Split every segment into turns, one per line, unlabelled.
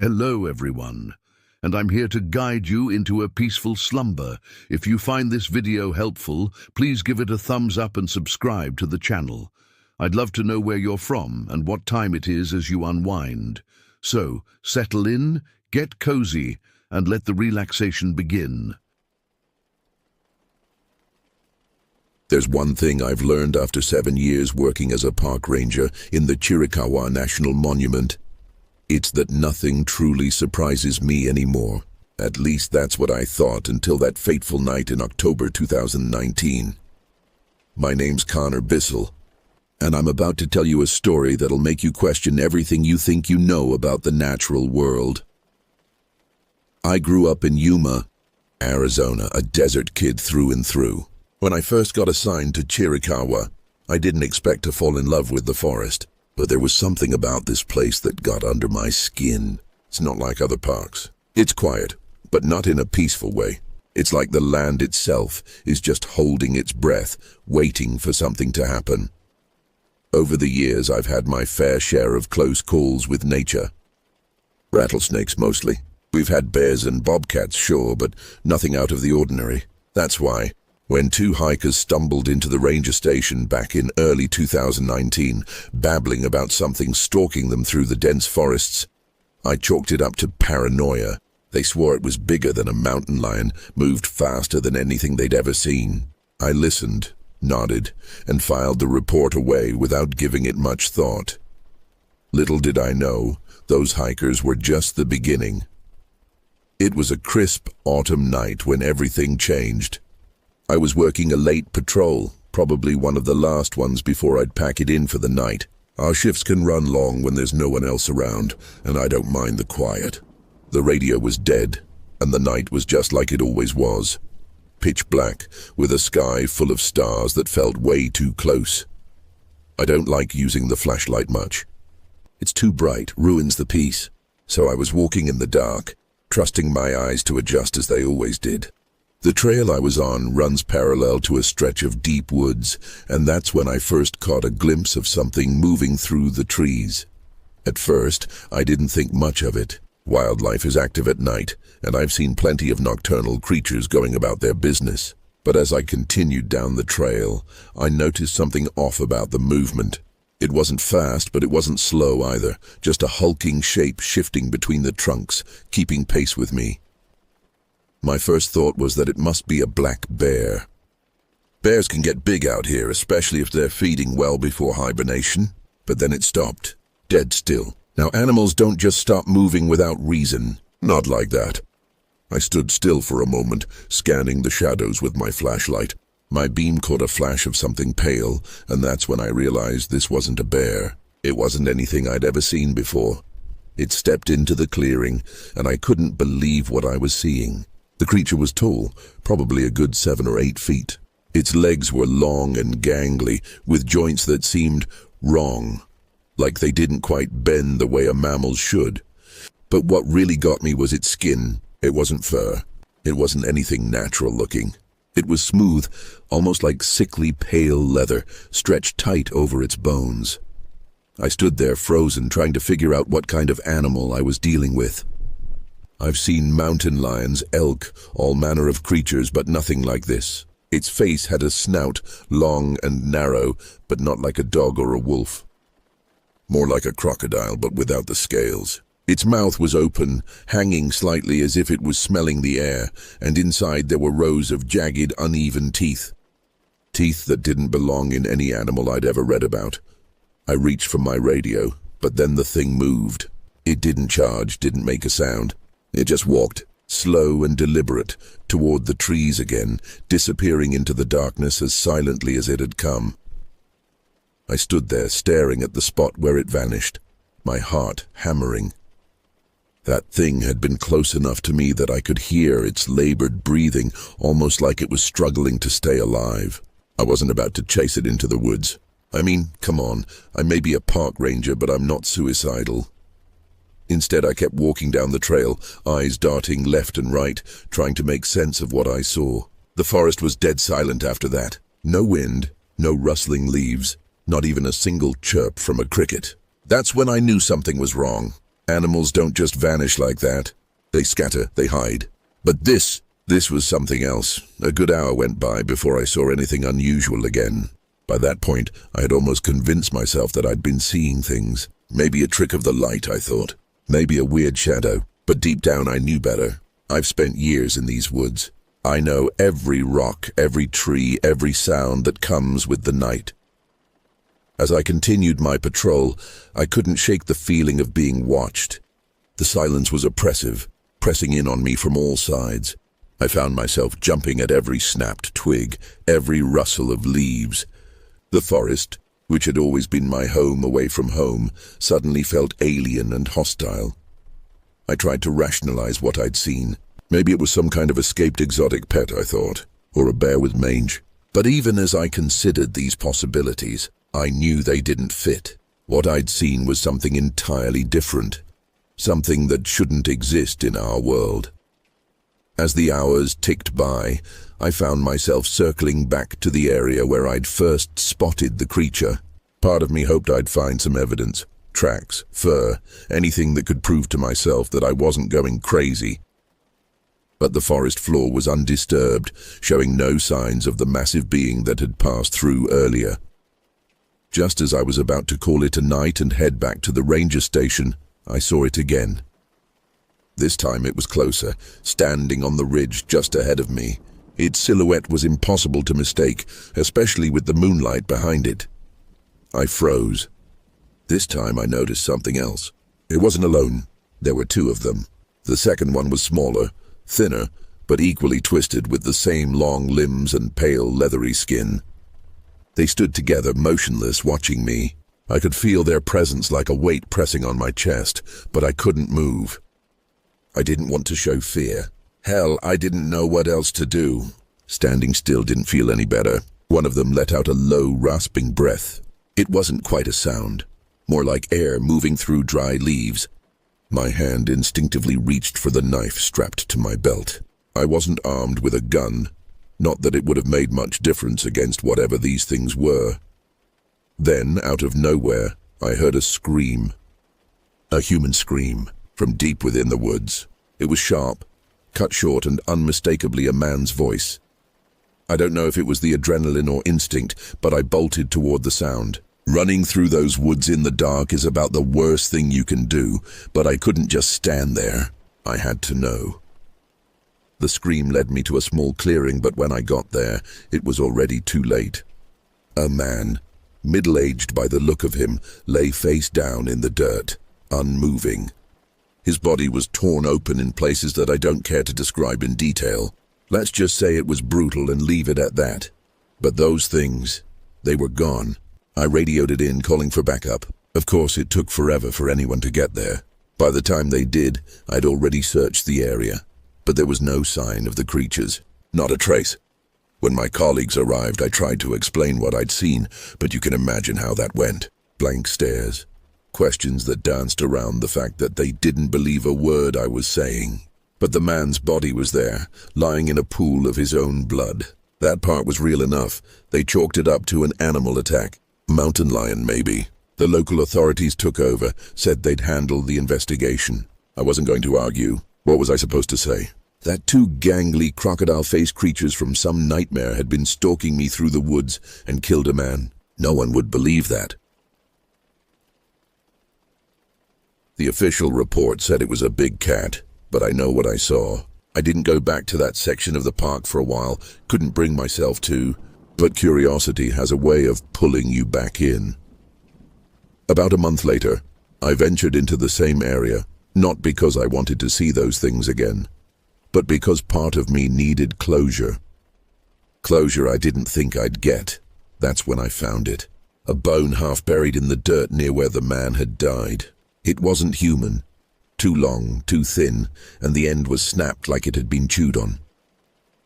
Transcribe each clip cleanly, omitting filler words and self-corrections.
Hello, everyone, and I'm here to guide you into a peaceful slumber. If you find this video helpful, please give it a thumbs up and subscribe to the channel. I'd love to know where you're from and what time it is as you unwind. So, settle in, get cozy, and let the relaxation begin.
There's one thing I've learned after 7 years working as a park ranger in the Chiricahua National Monument. It's that nothing truly surprises me anymore. At least that's what I thought until that fateful night in October 2019. My name's Connor Bissell, and I'm about to tell you a story that'll make you question everything you think you know about the natural world. I grew up in Yuma, Arizona, a desert kid through and through. When I first got assigned to Chiricahua, I didn't expect to fall in love with the forest. But there was something about this place that got under my skin. It's not like other parks. It's quiet, but not in a peaceful way. It's like the land itself is just holding its breath, waiting for something to happen. Over the years, I've had my fair share of close calls with nature. Rattlesnakes mostly. We've had bears and bobcats, sure, but nothing out of the ordinary. That's why, when two hikers stumbled into the ranger station back in early 2019, babbling about something stalking them through the dense forests, I chalked it up to paranoia. They swore it was bigger than a mountain lion, moved faster than anything they'd ever seen. I listened, nodded, and filed the report away without giving it much thought. Little did I know, those hikers were just the beginning. It was a crisp autumn night when everything changed. I was working a late patrol, probably one of the last ones before I'd pack it in for the night. Our shifts can run long when there's no one else around, and I don't mind the quiet. The radio was dead, and the night was just like it always was. Pitch black, with a sky full of stars that felt way too close. I don't like using the flashlight much. It's too bright, ruins the peace. So I was walking in the dark, trusting my eyes to adjust as they always did. The trail I was on runs parallel to a stretch of deep woods, and that's when I first caught a glimpse of something moving through the trees. At first, I didn't think much of it. Wildlife is active at night, and I've seen plenty of nocturnal creatures going about their business. But as I continued down the trail, I noticed something off about the movement. It wasn't fast, but it wasn't slow either, just a hulking shape shifting between the trunks, keeping pace with me. My first thought was that it must be a black bear. Bears can get big out here, especially if they're feeding well before hibernation. But then it stopped, dead still. Now, animals don't just stop moving without reason. Not like that. I stood still for a moment, scanning the shadows with my flashlight. My beam caught a flash of something pale, and that's when I realized this wasn't a bear. It wasn't anything I'd ever seen before. It stepped into the clearing, and I couldn't believe what I was seeing. The creature was tall, probably a good 7 or 8 feet. Its legs were long and gangly, with joints that seemed wrong, like they didn't quite bend the way a mammal should. But what really got me was its skin. It wasn't fur. It wasn't anything natural looking. It was smooth, almost like sickly pale leather, stretched tight over its bones. I stood there frozen, trying to figure out what kind of animal I was dealing with. I've seen mountain lions, elk, all manner of creatures, but nothing like this. Its face had a snout, long and narrow, but not like a dog or a wolf. More like a crocodile, but without the scales. Its mouth was open, hanging slightly as if it was smelling the air, and inside there were rows of jagged, uneven teeth. Teeth that didn't belong in any animal I'd ever read about. I reached for my radio, but then the thing moved. It didn't charge, didn't make a sound. It just walked, slow and deliberate, toward the trees again, disappearing into the darkness as silently as it had come. I stood there, staring at the spot where it vanished, my heart hammering. That thing had been close enough to me that I could hear its labored breathing, almost like it was struggling to stay alive. I wasn't about to chase it into the woods. I mean, come on, I may be a park ranger, but I'm not suicidal. Instead, I kept walking down the trail, eyes darting left and right, trying to make sense of what I saw. The forest was dead silent after that. No wind, no rustling leaves, not even a single chirp from a cricket. That's when I knew something was wrong. Animals don't just vanish like that. They scatter, they hide. But this was something else. A good hour went by before I saw anything unusual again. By that point, I had almost convinced myself that I'd been seeing things. Maybe a trick of the light, I thought. Maybe a weird shadow. But deep down, I knew better. I've spent years in these woods. I know every rock, every tree, every sound that comes with the night. As I continued my patrol, I couldn't shake the feeling of being watched. The silence was oppressive, pressing in on me from all sides. I found myself jumping at every snapped twig, every rustle of leaves. The forest, which had always been my home away from home, suddenly felt alien and hostile. I tried to rationalize what I'd seen. Maybe it was some kind of escaped exotic pet, I thought, or a bear with mange. But even as I considered these possibilities, I knew they didn't fit. What I'd seen was something entirely different, something that shouldn't exist in our world. As the hours ticked by, I found myself circling back to the area where I'd first spotted the creature. Part of me hoped I'd find some evidence, tracks, fur, anything that could prove to myself that I wasn't going crazy. But the forest floor was undisturbed, showing no signs of the massive being that had passed through earlier. Just as I was about to call it a night and head back to the ranger station, I saw it again. This time it was closer, standing on the ridge just ahead of me. Its silhouette was impossible to mistake, especially with the moonlight behind it. I froze. This time I noticed something else. It wasn't alone. There were two of them. The second one was smaller, thinner, but equally twisted with the same long limbs and pale, leathery skin. They stood together, motionless, watching me. I could feel their presence like a weight pressing on my chest, but I couldn't move. I didn't want to show fear. Hell, I didn't know what else to do. Standing still didn't feel any better. One of them let out a low, rasping breath. It wasn't quite a sound, more like air moving through dry leaves. My hand instinctively reached for the knife strapped to my belt. I wasn't armed with a gun. Not that it would have made much difference against whatever these things were. Then, out of nowhere, I heard a scream. A human scream, from deep within the woods. It was sharp, cut short, and unmistakably a man's voice. I don't know if it was the adrenaline or instinct, but I bolted toward the sound. Running through those woods in the dark is about the worst thing you can do, but I couldn't just stand there. I had to know. The scream led me to a small clearing, but when I got there, it was already too late. A man, middle-aged by the look of him, lay face down in the dirt, unmoving. His body was torn open in places that I don't care to describe in detail. Let's just say it was brutal and leave it at that. But those things, they were gone. I radioed it in, calling for backup. Of course, it took forever for anyone to get there. By the time they did, I'd already searched the area. But there was no sign of the creatures. Not a trace. When my colleagues arrived, I tried to explain what I'd seen, but you can imagine how that went. Blank stares. Questions that danced around the fact that they didn't believe a word I was saying. But the man's body was there, lying in a pool of his own blood. That part was real enough. They chalked it up to an animal attack. Mountain lion, maybe. The local authorities took over, said they'd handle the investigation. I wasn't going to argue. What was I supposed to say? That two gangly, crocodile-faced creatures from some nightmare had been stalking me through the woods and killed a man. No one would believe that. The official report said it was a big cat, but I know what I saw. I didn't go back to that section of the park for a while, couldn't bring myself to, but curiosity has a way of pulling you back in. About a month later, I ventured into the same area, not because I wanted to see those things again, but because part of me needed closure. Closure I didn't think I'd get. That's when I found it. A bone half buried in the dirt near where the man had died. It wasn't human. Too long, too thin, and the end was snapped like it had been chewed on.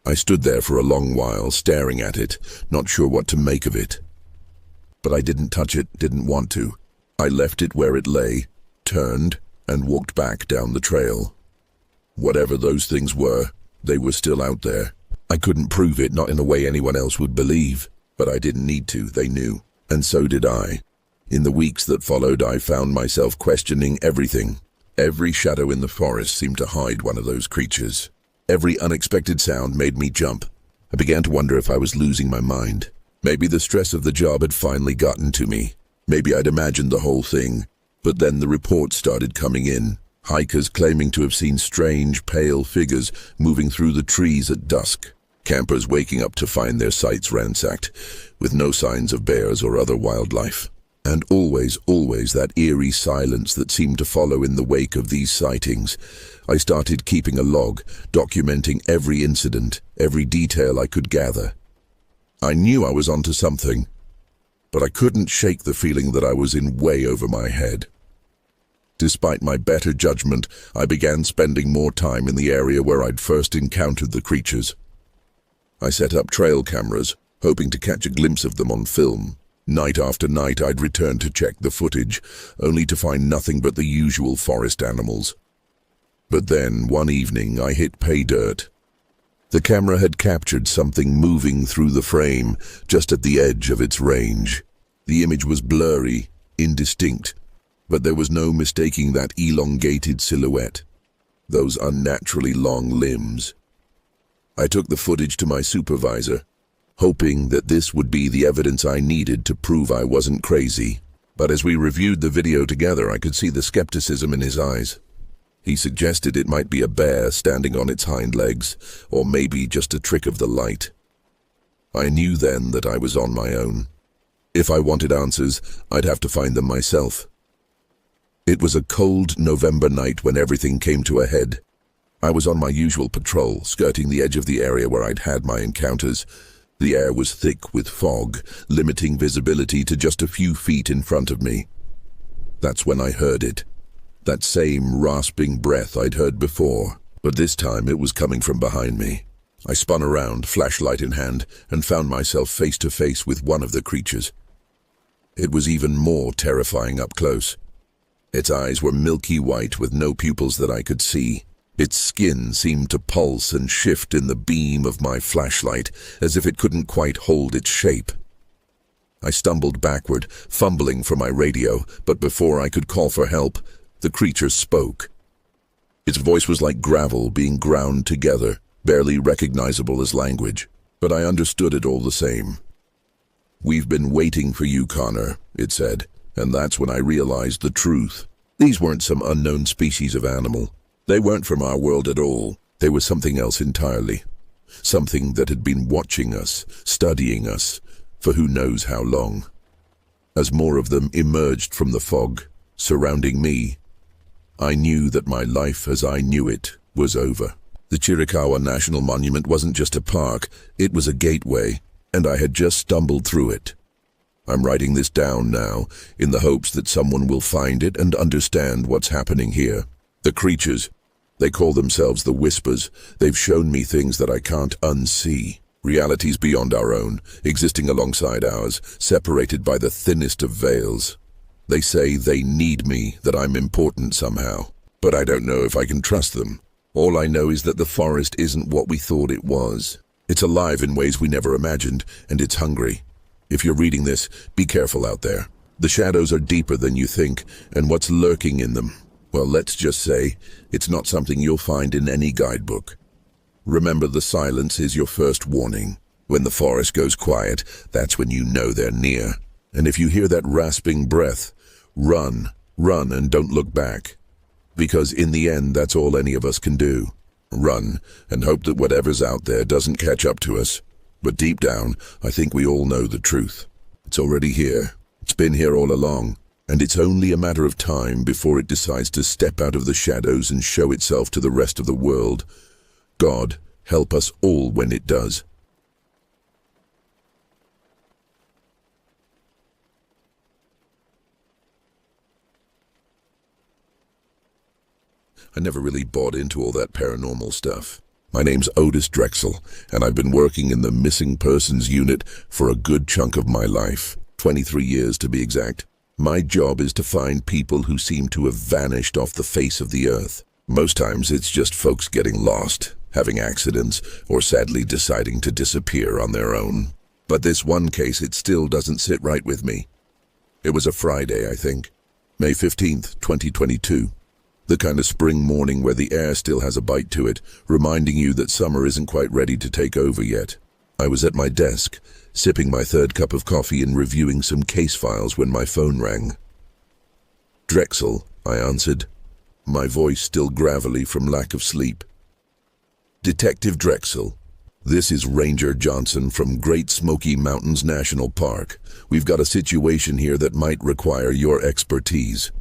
I stood there for a long while, staring at it, not sure what to make of it. But I didn't touch it, didn't want to. I left it where it lay, turned, and walked back down the trail. Whatever those things were, they were still out there. I couldn't prove it, not in a way anyone else would believe, but I didn't need to, they knew, and so did I. In the weeks that followed, I found myself questioning everything. Every shadow in the forest seemed to hide one of those creatures. Every unexpected sound made me jump. I began to wonder if I was losing my mind. Maybe the stress of the job had finally gotten to me. Maybe I'd imagined the whole thing. But then the reports started coming in. Hikers claiming to have seen strange, pale figures moving through the trees at dusk. Campers waking up to find their sites ransacked, with no signs of bears or other wildlife. And always that eerie silence that seemed to follow in the wake of these sightings. I started keeping a log, documenting every incident, every detail I could gather. I knew I was onto something, but I couldn't shake the feeling that I was in way over my head. Despite my better judgment, I began spending more time in the area where I'd first encountered the creatures. I set up trail cameras, hoping to catch a glimpse of them on film. Night after night I'd return to check the footage, only to find nothing but the usual forest animals. But then, one evening, I hit pay dirt. The camera had captured something moving through the frame, just at the edge of its range. The image was blurry, indistinct, but there was no mistaking that elongated silhouette, those unnaturally long limbs. I took the footage to my supervisor, hoping that this would be the evidence I needed to prove I wasn't crazy. But as we reviewed the video together, I could see the skepticism in his eyes. He suggested it might be a bear standing on its hind legs, or maybe just a trick of the light. I knew then that I was on my own. If I wanted answers, I'd have to find them myself. It was a cold November night when everything came to a head. I was on my usual patrol, skirting the edge of the area where I'd had my encounters. The air was thick with fog, limiting visibility to just a few feet in front of me. That's when I heard it. That same rasping breath I'd heard before, but this time it was coming from behind me. I spun around, flashlight in hand, and found myself face to face with one of the creatures. It was even more terrifying up close. Its eyes were milky white with no pupils that I could see. Its skin seemed to pulse and shift in the beam of my flashlight, as if it couldn't quite hold its shape. I stumbled backward, fumbling for my radio, but before I could call for help, the creature spoke. Its voice was like gravel being ground together, barely recognizable as language, but I understood it all the same. "We've been waiting for you, Connor," it said, and that's when I realized the truth. These weren't some unknown species of animal. They weren't from our world at all. They were something else entirely. Something that had been watching us, studying us, for who knows how long. As more of them emerged from the fog, surrounding me, I knew that my life as I knew it was over. The Chiricahua National Monument wasn't just a park, it was a gateway, and I had just stumbled through it. I'm writing this down now, in the hopes that someone will find it and understand what's happening here. The creatures, they call themselves the Whispers. They've shown me things that I can't unsee. Realities beyond our own, existing alongside ours, separated by the thinnest of veils. They say they need me, that I'm important somehow. But I don't know if I can trust them. All I know is that the forest isn't what we thought it was. It's alive in ways we never imagined, and it's hungry. If you're reading this, be careful out there. The shadows are deeper than you think, and what's lurking in them, well, let's just say, it's not something you'll find in any guidebook. Remember, the silence is your first warning. When the forest goes quiet, that's when you know they're near. And if you hear that rasping breath, run, and don't look back. Because in the end, that's all any of us can do. Run, and hope that whatever's out there doesn't catch up to us. But deep down, I think we all know the truth. It's already here. It's been here all along. And it's only a matter of time before it decides to step out of the shadows and show itself to the rest of the world. God, help us all when it does. I never really bought into all that paranormal stuff. My name's Otis Drexel, and I've been working in the missing persons unit for a good chunk of my life, 23 years to be exact. My job is to find people who seem to have vanished off the face of the earth. Most times it's just folks getting lost, having accidents, or sadly deciding to disappear on their own. But this one case, it still doesn't sit right with me. It was a Friday, I think, May 15th, 2022. The kind of spring morning where the air still has a bite to it, reminding you that summer isn't quite ready to take over yet. I was at my desk, sipping my third cup of coffee and reviewing some case files when my phone rang. "Drexel," I answered, my voice still gravelly from lack of sleep. "Detective Drexel, this is Ranger Johnson from Great Smoky Mountains National Park. We've got a situation here that might require your expertise."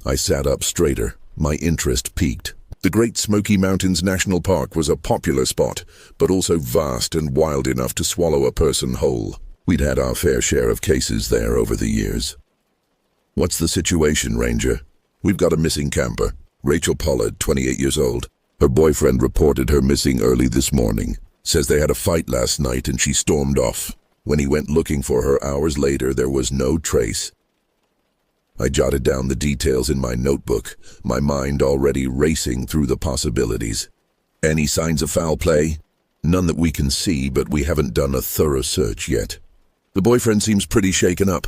I sat up straighter, my interest piqued. The Great Smoky Mountains National Park was a popular spot, but also vast and wild enough to swallow a person whole. We'd had our fair share of cases there over the years. "What's the situation, Ranger?" "We've got a missing camper, Rachel Pollard, 28 years old. Her boyfriend reported her missing early this morning. Says they had a fight last night and she stormed off. When he went looking for her hours later, there was no trace." I jotted down the details in my notebook, my mind already racing through the possibilities. "Any signs of foul play?" "None that we can see, but we haven't done a thorough search yet." "The boyfriend seems pretty shaken up."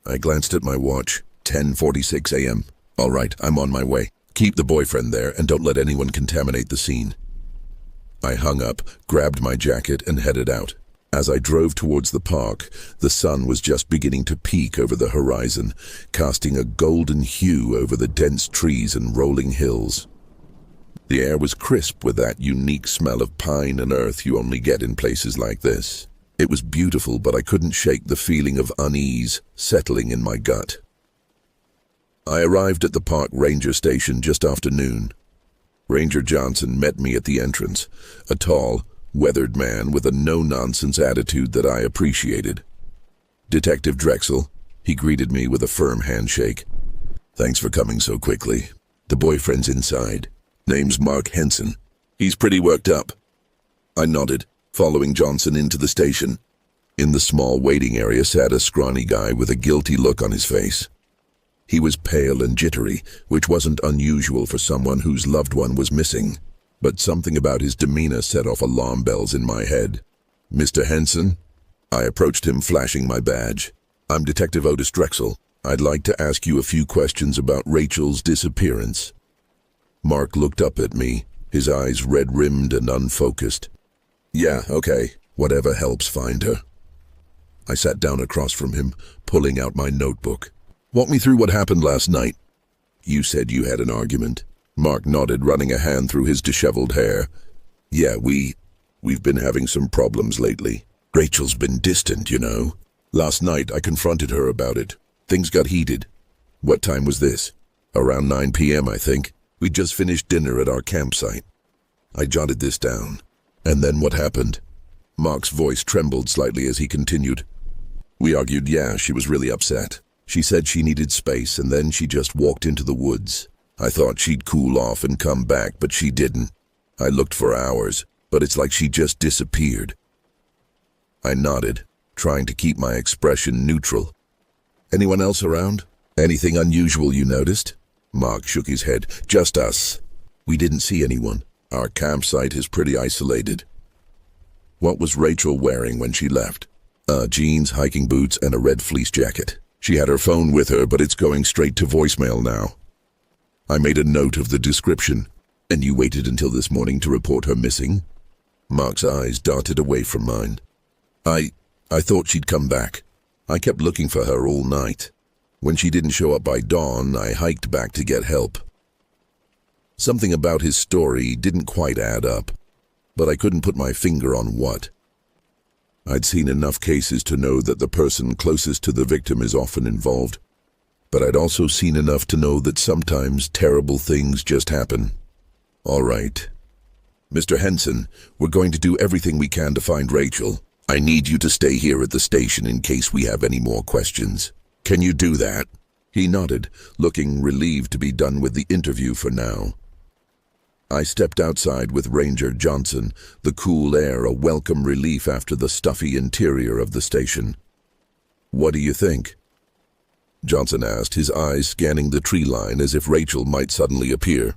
I glanced at my watch. 10:46 a.m. "All right, I'm on my way. Keep the boyfriend there and don't let anyone contaminate the scene." I hung up, grabbed my jacket, and headed out. As I drove towards the park, the sun was just beginning to peek over the horizon, casting a golden hue over the dense trees and rolling hills. The air was crisp with that unique smell of pine and earth you only get in places like this. It was beautiful, but I couldn't shake the feeling of unease settling in my gut. I arrived at the park ranger station just after noon. Ranger Johnson met me at the entrance, a tall, weathered man with a no-nonsense attitude that I appreciated. "Detective Drexel," he greeted me with a firm handshake. "Thanks for coming so quickly. The boyfriend's inside. Name's Mark Henson. He's pretty worked up." I nodded, following Johnson into the station. In the small waiting area sat a scrawny guy with a guilty look on his face. He was pale and jittery, which wasn't unusual for someone whose loved one was missing. But something about his demeanor set off alarm bells in my head. "Mr. Henson?" I approached him, flashing my badge. "I'm Detective Otis Drexel. I'd like to ask you a few questions about Rachel's disappearance." Mark looked up at me, his eyes red-rimmed and unfocused. "Yeah, okay. Whatever helps find her." I sat down across from him, pulling out my notebook. "Walk me through what happened last night." "You said you had an argument." Mark nodded, running a hand through his disheveled hair. "Yeah, we've been having some problems lately. Rachel's been distant, you know. Last night I confronted her about it. Things got heated." "What time was this?" "Around 9 p.m., I think. We'd just finished dinner at our campsite." I jotted this down. "And then what happened?" Mark's voice trembled slightly as he continued. "We argued, yeah, she was really upset. She said she needed space, and then she just walked into the woods. I thought she'd cool off and come back, but she didn't. I looked for hours, but it's like she just disappeared." I nodded, trying to keep my expression neutral. "Anyone else around? Anything unusual you noticed?" Mark shook his head. "Just us. We didn't see anyone. Our campsite is pretty isolated." "What was Rachel wearing when she left?" Jeans, hiking boots, and a red fleece jacket. She had her phone with her, but it's going straight to voicemail now." I made a note of the description. "And you waited until this morning to report her missing?" Mark's eyes darted away from mine. I thought she'd come back. I kept looking for her all night. When she didn't show up by dawn, I hiked back to get help." Something about his story didn't quite add up, but I couldn't put my finger on what. I'd seen enough cases to know that the person closest to the victim is often involved. But I'd also seen enough to know that sometimes terrible things just happen. "All right. Mr. Henson, we're going to do everything we can to find Rachel. I need you to stay here at the station in case we have any more questions. Can you do that?" He nodded, looking relieved to be done with the interview for now. I stepped outside with Ranger Johnson, the cool air a welcome relief after the stuffy interior of the station. "What do you think?" Johnson asked, his eyes scanning the tree line as if Rachel might suddenly appear.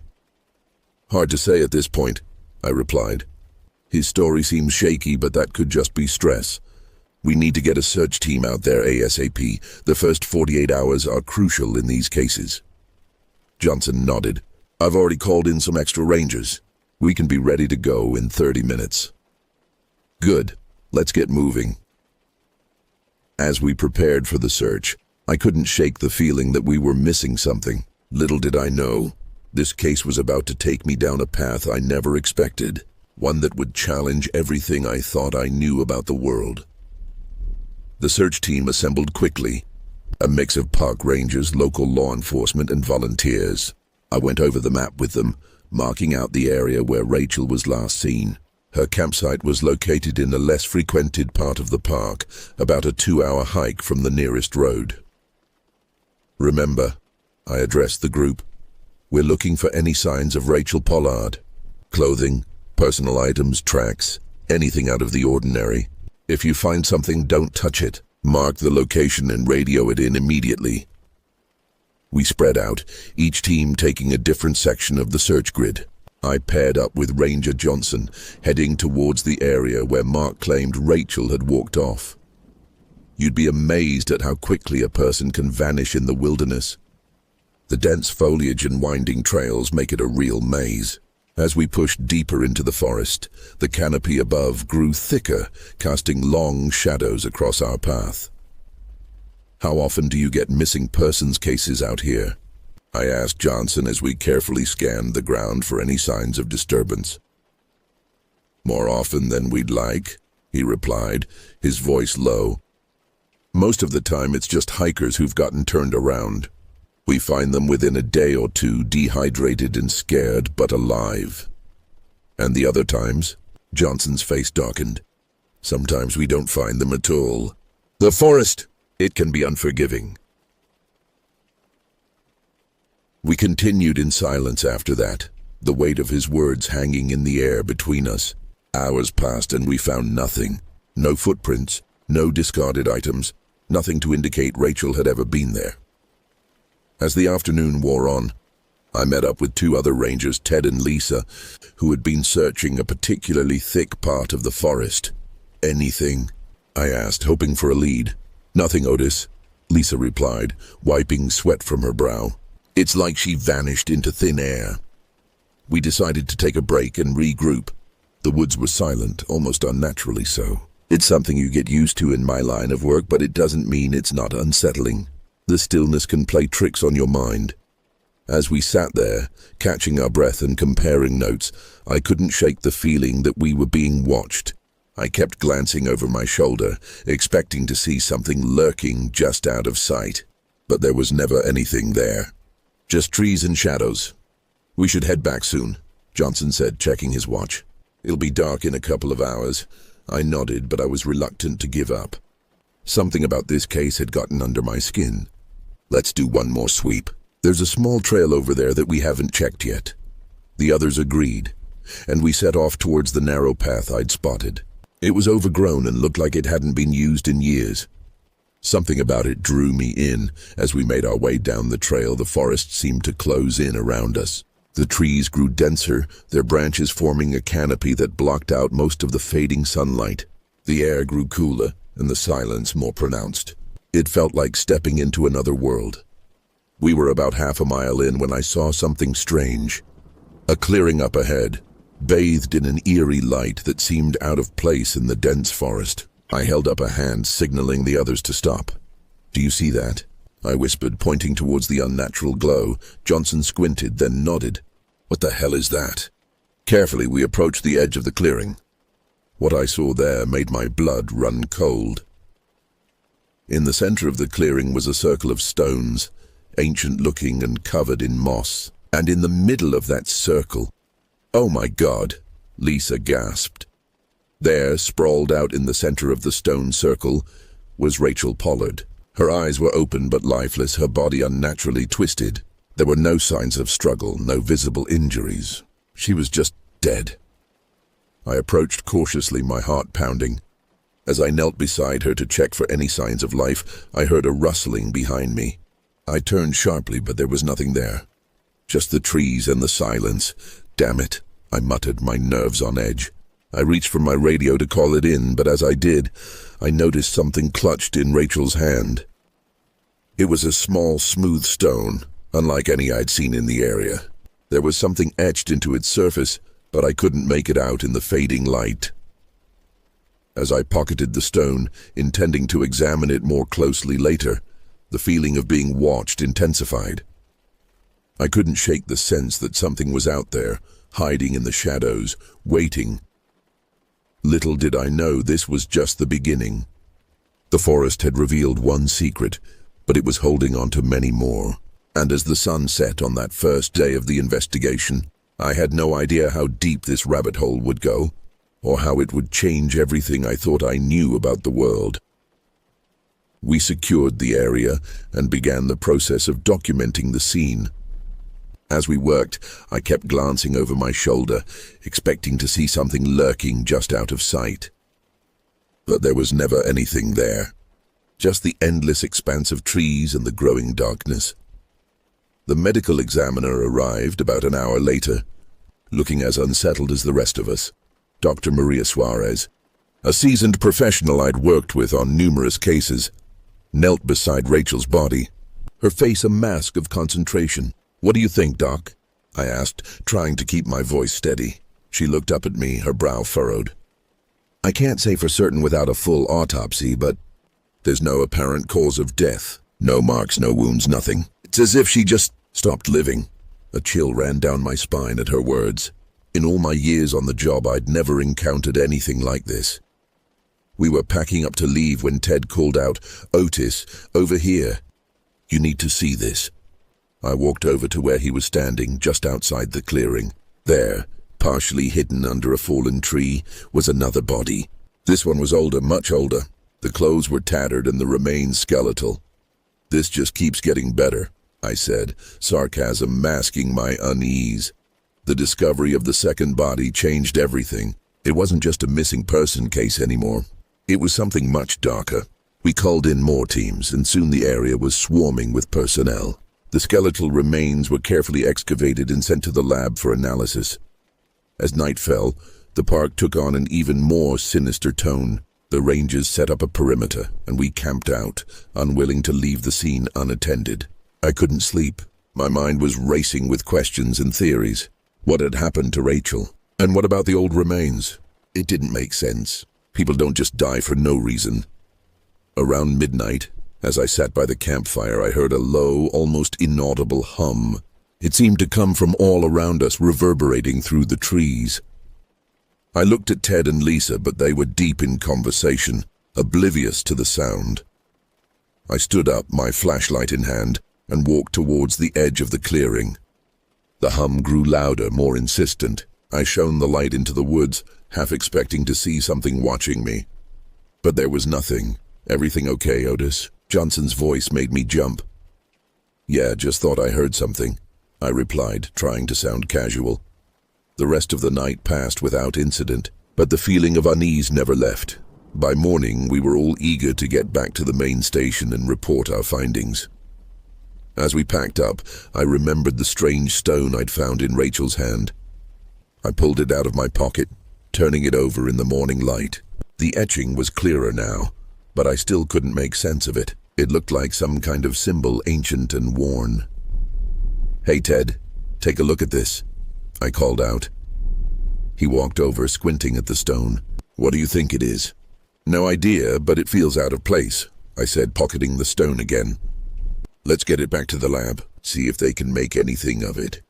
"Hard to say at this point," I replied. His story seemed shaky, but that could just be stress. "We need to get a search team out there ASAP. The first 48 hours are crucial in these cases." Johnson nodded. I've already called in some extra rangers. We can be ready to go in 30 minutes. Good. Let's get moving. As we prepared for the search, I couldn't shake the feeling that we were missing something. Little did I know, this case was about to take me down a path I never expected, one that would challenge everything I thought I knew about the world. The search team assembled quickly, a mix of park rangers, local law enforcement, and volunteers. I went over the map with them, marking out the area where Rachel was last seen. Her campsite was located in a less frequented part of the park, about a 2-hour hike from the nearest road. Remember, I addressed the group, we're looking for any signs of Rachel Pollard. Clothing, personal items, tracks, anything out of the ordinary. If you find something, don't touch it. Mark the location and radio it in immediately. We spread out, each team taking a different section of the search grid. I paired up with Ranger Johnson, heading towards the area where Mark claimed Rachel had walked off. You'd be amazed at how quickly a person can vanish in the wilderness. The dense foliage and winding trails make it a real maze. As we pushed deeper into the forest, the canopy above grew thicker, casting long shadows across our path. How often do you get missing persons cases out here? I asked Johnson as we carefully scanned the ground for any signs of disturbance. More often than we'd like, he replied, his voice low. Most of the time it's just hikers who've gotten turned around. We find them within a day or two, dehydrated and scared, but alive. And the other times, Johnson's face darkened. Sometimes we don't find them at all. The forest, it can be unforgiving. We continued in silence after that, the weight of his words hanging in the air between us. Hours passed and we found nothing. No footprints, no discarded items, nothing to indicate Rachel had ever been there. As the afternoon wore on, I met up with 2 other rangers, Ted and Lisa, who had been searching a particularly thick part of the forest. Anything? I asked, hoping for a lead. Nothing, Otis, Lisa replied, wiping sweat from her brow. It's like she vanished into thin air. We decided to take a break and regroup. The woods were silent, almost unnaturally so. It's something you get used to in my line of work, but it doesn't mean it's not unsettling. The stillness can play tricks on your mind. As we sat there, catching our breath and comparing notes, I couldn't shake the feeling that we were being watched. I kept glancing over my shoulder, expecting to see something lurking just out of sight. But there was never anything there. Just trees and shadows. We should head back soon, Johnson said, checking his watch. It'll be dark in a couple of hours. I nodded, but I was reluctant to give up. Something about this case had gotten under my skin. Let's do one more sweep. There's a small trail over there that we haven't checked yet. The others agreed, and we set off towards the narrow path I'd spotted. It was overgrown and looked like it hadn't been used in years. Something about it drew me in. As we made our way down the trail, the forest seemed to close in around us. The trees grew denser, their branches forming a canopy that blocked out most of the fading sunlight. The air grew cooler, and the silence more pronounced. It felt like stepping into another world. We were about half a mile in when I saw something strange. A clearing up ahead, bathed in an eerie light that seemed out of place in the dense forest. I held up a hand, signaling the others to stop. Do you see that? I whispered, pointing towards the unnatural glow. Johnson squinted, then nodded. What the hell is that? Carefully, we approached the edge of the clearing. What I saw there made my blood run cold. In the center of the clearing was a circle of stones, ancient-looking and covered in moss. And in the middle of that circle, oh my God, Lisa gasped. There, sprawled out in the center of the stone circle, was Rachel Pollard. Her eyes were open but lifeless, her body unnaturally twisted. There were no signs of struggle, no visible injuries. She was just dead. I approached cautiously, my heart pounding. As I knelt beside her to check for any signs of life, I heard a rustling behind me. I turned sharply, but there was nothing there. Just the trees and the silence. Damn it, I muttered, my nerves on edge. I reached for my radio to call it in, but as I did, I noticed something clutched in Rachel's hand. It was a small, smooth stone, unlike any I'd seen in the area. There was something etched into its surface, but I couldn't make it out in the fading light. As I pocketed the stone, intending to examine it more closely later, the feeling of being watched intensified. I couldn't shake the sense that something was out there, hiding in the shadows, waiting. Little did I know this was just the beginning. The forest had revealed one secret, but it was holding on to many more. And as the sun set on that first day of the investigation, I had no idea how deep this rabbit hole would go, or how it would change everything I thought I knew about the world. We secured the area and began the process of documenting the scene. As we worked, I kept glancing over my shoulder, expecting to see something lurking just out of sight. But there was never anything there, just the endless expanse of trees and the growing darkness. The medical examiner arrived about an hour later, looking as unsettled as the rest of us. Dr. Maria Suarez, a seasoned professional I'd worked with on numerous cases, knelt beside Rachel's body, her face a mask of concentration. "What do you think, Doc?" I asked, trying to keep my voice steady. She looked up at me, her brow furrowed. "I can't say for certain without a full autopsy, but there's no apparent cause of death. No marks, no wounds, nothing. It's as if she just stopped living." A chill ran down my spine at her words. In all my years on the job, I'd never encountered anything like this. We were packing up to leave when Ted called out, "Otis, over here. You need to see this." I walked over to where he was standing, just outside the clearing. There, partially hidden under a fallen tree, was another body. This one was older, much older. The clothes were tattered and the remains skeletal. "This just keeps getting better," I said, sarcasm masking my unease. The discovery of the second body changed everything. It wasn't just a missing person case anymore. It was something much darker. We called in more teams, and soon the area was swarming with personnel. The skeletal remains were carefully excavated and sent to the lab for analysis. As night fell, the park took on an even more sinister tone. The rangers set up a perimeter, and we camped out, unwilling to leave the scene unattended. I couldn't sleep. My mind was racing with questions and theories. What had happened to Rachel? And what about the old remains? It didn't make sense. People don't just die for no reason. Around midnight, as I sat by the campfire, I heard a low, almost inaudible hum. It seemed to come from all around us, reverberating through the trees. I looked at Ted and Lisa, but they were deep in conversation, oblivious to the sound. I stood up, my flashlight in hand, and walked towards the edge of the clearing. The hum grew louder, more insistent. I shone the light into the woods, half expecting to see something watching me. But there was nothing. "Everything okay, Otis?" Johnson's voice made me jump. "Yeah, just thought I heard something," I replied, trying to sound casual. The rest of the night passed without incident, but the feeling of unease never left. By morning, we were all eager to get back to the main station and report our findings. As we packed up, I remembered the strange stone I'd found in Rachel's hand. I pulled it out of my pocket, turning it over in the morning light. The etching was clearer now, but I still couldn't make sense of it. It looked like some kind of symbol, ancient and worn. "Hey, Ted, take a look at this," I called out. He walked over, squinting at the stone. "What do you think it is?" "No idea, but it feels out of place," I said, pocketing the stone again. "Let's get it back to the lab, see if they can make anything of it."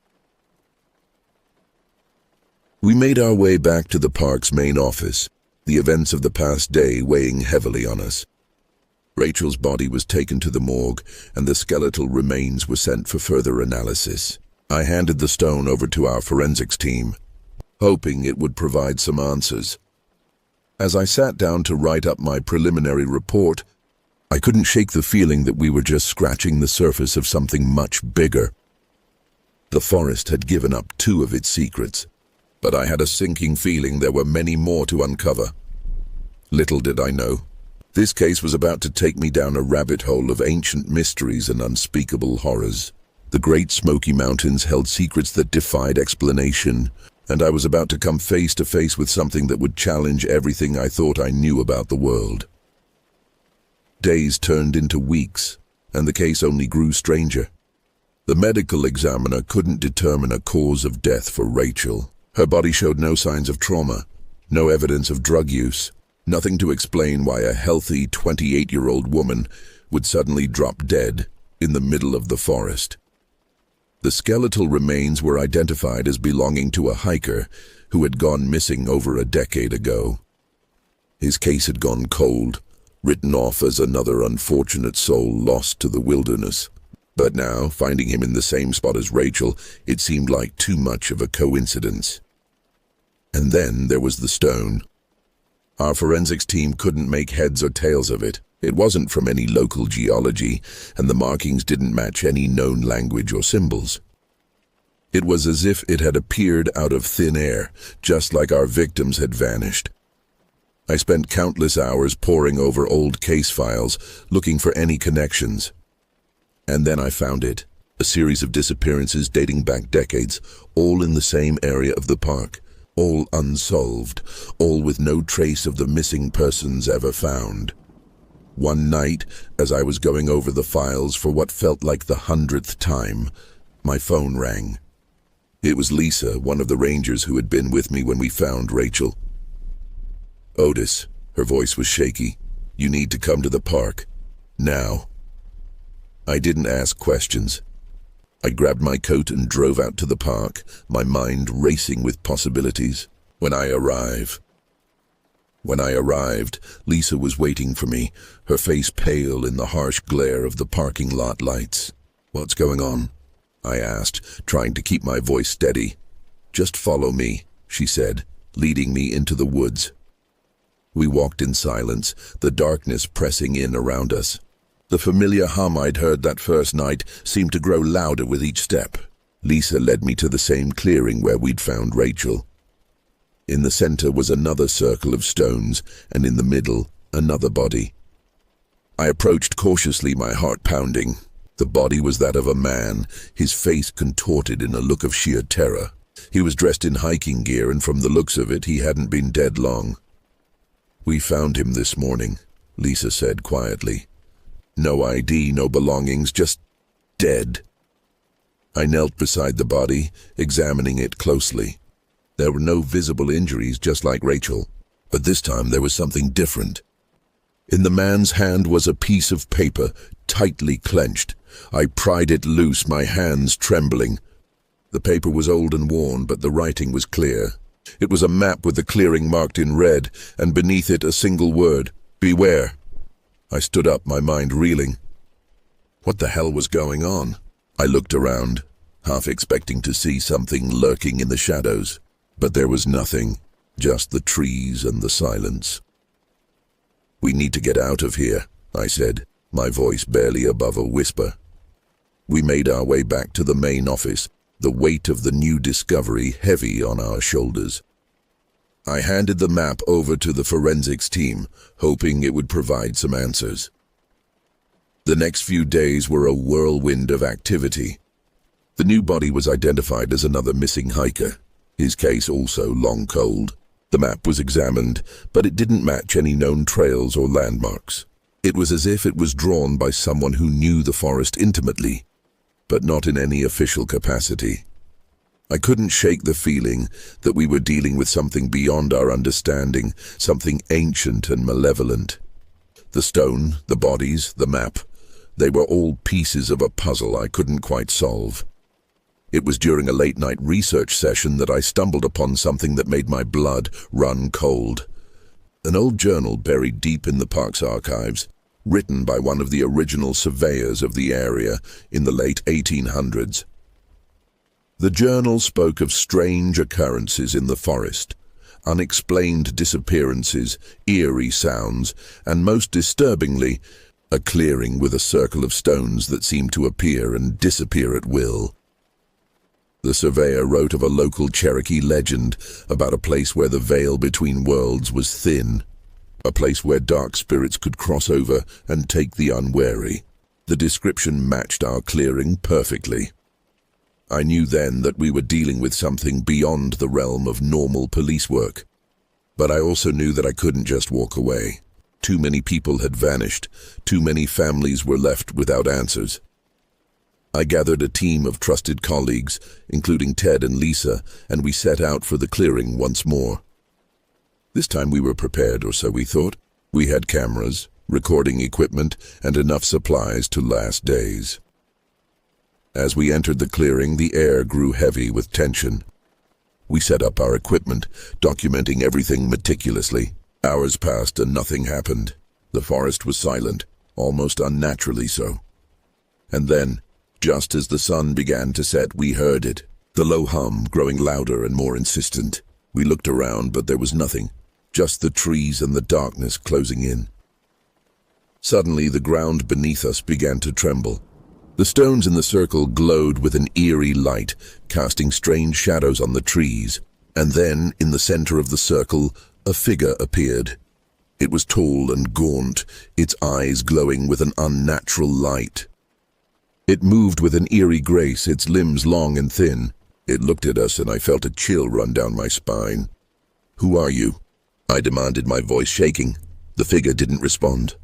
We made our way back to the park's main office, the events of the past day weighing heavily on us. Rachel's body was taken to the morgue, and the skeletal remains were sent for further analysis. I handed the stone over to our forensics team, hoping it would provide some answers. As I sat down to write up my preliminary report, I couldn't shake the feeling that we were just scratching the surface of something much bigger. The forest had given up 2 of its secrets, but I had a sinking feeling there were many more to uncover. Little did I know, this case was about to take me down a rabbit hole of ancient mysteries and unspeakable horrors. The Great Smoky Mountains held secrets that defied explanation, and I was about to come face to face with something that would challenge everything I thought I knew about the world. Days turned into weeks, and the case only grew stranger. The medical examiner couldn't determine a cause of death for Rachel. Her body showed no signs of trauma, no evidence of drug use, nothing to explain why a healthy 28-year-old woman would suddenly drop dead in the middle of the forest. The skeletal remains were identified as belonging to a hiker who had gone missing over a decade ago. His case had gone cold, written off as another unfortunate soul lost to the wilderness. But now, finding him in the same spot as Rachel, it seemed like too much of a coincidence. And then there was the stone. Our forensics team couldn't make heads or tails of it. It wasn't from any local geology, and the markings didn't match any known language or symbols. It was as if it had appeared out of thin air, just like our victims had vanished. I spent countless hours poring over old case files, looking for any connections. And then I found it, a series of disappearances dating back decades, all in the same area of the park, all unsolved, all with no trace of the missing persons ever found. One night, as I was going over the files for what felt like the 100th time, my phone rang. It was Lisa, one of the rangers who had been with me when we found Rachel. "Otis," her voice was shaky, "you need to come to the park. Now." I didn't ask questions. I grabbed my coat and drove out to the park, my mind racing with possibilities. When I arrived, Lisa was waiting for me, her face pale in the harsh glare of the parking lot lights. "What's going on?" I asked, trying to keep my voice steady. "Just follow me," she said, leading me into the woods. We walked in silence, the darkness pressing in around us. The familiar hum I'd heard that first night seemed to grow louder with each step. Lisa led me to the same clearing where we'd found Rachel. In the center was another circle of stones, and in the middle, another body. I approached cautiously, my heart pounding. The body was that of a man, his face contorted in a look of sheer terror. He was dressed in hiking gear, and from the looks of it, he hadn't been dead long. "We found him this morning," Lisa said quietly. "No ID, no belongings, just dead." I knelt beside the body, examining it closely. There were no visible injuries, just like Rachel, but this time there was something different. In the man's hand was a piece of paper, tightly clenched. I pried it loose, my hands trembling. The paper was old and worn, but the writing was clear. It was a map with the clearing marked in red, and beneath it a single word: "Beware." I stood up, my mind reeling. What the hell was going on? I looked around, half expecting to see something lurking in the shadows, but there was nothing, just the trees and the silence. "We need to get out of here," I said, my voice barely above a whisper. We made our way back to the main office, the weight of the new discovery heavy on our shoulders. I handed the map over to the forensics team, hoping it would provide some answers. The next few days were a whirlwind of activity. The new body was identified as another missing hiker, his case also long cold. The map was examined, but it didn't match any known trails or landmarks. It was as if it was drawn by someone who knew the forest intimately, but not in any official capacity. I couldn't shake the feeling that we were dealing with something beyond our understanding, something ancient and malevolent. The stone, the bodies, the map, they were all pieces of a puzzle I couldn't quite solve. It was during a late-night research session that I stumbled upon something that made my blood run cold. An old journal buried deep in the park's archives, written by one of the original surveyors of the area in the late 1800s. The journal spoke of strange occurrences in the forest, unexplained disappearances, eerie sounds, and most disturbingly, a clearing with a circle of stones that seemed to appear and disappear at will. The surveyor wrote of a local Cherokee legend about a place where the veil between worlds was thin, a place where dark spirits could cross over and take the unwary. The description matched our clearing perfectly. I knew then that we were dealing with something beyond the realm of normal police work. But I also knew that I couldn't just walk away. Too many people had vanished. Too many families were left without answers. I gathered a team of trusted colleagues, including Ted and Lisa, and we set out for the clearing once more. This time we were prepared, or so we thought. We had cameras, recording equipment, and enough supplies to last days. As we entered the clearing, the air grew heavy with tension. We set up our equipment, documenting everything meticulously. Hours passed and nothing happened. The forest was silent, almost unnaturally so. And then, just as the sun began to set, we heard it. The low hum growing louder and more insistent. We looked around, but there was nothing. Just the trees and the darkness closing in. Suddenly, the ground beneath us began to tremble. The stones in the circle glowed with an eerie light, casting strange shadows on the trees. And then, in the center of the circle, a figure appeared. It was tall and gaunt, its eyes glowing with an unnatural light. It moved with an eerie grace, its limbs long and thin. It looked at us and I felt a chill run down my spine. "Who are you?" I demanded, my voice shaking. The figure didn't respond.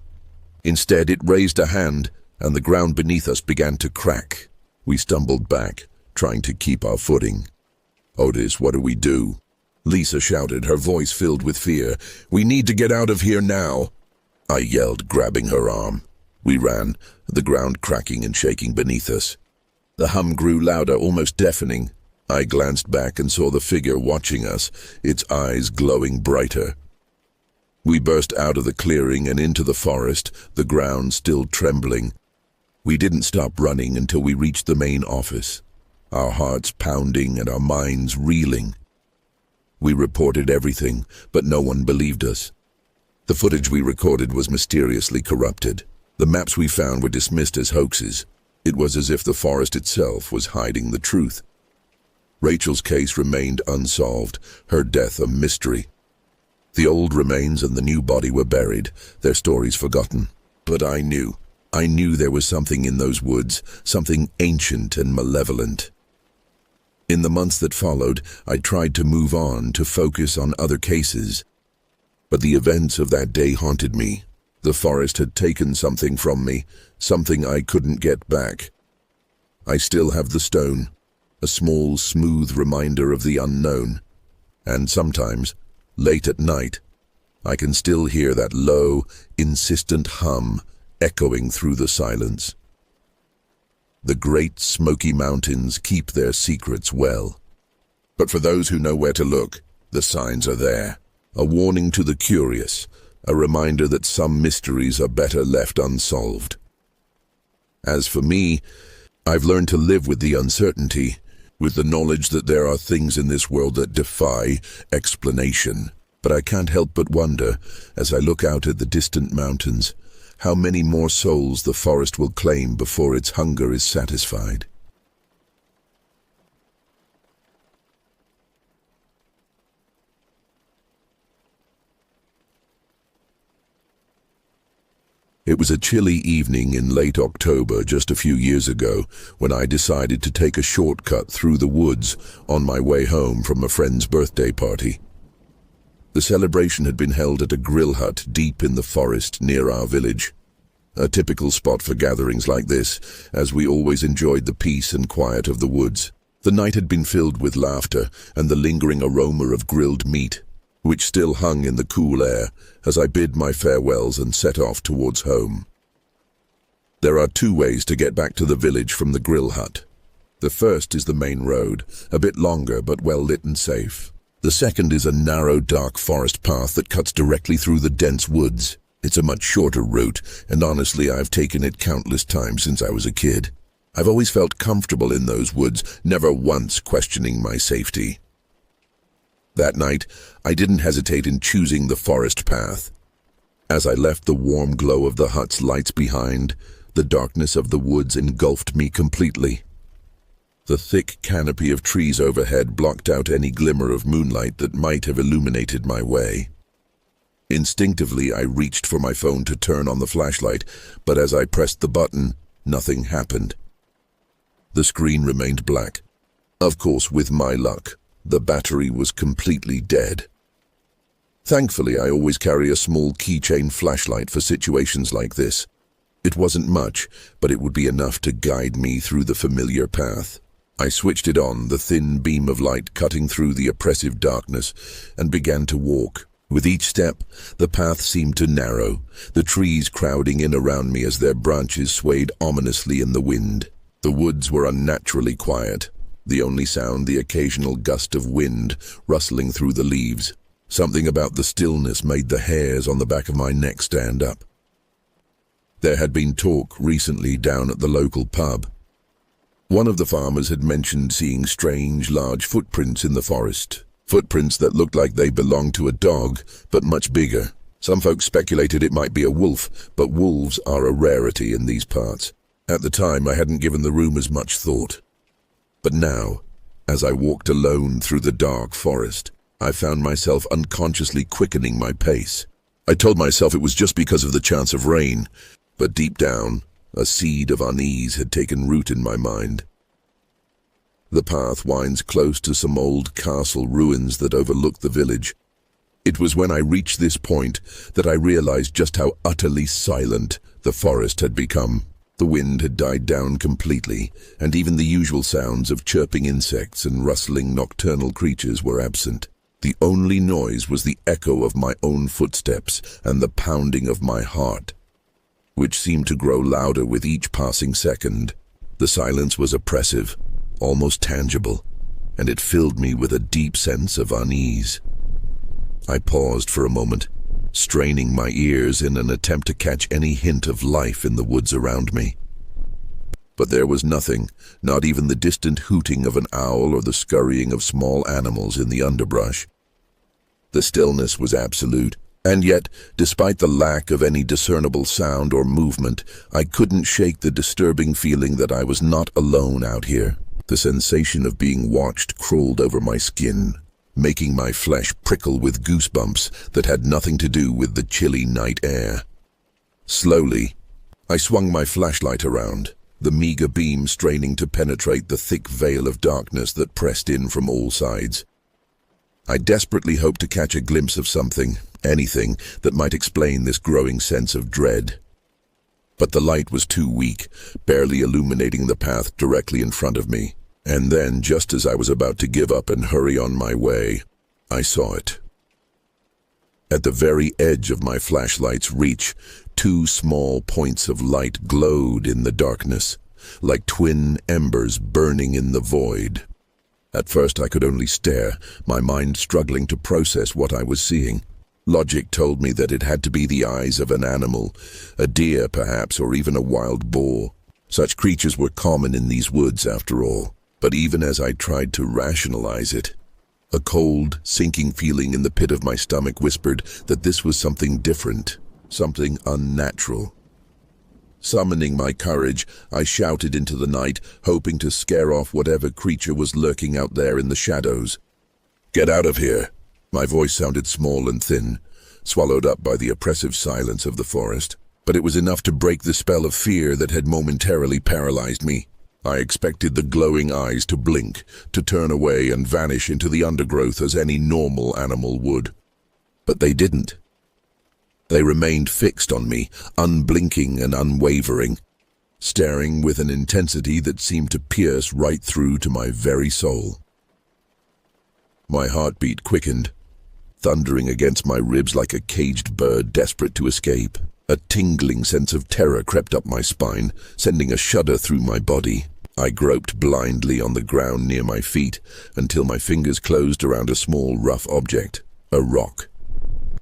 Instead, it raised a hand, and the ground beneath us began to crack. We stumbled back, trying to keep our footing. "Otis, what do we do?" Lisa shouted, her voice filled with fear. "We need to get out of here now," I yelled, grabbing her arm. We ran, the ground cracking and shaking beneath us. The hum grew louder, almost deafening. I glanced back and saw the figure watching us, its eyes glowing brighter. We burst out of the clearing and into the forest, the ground still trembling. We didn't stop running until we reached the main office, our hearts pounding and our minds reeling. We reported everything, but no one believed us. The footage we recorded was mysteriously corrupted. The maps we found were dismissed as hoaxes. It was as if the forest itself was hiding the truth. Rachel's case remained unsolved, her death a mystery. The old remains and the new body were buried, their stories forgotten. But I knew there was something in those woods, something ancient and malevolent. In the months that followed, I tried to move on, to focus on other cases. But the events of that day haunted me. The forest had taken something from me, something I couldn't get back. I still have the stone, a small, smooth reminder of the unknown. And sometimes, late at night, I can still hear that low, insistent hum echoing through the silence. The great Smoky Mountains keep their secrets well. But for those who know where to look, the signs are there. A warning to the curious, a reminder that some mysteries are better left unsolved. As for me, I've learned to live with the uncertainty, with the knowledge that there are things in this world that defy explanation. But I can't help but wonder, as I look out at the distant mountains, how many more souls the forest will claim before its hunger is satisfied. It was a chilly evening in late October just a few years ago when I decided to take a shortcut through the woods on my way home from a friend's birthday party. The celebration had been held at a grill hut deep in the forest near our village. A typical spot for gatherings like this, as we always enjoyed the peace and quiet of the woods. The night had been filled with laughter and the lingering aroma of grilled meat, which still hung in the cool air as I bid my farewells and set off towards home. There are two ways to get back to the village from the grill hut. The first is the main road, a bit longer but well lit and safe. The second is a narrow, dark forest path that cuts directly through the dense woods. It's a much shorter route, and honestly, I've taken it countless times since I was a kid. I've always felt comfortable in those woods, never once questioning my safety. That night, I didn't hesitate in choosing the forest path. As I left the warm glow of the hut's lights behind, the darkness of the woods engulfed me completely. The thick canopy of trees overhead blocked out any glimmer of moonlight that might have illuminated my way. Instinctively, I reached for my phone to turn on the flashlight, but as I pressed the button, nothing happened. The screen remained black. Of course, with my luck, the battery was completely dead. Thankfully, I always carry a small keychain flashlight for situations like this. It wasn't much, but it would be enough to guide me through the familiar path. I switched it on, the thin beam of light cutting through the oppressive darkness, and began to walk. With each step, the path seemed to narrow, the trees crowding in around me as their branches swayed ominously in the wind. The woods were unnaturally quiet, the only sound the occasional gust of wind rustling through the leaves. Something about the stillness made the hairs on the back of my neck stand up. There had been talk recently down at the local pub. One of the farmers had mentioned seeing strange, large footprints in the forest. Footprints that looked like they belonged to a dog, but much bigger. Some folks speculated it might be a wolf, but wolves are a rarity in these parts. At the time, I hadn't given the rumors much thought. But now, as I walked alone through the dark forest, I found myself unconsciously quickening my pace. I told myself it was just because of the chance of rain, but deep down, a seed of unease had taken root in my mind. The path winds close to some old castle ruins that overlook the village. It was when I reached this point that I realized just how utterly silent the forest had become. The wind had died down completely, and even the usual sounds of chirping insects and rustling nocturnal creatures were absent. The only noise was the echo of my own footsteps and the pounding of my heart, which seemed to grow louder with each passing second. The silence was oppressive, almost tangible, and it filled me with a deep sense of unease. I paused for a moment, straining my ears in an attempt to catch any hint of life in the woods around me. But there was nothing, not even the distant hooting of an owl or the scurrying of small animals in the underbrush. The stillness was absolute, and yet, despite the lack of any discernible sound or movement, I couldn't shake the disturbing feeling that I was not alone out here. The sensation of being watched crawled over my skin, making my flesh prickle with goosebumps that had nothing to do with the chilly night air. Slowly, I swung my flashlight around, the meager beam straining to penetrate the thick veil of darkness that pressed in from all sides. I desperately hoped to catch a glimpse of something, anything, that might explain this growing sense of dread. But the light was too weak, barely illuminating the path directly in front of me. And then, just as I was about to give up and hurry on my way, I saw it. At the very edge of my flashlight's reach, two small points of light glowed in the darkness, like twin embers burning in the void. At first I could only stare, my mind struggling to process what I was seeing. Logic told me that it had to be the eyes of an animal, a deer perhaps, or even a wild boar. Such creatures were common in these woods after all. But even as I tried to rationalize it, a cold, sinking feeling in the pit of my stomach whispered that this was something different, something unnatural. Summoning my courage, I shouted into the night, hoping to scare off whatever creature was lurking out there in the shadows. "Get out of here!" My voice sounded small and thin, swallowed up by the oppressive silence of the forest. But it was enough to break the spell of fear that had momentarily paralyzed me. I expected the glowing eyes to blink, to turn away and vanish into the undergrowth as any normal animal would. But they didn't. They remained fixed on me, unblinking and unwavering, staring with an intensity that seemed to pierce right through to my very soul. My heartbeat quickened, thundering against my ribs like a caged bird desperate to escape. A tingling sense of terror crept up my spine, sending a shudder through my body. I groped blindly on the ground near my feet until my fingers closed around a small, rough object, a rock.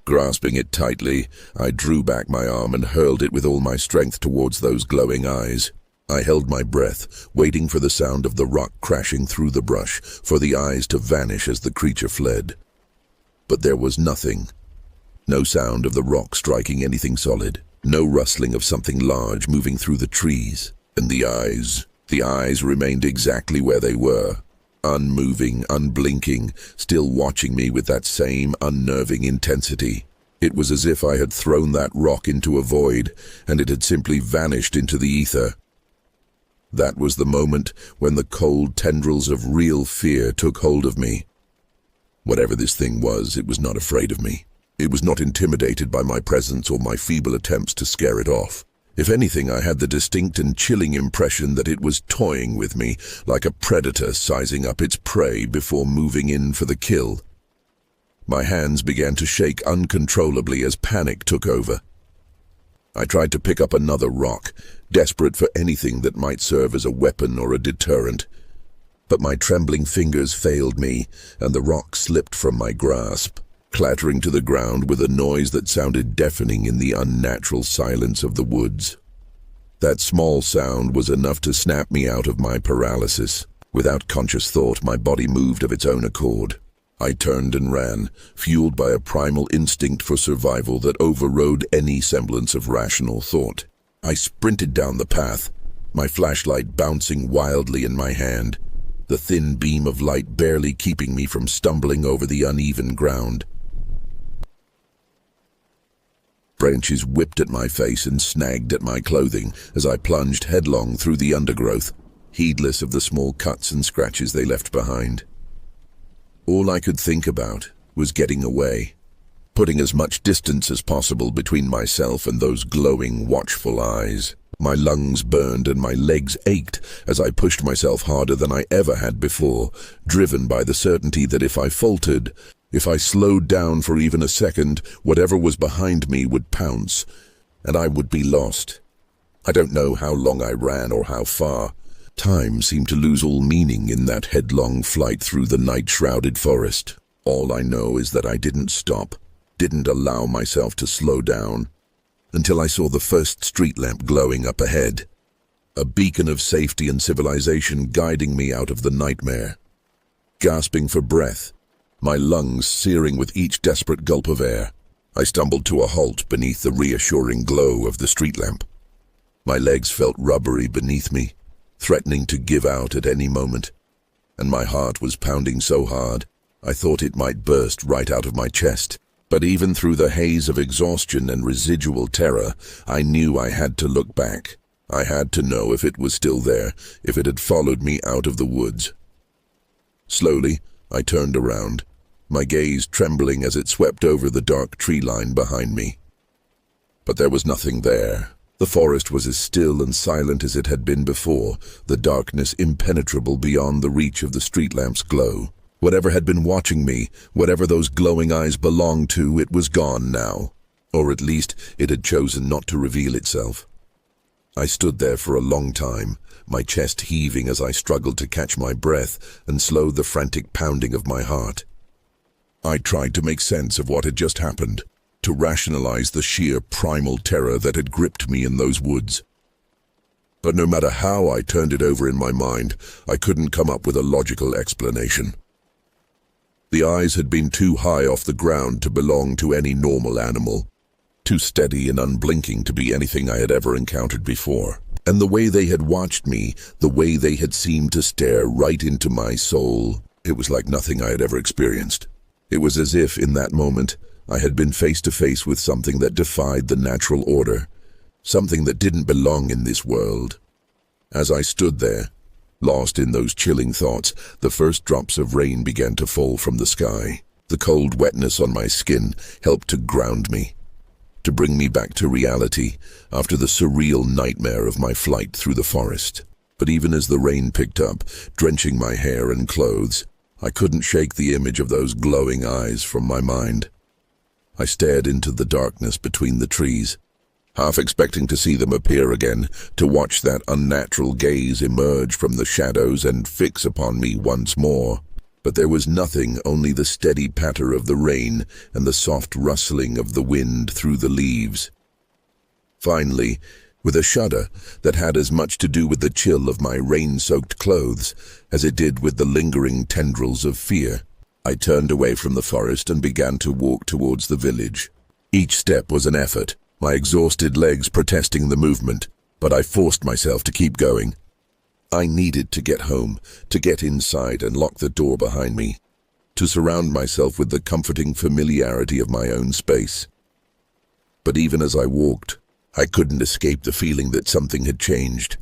Grasping it tightly, I drew back my arm and hurled it with all my strength towards those glowing eyes. I held my breath, waiting for the sound of the rock crashing through the brush, for the eyes to vanish as the creature fled. But there was nothing. No sound of the rock striking anything solid. No rustling of something large moving through the trees. And the eyes remained exactly where they were. Unmoving, unblinking, still watching me with that same unnerving intensity. It was as if I had thrown that rock into a void, and it had simply vanished into the ether. That was the moment when the cold tendrils of real fear took hold of me. Whatever this thing was, it was not afraid of me. It was not intimidated by my presence or my feeble attempts to scare it off. If anything, I had the distinct and chilling impression that it was toying with me, like a predator sizing up its prey before moving in for the kill. My hands began to shake uncontrollably as panic took over. I tried to pick up another rock, desperate for anything that might serve as a weapon or a deterrent. But my trembling fingers failed me, and the rock slipped from my grasp, clattering to the ground with a noise that sounded deafening in the unnatural silence of the woods. That small sound was enough to snap me out of my paralysis. Without conscious thought, my body moved of its own accord. I turned and ran, fueled by a primal instinct for survival that overrode any semblance of rational thought. I sprinted down the path, my flashlight bouncing wildly in my hand, the thin beam of light barely keeping me from stumbling over the uneven ground. Branches whipped at my face and snagged at my clothing as I plunged headlong through the undergrowth, heedless of the small cuts and scratches they left behind. All I could think about was getting away, putting as much distance as possible between myself and those glowing, watchful eyes. My lungs burned and my legs ached as I pushed myself harder than I ever had before, driven by the certainty that if I faltered, if I slowed down for even a second, whatever was behind me would pounce, and I would be lost. I don't know how long I ran or how far. Time seemed to lose all meaning in that headlong flight through the night-shrouded forest. All I know is that I didn't stop, didn't allow myself to slow down, until I saw the first street lamp glowing up ahead, a beacon of safety and civilization guiding me out of the nightmare. Gasping for breath, my lungs searing with each desperate gulp of air, I stumbled to a halt beneath the reassuring glow of the street lamp. My legs felt rubbery beneath me, threatening to give out at any moment, and my heart was pounding so hard I thought it might burst right out of my chest. But even through the haze of exhaustion and residual terror, I knew I had to look back. I had to know if it was still there, if it had followed me out of the woods. Slowly, I turned around, my gaze trembling as it swept over the dark tree line behind me. But there was nothing there. The forest was as still and silent as it had been before, the darkness impenetrable beyond the reach of the street lamp's glow. Whatever had been watching me, whatever those glowing eyes belonged to, it was gone now. Or at least, it had chosen not to reveal itself. I stood there for a long time, my chest heaving as I struggled to catch my breath and slow the frantic pounding of my heart. I tried to make sense of what had just happened, to rationalize the sheer primal terror that had gripped me in those woods. But no matter how I turned it over in my mind, I couldn't come up with a logical explanation. The eyes had been too high off the ground to belong to any normal animal, too steady and unblinking to be anything I had ever encountered before. And the way they had watched me, the way they had seemed to stare right into my soul, it was like nothing I had ever experienced. It was as if, in that moment, I had been face to face with something that defied the natural order, something that didn't belong in this world. As I stood there, lost in those chilling thoughts, the first drops of rain began to fall from the sky. The cold wetness on my skin helped to ground me, to bring me back to reality after the surreal nightmare of my flight through the forest. But even as the rain picked up, drenching my hair and clothes, I couldn't shake the image of those glowing eyes from my mind. I stared into the darkness between the trees, half expecting to see them appear again, to watch that unnatural gaze emerge from the shadows and fix upon me once more. But there was nothing, only the steady patter of the rain and the soft rustling of the wind through the leaves. Finally, with a shudder that had as much to do with the chill of my rain-soaked clothes as it did with the lingering tendrils of fear, I turned away from the forest and began to walk towards the village. Each step was an effort, my exhausted legs protesting the movement, but I forced myself to keep going. I needed to get home, to get inside and lock the door behind me, to surround myself with the comforting familiarity of my own space. But even as I walked, I couldn't escape the feeling that something had changed,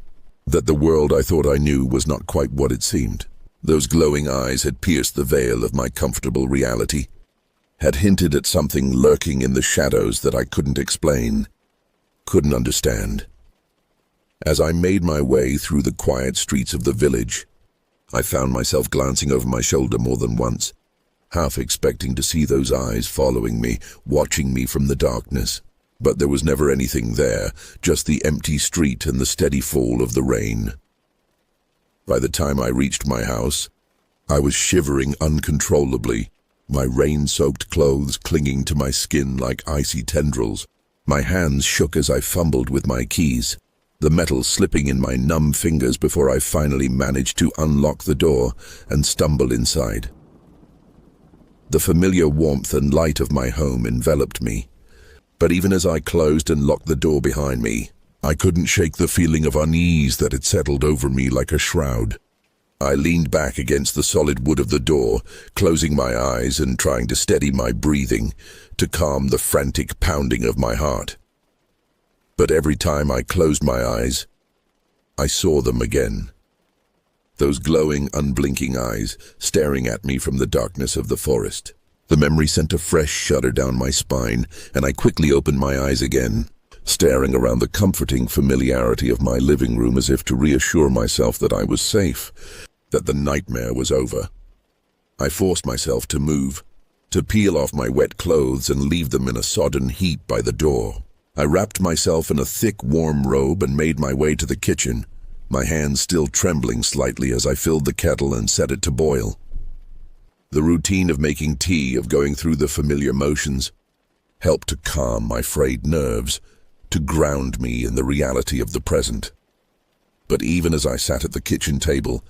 that the world I thought I knew was not quite what it seemed. Those glowing eyes had pierced the veil of my comfortable reality, had hinted at something lurking in the shadows that I couldn't explain, couldn't understand. As I made my way through the quiet streets of the village, I found myself glancing over my shoulder more than once, half expecting to see those eyes following me, watching me from the darkness. But there was never anything there, just the empty street and the steady fall of the rain. By the time I reached my house, I was shivering uncontrollably, my rain-soaked clothes clinging to my skin like icy tendrils. My hands shook as I fumbled with my keys, the metal slipping in my numb fingers before I finally managed to unlock the door and stumble inside. The familiar warmth and light of my home enveloped me, but even as I closed and locked the door behind me, I couldn't shake the feeling of unease that had settled over me like a shroud. I leaned back against the solid wood of the door, closing my eyes and trying to steady my breathing to calm the frantic pounding of my heart. But every time I closed my eyes, I saw them again. Those glowing, unblinking eyes staring at me from the darkness of the forest. The memory sent a fresh shudder down my spine, and I quickly opened my eyes again, staring around the comforting familiarity of my living room as if to reassure myself that I was safe, that the nightmare was over. I forced myself to move, to peel off my wet clothes and leave them in a sodden heap by the door. I wrapped myself in a thick, warm robe and made my way to the kitchen, my hands still trembling slightly as I filled the kettle and set it to boil. The routine of making tea, of going through the familiar motions, helped to calm my frayed nerves, to ground me in the reality of the present. But even as I sat at the kitchen table,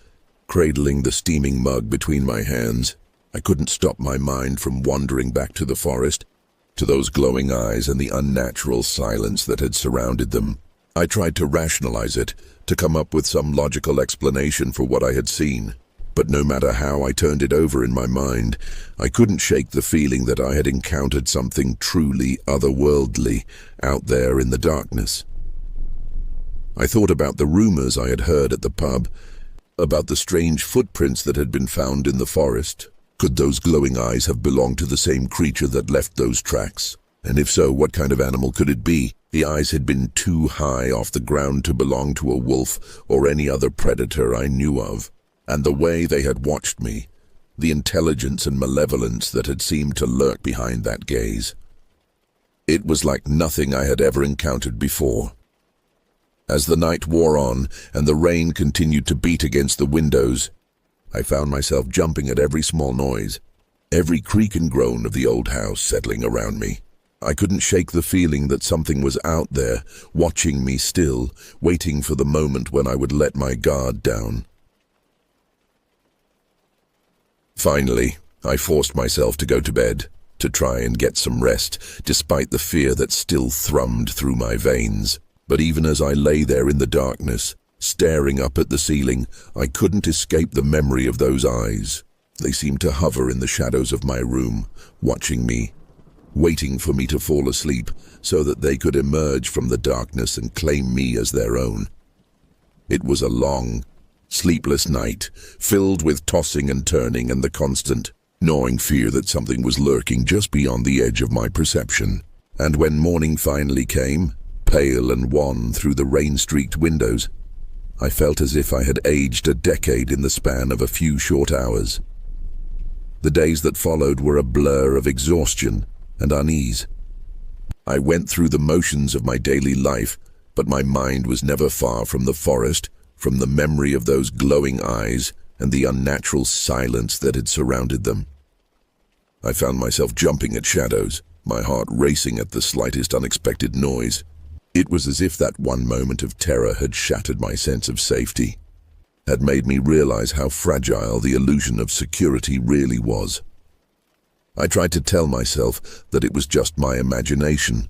cradling the steaming mug between my hands, I couldn't stop my mind from wandering back to the forest, to those glowing eyes and the unnatural silence that had surrounded them. I tried to rationalize it, to come up with some logical explanation for what I had seen. But no matter how I turned it over in my mind, I couldn't shake the feeling that I had encountered something truly otherworldly out there in the darkness. I thought about the rumors I had heard at the pub, about the strange footprints that had been found in the forest. Could those glowing eyes have belonged to the same creature that left those tracks? And if so, what kind of animal could it be? The eyes had been too high off the ground to belong to a wolf or any other predator I knew of. And the way they had watched me, the intelligence and malevolence that had seemed to lurk behind that gaze. It was like nothing I had ever encountered before. As the night wore on and the rain continued to beat against the windows, I found myself jumping at every small noise, every creak and groan of the old house settling around me. I couldn't shake the feeling that something was out there, watching me still, waiting for the moment when I would let my guard down. Finally, I forced myself to go to bed, to try and get some rest, despite the fear that still thrummed through my veins. But even as I lay there in the darkness, staring up at the ceiling, I couldn't escape the memory of those eyes. They seemed to hover in the shadows of my room, watching me, waiting for me to fall asleep so that they could emerge from the darkness and claim me as their own. It was a long, sleepless night, filled with tossing and turning and the constant, gnawing fear that something was lurking just beyond the edge of my perception. And when morning finally came, pale and wan through the rain-streaked windows, I felt as if I had aged a decade in the span of a few short hours. The days that followed were a blur of exhaustion and unease. I went through the motions of my daily life, but my mind was never far from the forest, from the memory of those glowing eyes and the unnatural silence that had surrounded them. I found myself jumping at shadows, my heart racing at the slightest unexpected noise. It was as if that one moment of terror had shattered my sense of safety, had made me realize how fragile the illusion of security really was. I tried to tell myself that it was just my imagination,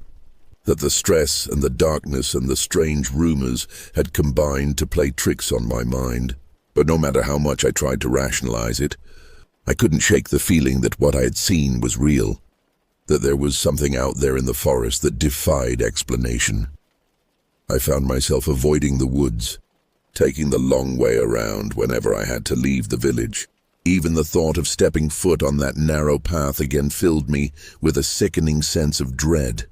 that the stress and the darkness and the strange rumors had combined to play tricks on my mind. But no matter how much I tried to rationalize it, I couldn't shake the feeling that what I had seen was real, that there was something out there in the forest that defied explanation. I found myself avoiding the woods, taking the long way around whenever I had to leave the village. Even the thought of stepping foot on that narrow path again filled me with a sickening sense of dread.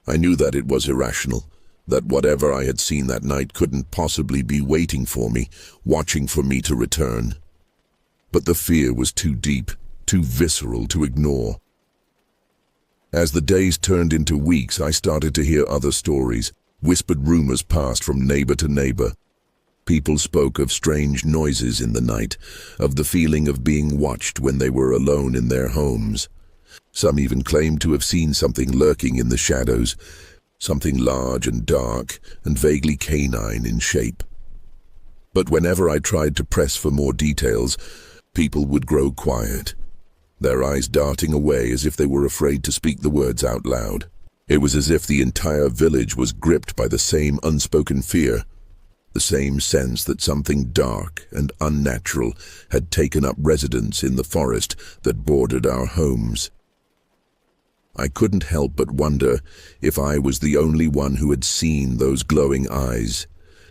I knew that it was irrational, that whatever I had seen that night couldn't possibly be waiting for me, watching for me to return. But the fear was too deep, too visceral to ignore. As the days turned into weeks, I started to hear other stories. Whispered rumors passed from neighbor to neighbor. People spoke of strange noises in the night, of the feeling of being watched when they were alone in their homes. Some even claimed to have seen something lurking in the shadows, something large and dark and vaguely canine in shape. But whenever I tried to press for more details, people would grow quiet, their eyes darting away as if they were afraid to speak the words out loud. It was as if the entire village was gripped by the same unspoken fear, the same sense that something dark and unnatural had taken up residence in the forest that bordered our homes. I couldn't help but wonder if I was the only one who had seen those glowing eyes,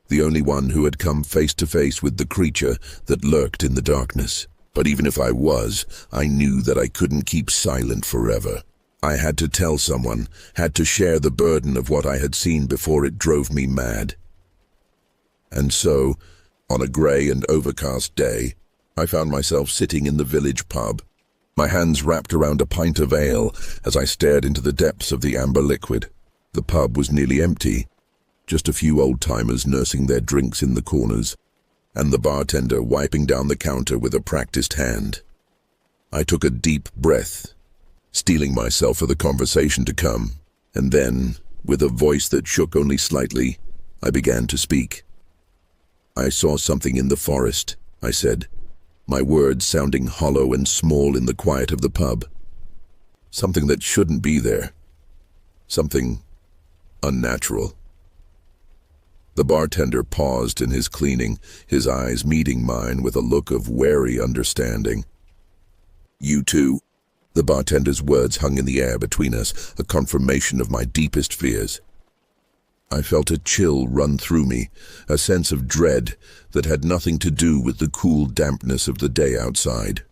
the only one who had come face to face with the creature that lurked in the darkness. But even if I was, I knew that I couldn't keep silent forever. I had to tell someone, had to share the burden of what I had seen before it drove me mad. And so, on a grey and overcast day, I found myself sitting in the village pub, my hands wrapped around a pint of ale as I stared into the depths of the amber liquid. The pub was nearly empty, just a few old-timers nursing their drinks in the corners, and the bartender wiping down the counter with a practiced hand. I took a deep breath, steeling myself for the conversation to come, and then, with a voice that shook only slightly, I began to speak. "I saw something in the forest," I said, my words sounding hollow and small in the quiet of the pub. Something that shouldn't be there. Something unnatural. The bartender paused in his cleaning, his eyes meeting mine with a look of wary understanding. "You too?" The bartender's words hung in the air between us, a confirmation of my deepest fears. I felt a chill run through me, a sense of dread that had nothing to do with the cool dampness of the day outside.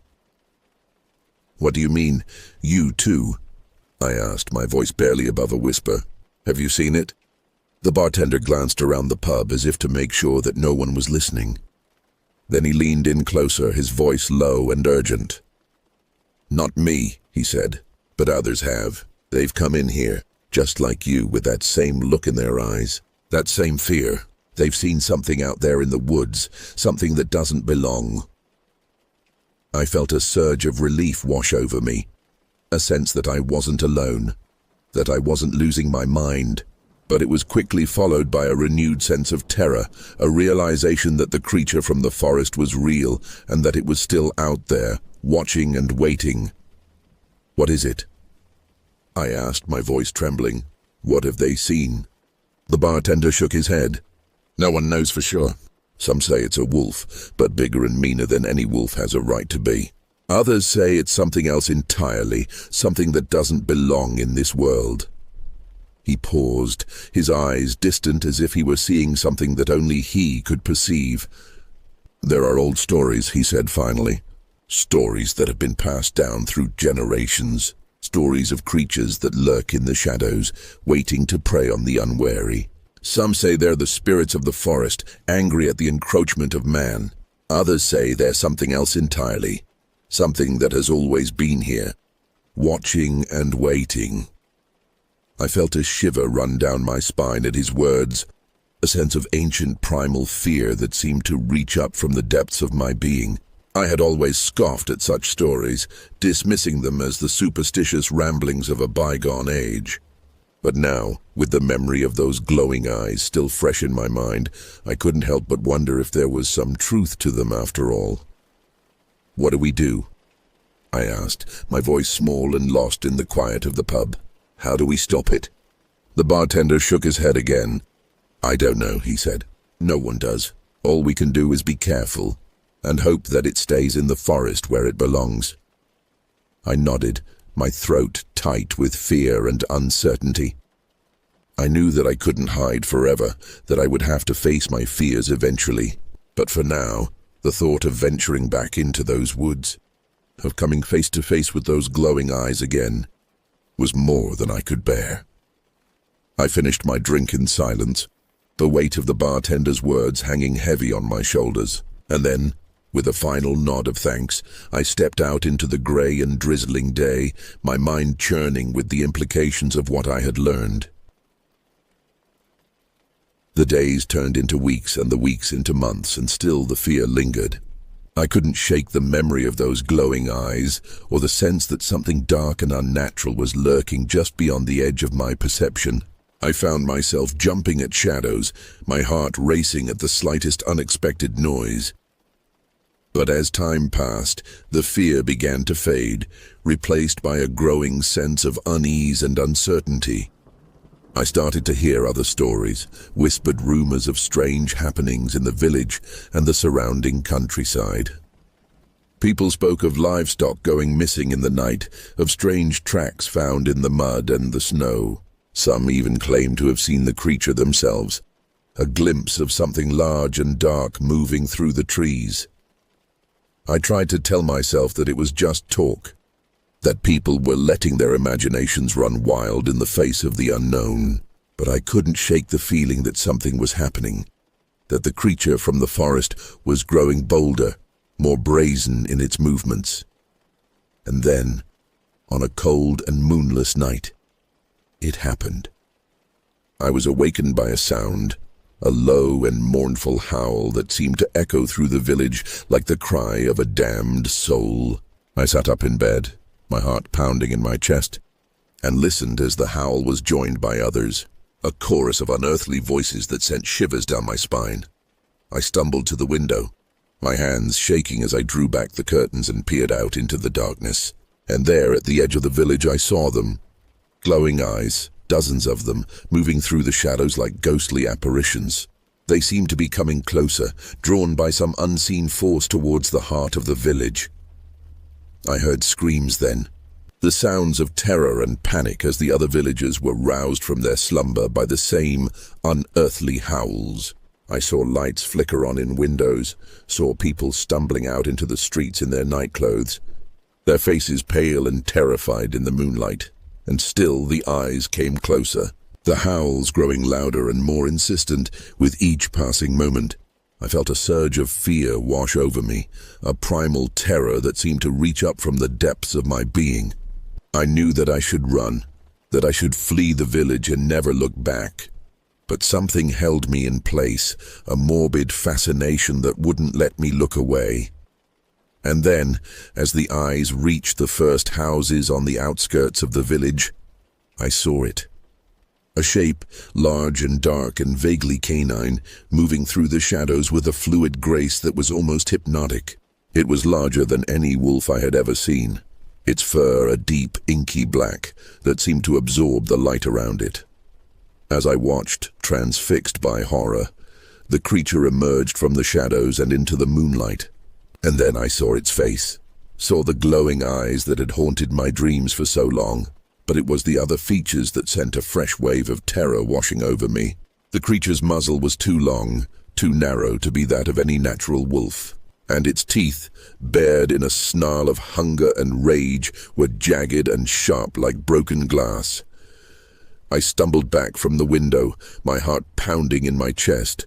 "What do you mean, you too?" I asked, my voice barely above a whisper. "Have you seen it?" The bartender glanced around the pub as if to make sure that no one was listening. Then he leaned in closer, his voice low and urgent. "Not me," he said, "but others have. They've come in here, just like you, with that same look in their eyes, that same fear. They've seen something out there in the woods, something that doesn't belong." I felt a surge of relief wash over me, a sense that I wasn't alone, that I wasn't losing my mind. But it was quickly followed by a renewed sense of terror, a realization that the creature from the forest was real and that it was still out there, watching and waiting. "What is it?" I asked, my voice trembling. "What have they seen?" The bartender shook his head. "No one knows for sure. Some say it's a wolf, but bigger and meaner than any wolf has a right to be. Others say it's something else entirely, something that doesn't belong in this world." He paused, his eyes distant as if he were seeing something that only he could perceive. "There are old stories," he said finally. "Stories that have been passed down through generations. Stories of creatures that lurk in the shadows, waiting to prey on the unwary. Some say they're the spirits of the forest, angry at the encroachment of man. Others say they're something else entirely, something that has always been here, watching and waiting." I felt a shiver run down my spine at his words, a sense of ancient primal fear that seemed to reach up from the depths of my being. I had always scoffed at such stories, dismissing them as the superstitious ramblings of a bygone age. But now, with the memory of those glowing eyes still fresh in my mind, I couldn't help but wonder if there was some truth to them after all. "What do we do?" I asked, my voice small and lost in the quiet of the pub. "How do we stop it?" The bartender shook his head again. "I don't know," he said. "No one does. All we can do is be careful, and hope that it stays in the forest where it belongs." I nodded, my throat tight with fear and uncertainty. I knew that I couldn't hide forever, that I would have to face my fears eventually. But for now, the thought of venturing back into those woods, of coming face to face with those glowing eyes again, was more than I could bear. I finished my drink in silence, the weight of the bartender's words hanging heavy on my shoulders. And then, with a final nod of thanks, I stepped out into the grey and drizzling day, my mind churning with the implications of what I had learned. The days turned into weeks and the weeks into months, and still the fear lingered. I couldn't shake the memory of those glowing eyes, or the sense that something dark and unnatural was lurking just beyond the edge of my perception. I found myself jumping at shadows, my heart racing at the slightest unexpected noise. But as time passed, the fear began to fade, replaced by a growing sense of unease and uncertainty. I started to hear other stories, whispered rumors of strange happenings in the village and the surrounding countryside. People spoke of livestock going missing in the night, of strange tracks found in the mud and the snow. Some even claimed to have seen the creature themselves, a glimpse of something large and dark moving through the trees. I tried to tell myself that it was just talk, that people were letting their imaginations run wild in the face of the unknown. But I couldn't shake the feeling that something was happening, that the creature from the forest was growing bolder, more brazen in its movements. And then, on a cold and moonless night, it happened. I was awakened by a sound, a low and mournful howl that seemed to echo through the village like the cry of a damned soul. I sat up in bed, my heart pounding in my chest, and listened as the howl was joined by others, a chorus of unearthly voices that sent shivers down my spine. I stumbled to the window, my hands shaking as I drew back the curtains and peered out into the darkness. And there, at the edge of the village, I saw them. Glowing eyes, dozens of them, moving through the shadows like ghostly apparitions. They seemed to be coming closer, drawn by some unseen force towards the heart of the village. I heard screams then, the sounds of terror and panic as the other villagers were roused from their slumber by the same unearthly howls. I saw lights flicker on in windows, saw people stumbling out into the streets in their nightclothes, their faces pale and terrified in the moonlight. And still the eyes came closer, the howls growing louder and more insistent with each passing moment. I felt a surge of fear wash over me, a primal terror that seemed to reach up from the depths of my being. I knew that I should run, that I should flee the village and never look back. But something held me in place, a morbid fascination that wouldn't let me look away. And then, as the eyes reached the first houses on the outskirts of the village, I saw it. A shape, large and dark and vaguely canine, moving through the shadows with a fluid grace that was almost hypnotic. It was larger than any wolf I had ever seen, its fur a deep, inky black that seemed to absorb the light around it. As I watched, transfixed by horror, the creature emerged from the shadows and into the moonlight. And then I saw its face, saw the glowing eyes that had haunted my dreams for so long. But it was the other features that sent a fresh wave of terror washing over me. The creature's muzzle was too long, too narrow to be that of any natural wolf, and its teeth, bared in a snarl of hunger and rage, were jagged and sharp like broken glass. I stumbled back from the window, my heart pounding in my chest.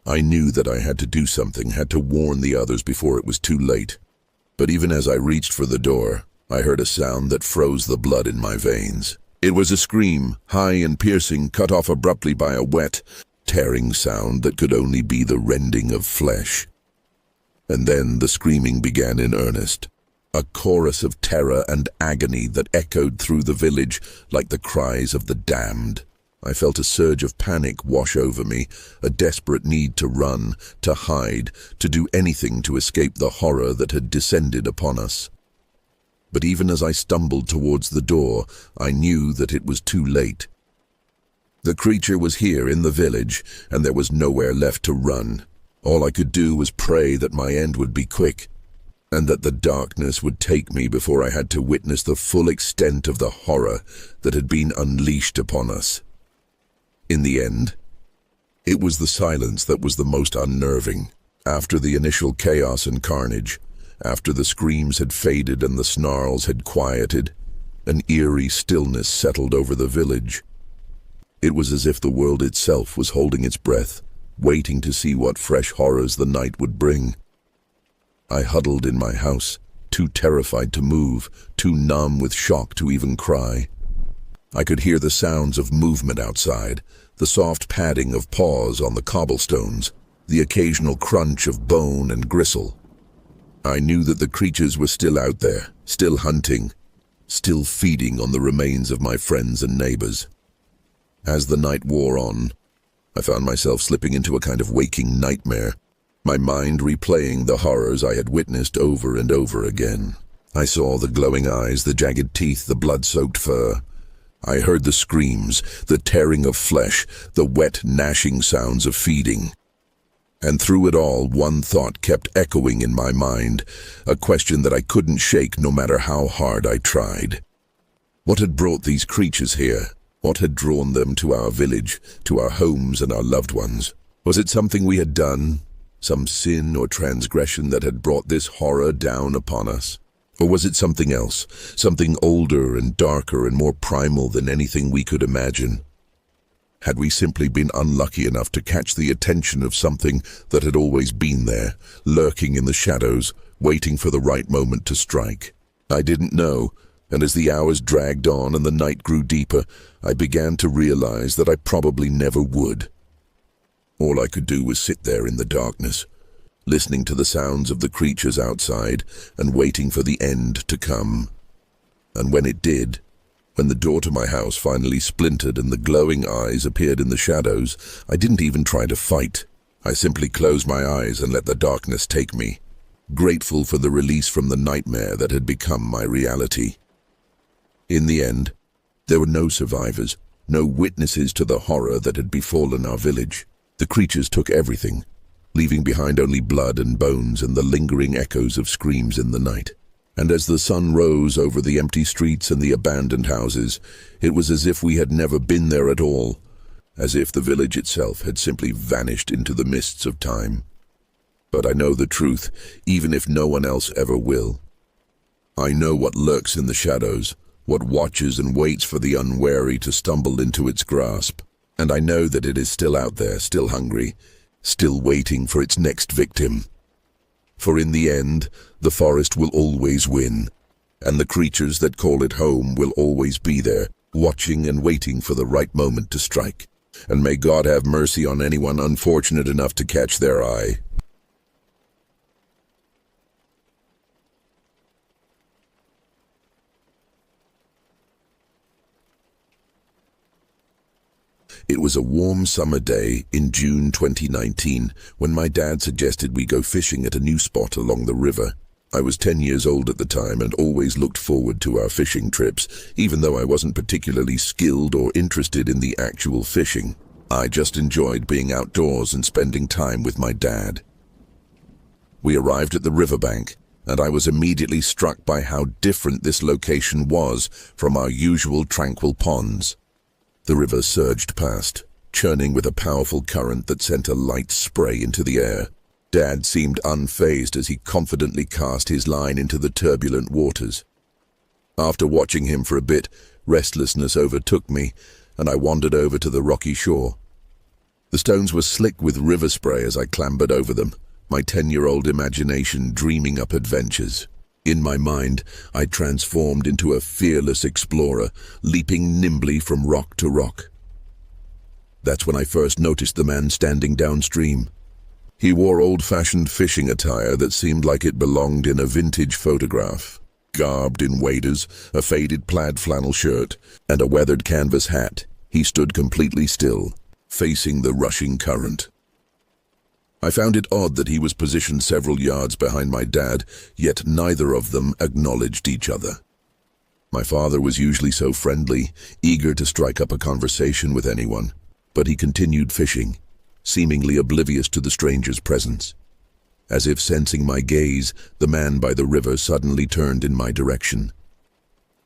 I knew that I had to do something, had to warn the others before it was too late. But even as I reached for the door, I heard a sound that froze the blood in my veins. It was a scream, high and piercing, cut off abruptly by a wet, tearing sound that could only be the rending of flesh. And then the screaming began in earnest, a chorus of terror and agony that echoed through the village like the cries of the damned. I felt a surge of panic wash over me, a desperate need to run, to hide, to do anything to escape the horror that had descended upon us. But even as I stumbled towards the door, I knew that it was too late. The creature was here in the village, and there was nowhere left to run. All I could do was pray that my end would be quick, and that the darkness would take me before I had to witness the full extent of the horror that had been unleashed upon us. In the end, it was the silence that was the most unnerving. After the initial chaos and carnage, after the screams had faded and the snarls had quieted, an eerie stillness settled over the village. It was as if the world itself was holding its breath, waiting to see what fresh horrors the night would bring. I huddled in my house, too terrified to move, too numb with shock to even cry. I could hear the sounds of movement outside, the soft padding of paws on the cobblestones, the occasional crunch of bone and gristle. I knew that the creatures were still out there, still hunting, still feeding on the remains of my friends and neighbors. As the night wore on, I found myself slipping into a kind of waking nightmare, my mind replaying the horrors I had witnessed over and over again. I saw the glowing eyes, the jagged teeth, the blood-soaked fur. I heard the screams, the tearing of flesh, the wet, gnashing sounds of feeding. And through it all, one thought kept echoing in my mind, a question that I couldn't shake no matter how hard I tried. What had brought these creatures here? What had drawn them to our village, to our homes and our loved ones? Was it something we had done, some sin or transgression that had brought this horror down upon us? Or was it something else, something older and darker and more primal than anything we could imagine? Had we simply been unlucky enough to catch the attention of something that had always been there, lurking in the shadows, waiting for the right moment to strike? I didn't know, and as the hours dragged on and the night grew deeper, I began to realize that I probably never would. All I could do was sit there in the darkness, listening to the sounds of the creatures outside and waiting for the end to come. And when it did, when the door to my house finally splintered and the glowing eyes appeared in the shadows, I didn't even try to fight. I simply closed my eyes and let the darkness take me, grateful for the release from the nightmare that had become my reality. In the end, there were no survivors, no witnesses to the horror that had befallen our village. The creatures took everything, leaving behind only blood and bones and the lingering echoes of screams in the night. And as the sun rose over the empty streets and the abandoned houses, it was as if we had never been there at all, as if the village itself had simply vanished into the mists of time. But I know the truth, even if no one else ever will. I know what lurks in the shadows, what watches and waits for the unwary to stumble into its grasp. And I know that it is still out there, still hungry, still waiting for its next victim. For in the end, the forest will always win, and the creatures that call it home will always be there, watching and waiting for the right moment to strike. And may God have mercy on anyone unfortunate enough to catch their eye. It was a warm summer day in June 2019 when my dad suggested we go fishing at a new spot along the river. I was 10 years old at the time and always looked forward to our fishing trips, even though I wasn't particularly skilled or interested in the actual fishing. I just enjoyed being outdoors and spending time with my dad. We arrived at the riverbank, and I was immediately struck by how different this location was from our usual tranquil ponds. The river surged past, churning with a powerful current that sent a light spray into the air. Dad seemed unfazed as he confidently cast his line into the turbulent waters. After watching him for a bit, restlessness overtook me, and I wandered over to the rocky shore. The stones were slick with river spray as I clambered over them, my 10-year-old imagination dreaming up adventures. In my mind, I transformed into a fearless explorer, leaping nimbly from rock to rock. That's when I first noticed the man standing downstream. He wore old-fashioned fishing attire that seemed like it belonged in a vintage photograph. Garbed in waders, a faded plaid flannel shirt, and a weathered canvas hat, he stood completely still, facing the rushing current. I found it odd that he was positioned several yards behind my dad, yet neither of them acknowledged each other. My father was usually so friendly, eager to strike up a conversation with anyone, but he continued fishing, seemingly oblivious to the stranger's presence. As if sensing my gaze, the man by the river suddenly turned in my direction.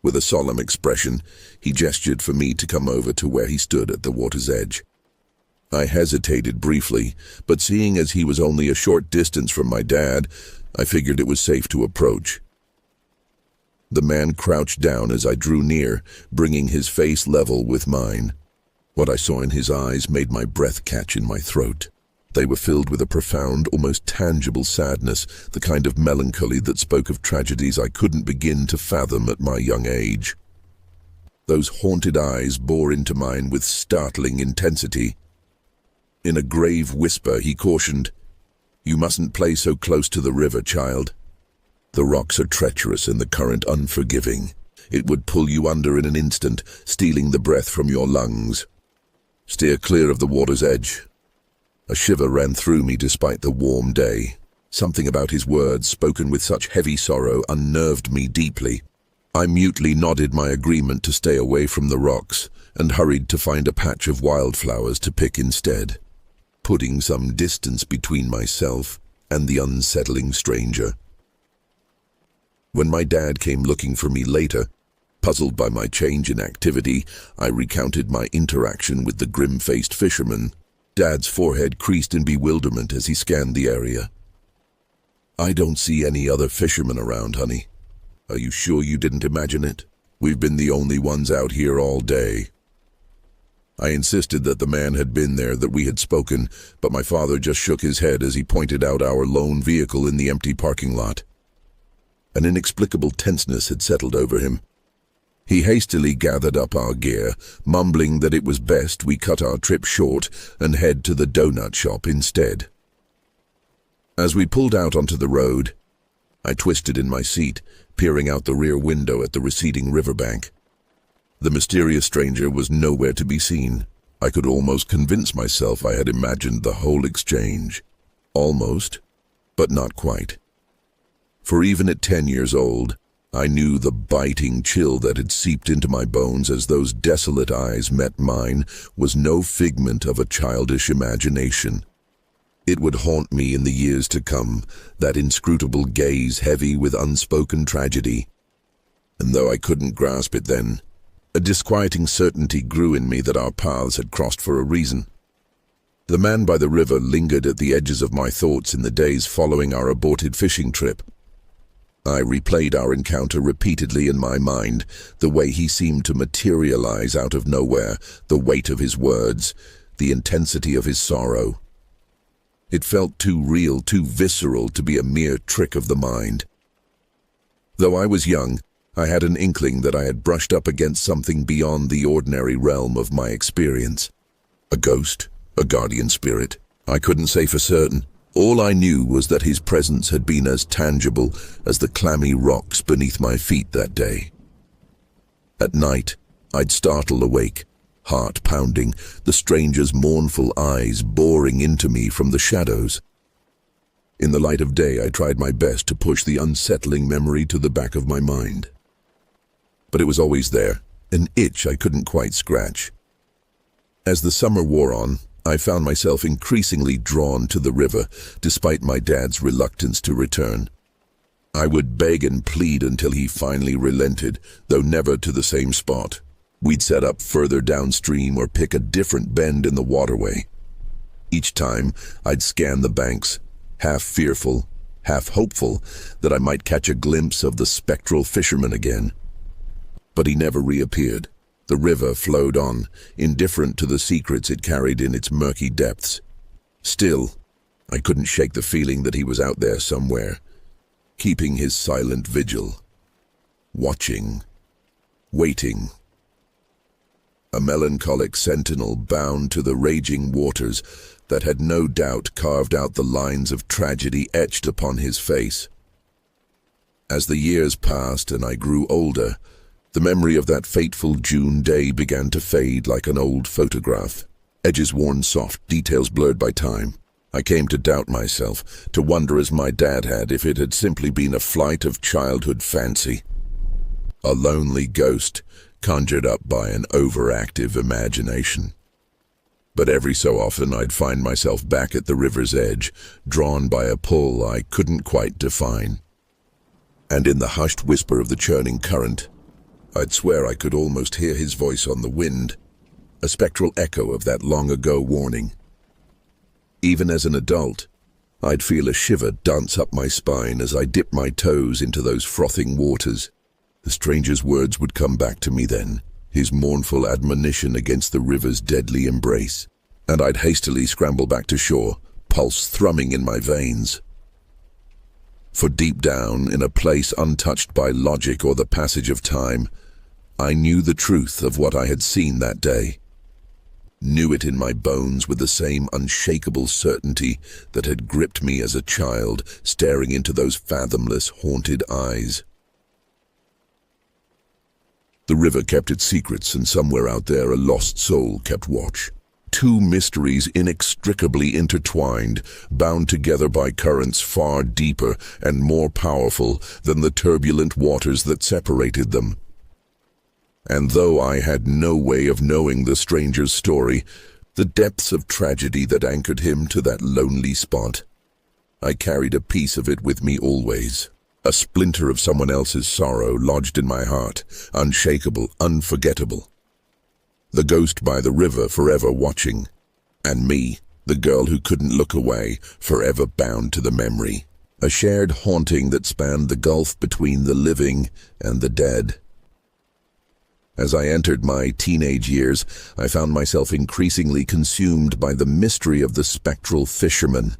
With a solemn expression, he gestured for me to come over to where he stood at the water's edge. I hesitated briefly, but seeing as he was only a short distance from my dad, I figured it was safe to approach. The man crouched down as I drew near, bringing his face level with mine. What I saw in his eyes made my breath catch in my throat. They were filled with a profound, almost tangible sadness, the kind of melancholy that spoke of tragedies I couldn't begin to fathom at my young age. Those haunted eyes bore into mine with startling intensity. In a grave whisper, he cautioned, "You mustn't play so close to the river, child. The rocks are treacherous and the current unforgiving. It would pull you under in an instant, stealing the breath from your lungs. Steer clear of the water's edge." A shiver ran through me despite the warm day. Something about his words, spoken with such heavy sorrow, unnerved me deeply. I mutely nodded my agreement to stay away from the rocks and hurried to find a patch of wildflowers to pick instead, putting some distance between myself and the unsettling stranger. When my dad came looking for me later, puzzled by my change in activity, I recounted my interaction with the grim-faced fisherman. Dad's forehead creased in bewilderment as he scanned the area. "I don't see any other fishermen around, honey. Are you sure you didn't imagine it? We've been the only ones out here all day." I insisted that the man had been there, that we had spoken, but my father just shook his head as he pointed out our lone vehicle in the empty parking lot. An inexplicable tenseness had settled over him. He hastily gathered up our gear, mumbling that it was best we cut our trip short and head to the donut shop instead. As we pulled out onto the road, I twisted in my seat, peering out the rear window at the receding riverbank. The mysterious stranger was nowhere to be seen. I could almost convince myself I had imagined the whole exchange. Almost, but not quite. For even at 10 years old, I knew the biting chill that had seeped into my bones as those desolate eyes met mine was no figment of a childish imagination. It would haunt me in the years to come, that inscrutable gaze heavy with unspoken tragedy. And though I couldn't grasp it then, a disquieting certainty grew in me that our paths had crossed for a reason. The man by the river lingered at the edges of my thoughts in the days following our aborted fishing trip. I replayed our encounter repeatedly in my mind, the way he seemed to materialize out of nowhere, the weight of his words, the intensity of his sorrow. It felt too real, too visceral to be a mere trick of the mind. Though I was young, I had an inkling that I had brushed up against something beyond the ordinary realm of my experience. A ghost, a guardian spirit. I couldn't say for certain. All I knew was that his presence had been as tangible as the clammy rocks beneath my feet that day. At night, I'd startle awake, heart pounding, the stranger's mournful eyes boring into me from the shadows. In the light of day, I tried my best to push the unsettling memory to the back of my mind. But it was always there, an itch I couldn't quite scratch. As the summer wore on, I found myself increasingly drawn to the river, despite my dad's reluctance to return. I would beg and plead until he finally relented, though never to the same spot. We'd set up further downstream or pick a different bend in the waterway. Each time, I'd scan the banks, half fearful, half hopeful that I might catch a glimpse of the spectral fisherman again. But he never reappeared. The river flowed on, indifferent to the secrets it carried in its murky depths. Still, I couldn't shake the feeling that he was out there somewhere, keeping his silent vigil, watching, waiting. A melancholic sentinel bound to the raging waters that had no doubt carved out the lines of tragedy etched upon his face. As the years passed and I grew older, the memory of that fateful June day began to fade like an old photograph, edges worn soft, details blurred by time. I came to doubt myself, to wonder as my dad had if it had simply been a flight of childhood fancy. A lonely ghost conjured up by an overactive imagination. But every so often I'd find myself back at the river's edge, drawn by a pull I couldn't quite define. And in the hushed whisper of the churning current, I'd swear I could almost hear his voice on the wind, a spectral echo of that long-ago warning. Even as an adult, I'd feel a shiver dance up my spine as I dipped my toes into those frothing waters. The stranger's words would come back to me then, his mournful admonition against the river's deadly embrace, and I'd hastily scramble back to shore, pulse thrumming in my veins. For deep down, in a place untouched by logic or the passage of time, I knew the truth of what I had seen that day. Knew it in my bones with the same unshakable certainty that had gripped me as a child, staring into those fathomless, haunted eyes. The river kept its secrets, and somewhere out there a lost soul kept watch. Two mysteries inextricably intertwined, bound together by currents far deeper and more powerful than the turbulent waters that separated them. And though I had no way of knowing the stranger's story, the depths of tragedy that anchored him to that lonely spot, I carried a piece of it with me always. A splinter of someone else's sorrow lodged in my heart, unshakable, unforgettable. The ghost by the river forever watching, and me, the girl who couldn't look away, forever bound to the memory. A shared haunting that spanned the gulf between the living and the dead. As I entered my teenage years, I found myself increasingly consumed by the mystery of the spectral fisherman.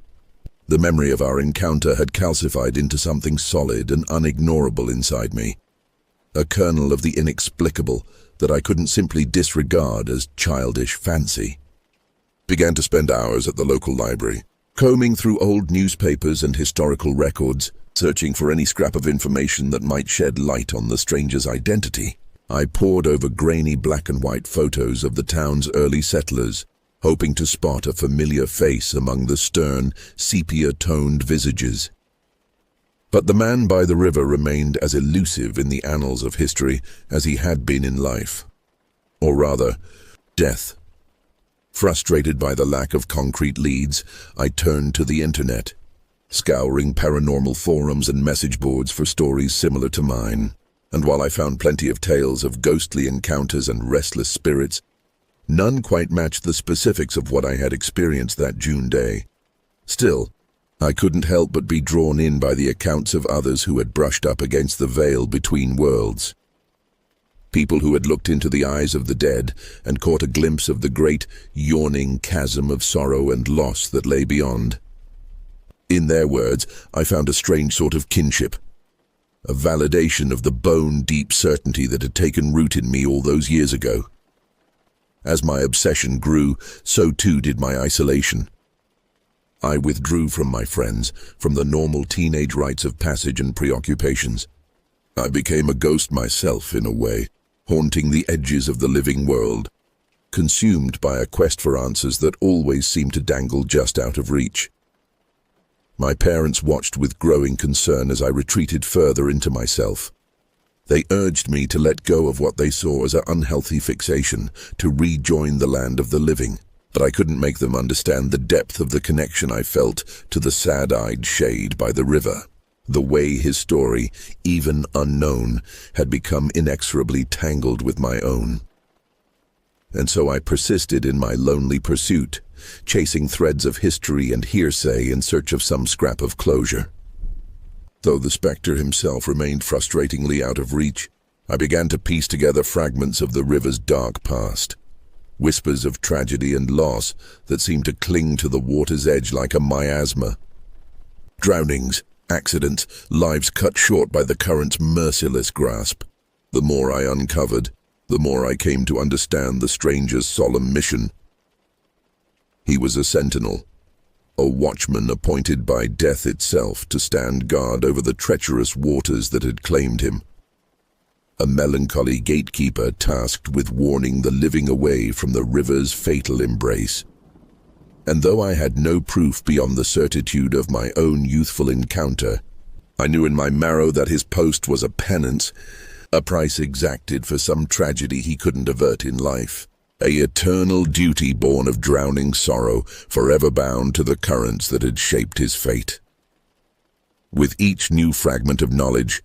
The memory of our encounter had calcified into something solid and unignorable inside me. A kernel of the inexplicable that I couldn't simply disregard as childish fancy. Began to spend hours at the local library, combing through old newspapers and historical records, searching for any scrap of information that might shed light on the stranger's identity. I pored over grainy black and white photos of the town's early settlers, hoping to spot a familiar face among the stern, sepia-toned visages. But the man by the river remained as elusive in the annals of history as he had been in life. Or rather, death. Frustrated by the lack of concrete leads, I turned to the internet, scouring paranormal forums and message boards for stories similar to mine. And while I found plenty of tales of ghostly encounters and restless spirits, none quite matched the specifics of what I had experienced that June day. Still, I couldn't help but be drawn in by the accounts of others who had brushed up against the veil between worlds. People who had looked into the eyes of the dead and caught a glimpse of the great, yawning chasm of sorrow and loss that lay beyond. In their words, I found a strange sort of kinship, a validation of the bone-deep certainty that had taken root in me all those years ago. As my obsession grew, so too did my isolation. I withdrew from my friends, from the normal teenage rites of passage and preoccupations. I became a ghost myself, in a way, haunting the edges of the living world, consumed by a quest for answers that always seemed to dangle just out of reach. My parents watched with growing concern as I retreated further into myself. They urged me to let go of what they saw as an unhealthy fixation, to rejoin the land of the living. But I couldn't make them understand the depth of the connection I felt to the sad-eyed shade by the river. The way his story, even unknown, had become inexorably tangled with my own. And so I persisted in my lonely pursuit, chasing threads of history and hearsay in search of some scrap of closure. Though the spectre himself remained frustratingly out of reach, I began to piece together fragments of the river's dark past. Whispers of tragedy and loss that seemed to cling to the water's edge like a miasma. Drownings, accidents, lives cut short by the current's merciless grasp. The more I uncovered, the more I came to understand the stranger's solemn mission. He was a sentinel, a watchman appointed by death itself to stand guard over the treacherous waters that had claimed him. A melancholy gatekeeper tasked with warning the living away from the river's fatal embrace. And though I had no proof beyond the certitude of my own youthful encounter, I knew in my marrow that his post was a penance, a price exacted for some tragedy he couldn't avert in life, a eternal duty born of drowning sorrow, forever bound to the currents that had shaped his fate. With each new fragment of knowledge,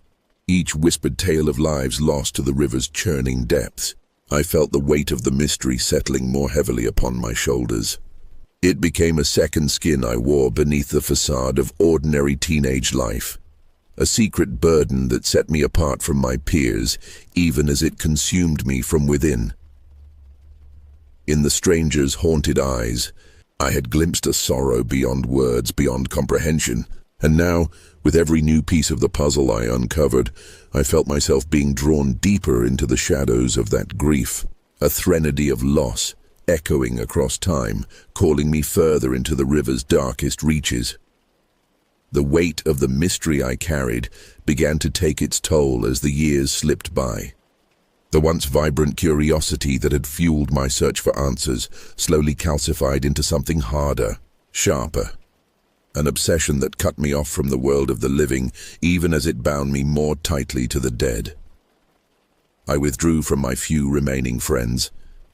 each whispered tale of lives lost to the river's churning depths, I felt the weight of the mystery settling more heavily upon my shoulders. It became a second skin I wore beneath the facade of ordinary teenage life, a secret burden that set me apart from my peers, even as it consumed me from within. In the stranger's haunted eyes, I had glimpsed a sorrow beyond words, beyond comprehension, and now, with every new piece of the puzzle I uncovered, I felt myself being drawn deeper into the shadows of that grief, a threnody of loss, echoing across time, calling me further into the river's darkest reaches. The weight of the mystery I carried began to take its toll as the years slipped by. The once vibrant curiosity that had fueled my search for answers slowly calcified into something harder, sharper. An obsession that cut me off from the world of the living, even as it bound me more tightly to the dead. I withdrew from my few remaining friends.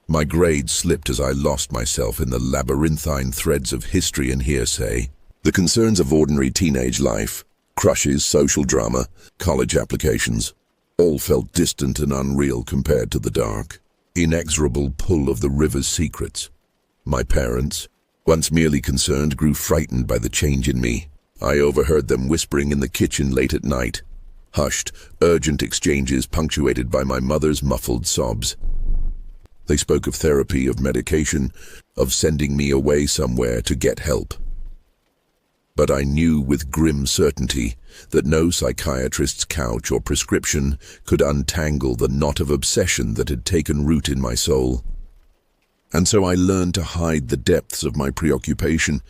My grades slipped as I lost myself in the labyrinthine threads of history and hearsay. The concerns of ordinary teenage life, crushes, social drama, college applications, all felt distant and unreal compared to the dark, inexorable pull of the river's secrets. My parents, once merely concerned, grew frightened by the change in me. I overheard them whispering in the kitchen late at night, hushed, urgent exchanges punctuated by my mother's muffled sobs. They spoke of therapy, of medication, of sending me away somewhere to get help. But I knew with grim certainty that no psychiatrist's couch or prescription could untangle the knot of obsession that had taken root in my soul. And so I learned to hide the depths of my preoccupation,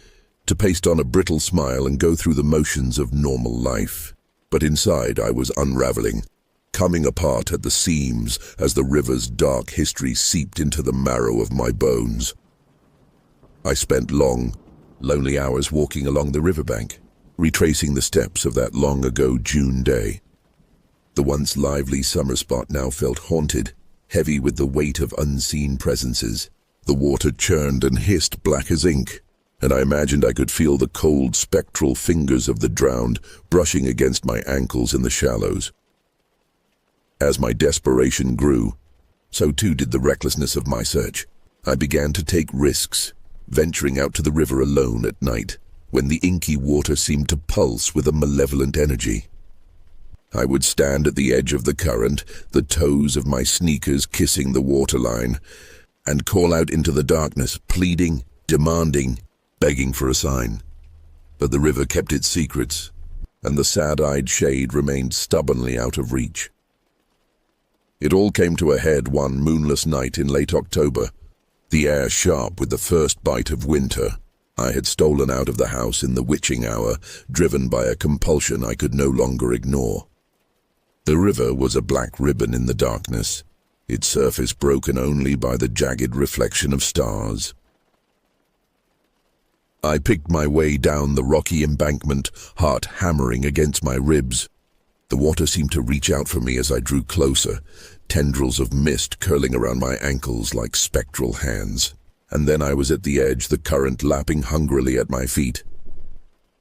to paste on a brittle smile and go through the motions of normal life. But inside I was unraveling, coming apart at the seams as the river's dark history seeped into the marrow of my bones. I spent long, lonely hours walking along the riverbank, retracing the steps of that long-ago June day. The once lively summer spot now felt haunted, heavy with the weight of unseen presences. The water churned and hissed black as ink, and I imagined I could feel the cold, spectral fingers of the drowned brushing against my ankles in the shallows. As my desperation grew, so too did the recklessness of my search. I began to take risks, venturing out to the river alone at night, when the inky water seemed to pulse with a malevolent energy. I would stand at the edge of the current, the toes of my sneakers kissing the waterline, and call out into the darkness, pleading, demanding, begging for a sign. But the river kept its secrets, and the sad-eyed shade remained stubbornly out of reach. It all came to a head one moonless night in late October, the air sharp with the first bite of winter. I had stolen out of the house in the witching hour, driven by a compulsion I could no longer ignore. The river was a black ribbon in the darkness, its surface broken only by the jagged reflection of stars. I picked my way down the rocky embankment, heart hammering against my ribs. The water seemed to reach out for me as I drew closer, tendrils of mist curling around my ankles like spectral hands. And then I was at the edge, the current lapping hungrily at my feet.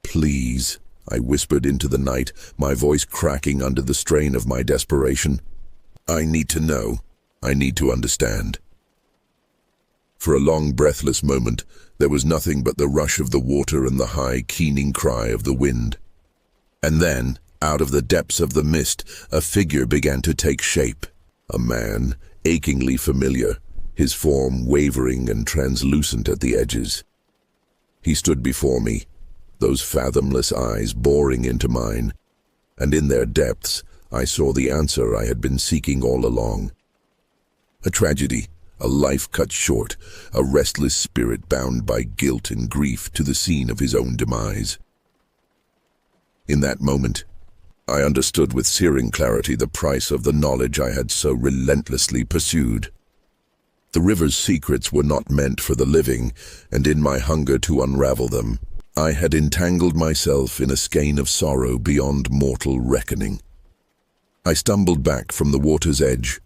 "Please," I whispered into the night, my voice cracking under the strain of my desperation. "I need to know. I need to understand." For a long, breathless moment, there was nothing but the rush of the water and the high, keening cry of the wind. And then, out of the depths of the mist, a figure began to take shape. A man, achingly familiar, his form wavering and translucent at the edges. He stood before me, those fathomless eyes boring into mine, and in their depths I saw the answer I had been seeking all along. A tragedy, a life cut short, a restless spirit bound by guilt and grief to the scene of his own demise. In that moment, I understood with searing clarity the price of the knowledge I had so relentlessly pursued. The river's secrets were not meant for the living, and in my hunger to unravel them, I had entangled myself in a skein of sorrow beyond mortal reckoning. I stumbled back from the water's edge,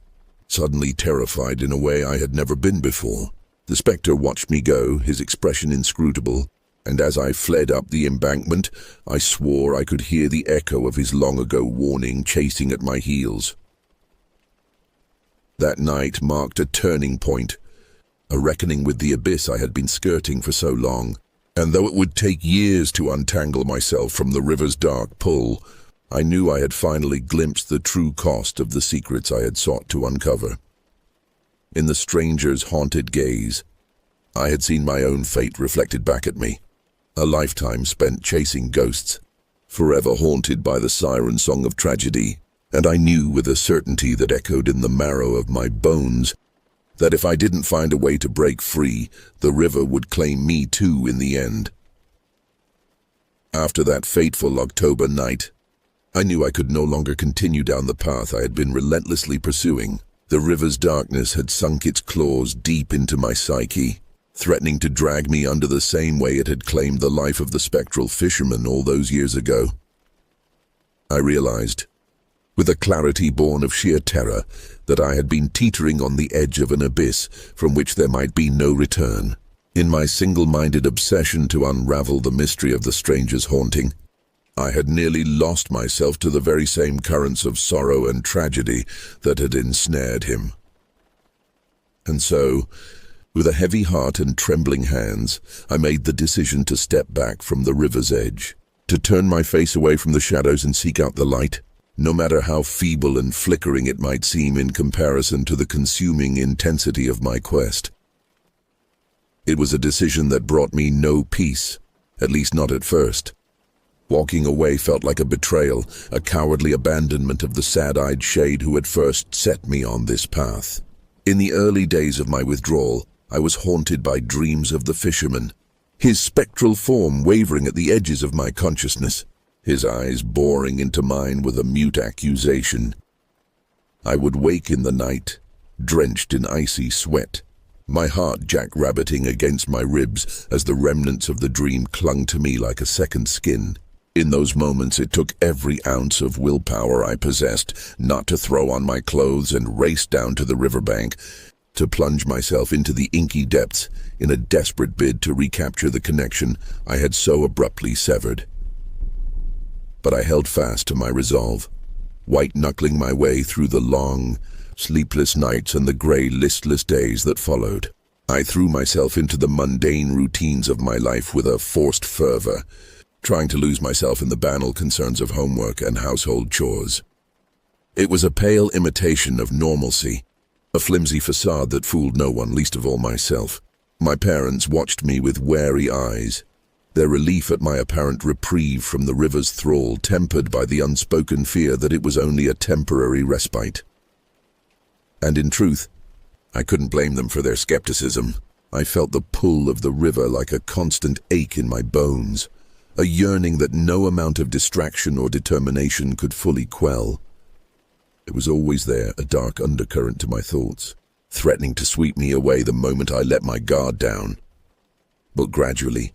suddenly terrified in a way I had never been before. The spectre watched me go, his expression inscrutable, and as I fled up the embankment, I swore I could hear the echo of his long-ago warning chasing at my heels. That night marked a turning point, a reckoning with the abyss I had been skirting for so long, and though it would take years to untangle myself from the river's dark pull, I knew I had finally glimpsed the true cost of the secrets I had sought to uncover. In the stranger's haunted gaze, I had seen my own fate reflected back at me. A lifetime spent chasing ghosts, forever haunted by the siren song of tragedy, and I knew with a certainty that echoed in the marrow of my bones that if I didn't find a way to break free, the river would claim me too in the end. After that fateful October night, I knew I could no longer continue down the path I had been relentlessly pursuing. The river's darkness had sunk its claws deep into my psyche, threatening to drag me under the same way it had claimed the life of the spectral fisherman all those years ago. I realized, with a clarity born of sheer terror, that I had been teetering on the edge of an abyss from which there might be no return. In my single-minded obsession to unravel the mystery of the stranger's haunting, I had nearly lost myself to the very same currents of sorrow and tragedy that had ensnared him. And so, with a heavy heart and trembling hands, I made the decision to step back from the river's edge, to turn my face away from the shadows and seek out the light, no matter how feeble and flickering it might seem in comparison to the consuming intensity of my quest. It was a decision that brought me no peace, at least not at first. Walking away felt like a betrayal, a cowardly abandonment of the sad-eyed shade who had first set me on this path. In the early days of my withdrawal, I was haunted by dreams of the fisherman, his spectral form wavering at the edges of my consciousness, his eyes boring into mine with a mute accusation. I would wake in the night, drenched in icy sweat, my heart jackrabbiting against my ribs as the remnants of the dream clung to me like a second skin. In those moments it took every ounce of willpower I possessed not to throw on my clothes and race down to the riverbank, to plunge myself into the inky depths in a desperate bid to recapture the connection I had so abruptly severed. But I held fast to my resolve, white-knuckling my way through the long, sleepless nights and the grey, listless days that followed. I threw myself into the mundane routines of my life with a forced fervor, trying to lose myself in the banal concerns of homework and household chores. It was a pale imitation of normalcy, a flimsy facade that fooled no one, least of all myself. My parents watched me with wary eyes, their relief at my apparent reprieve from the river's thrall tempered by the unspoken fear that it was only a temporary respite. And in truth, I couldn't blame them for their skepticism. I felt the pull of the river like a constant ache in my bones, a yearning that no amount of distraction or determination could fully quell. It was always there, a dark undercurrent to my thoughts, threatening to sweep me away the moment I let my guard down. But gradually,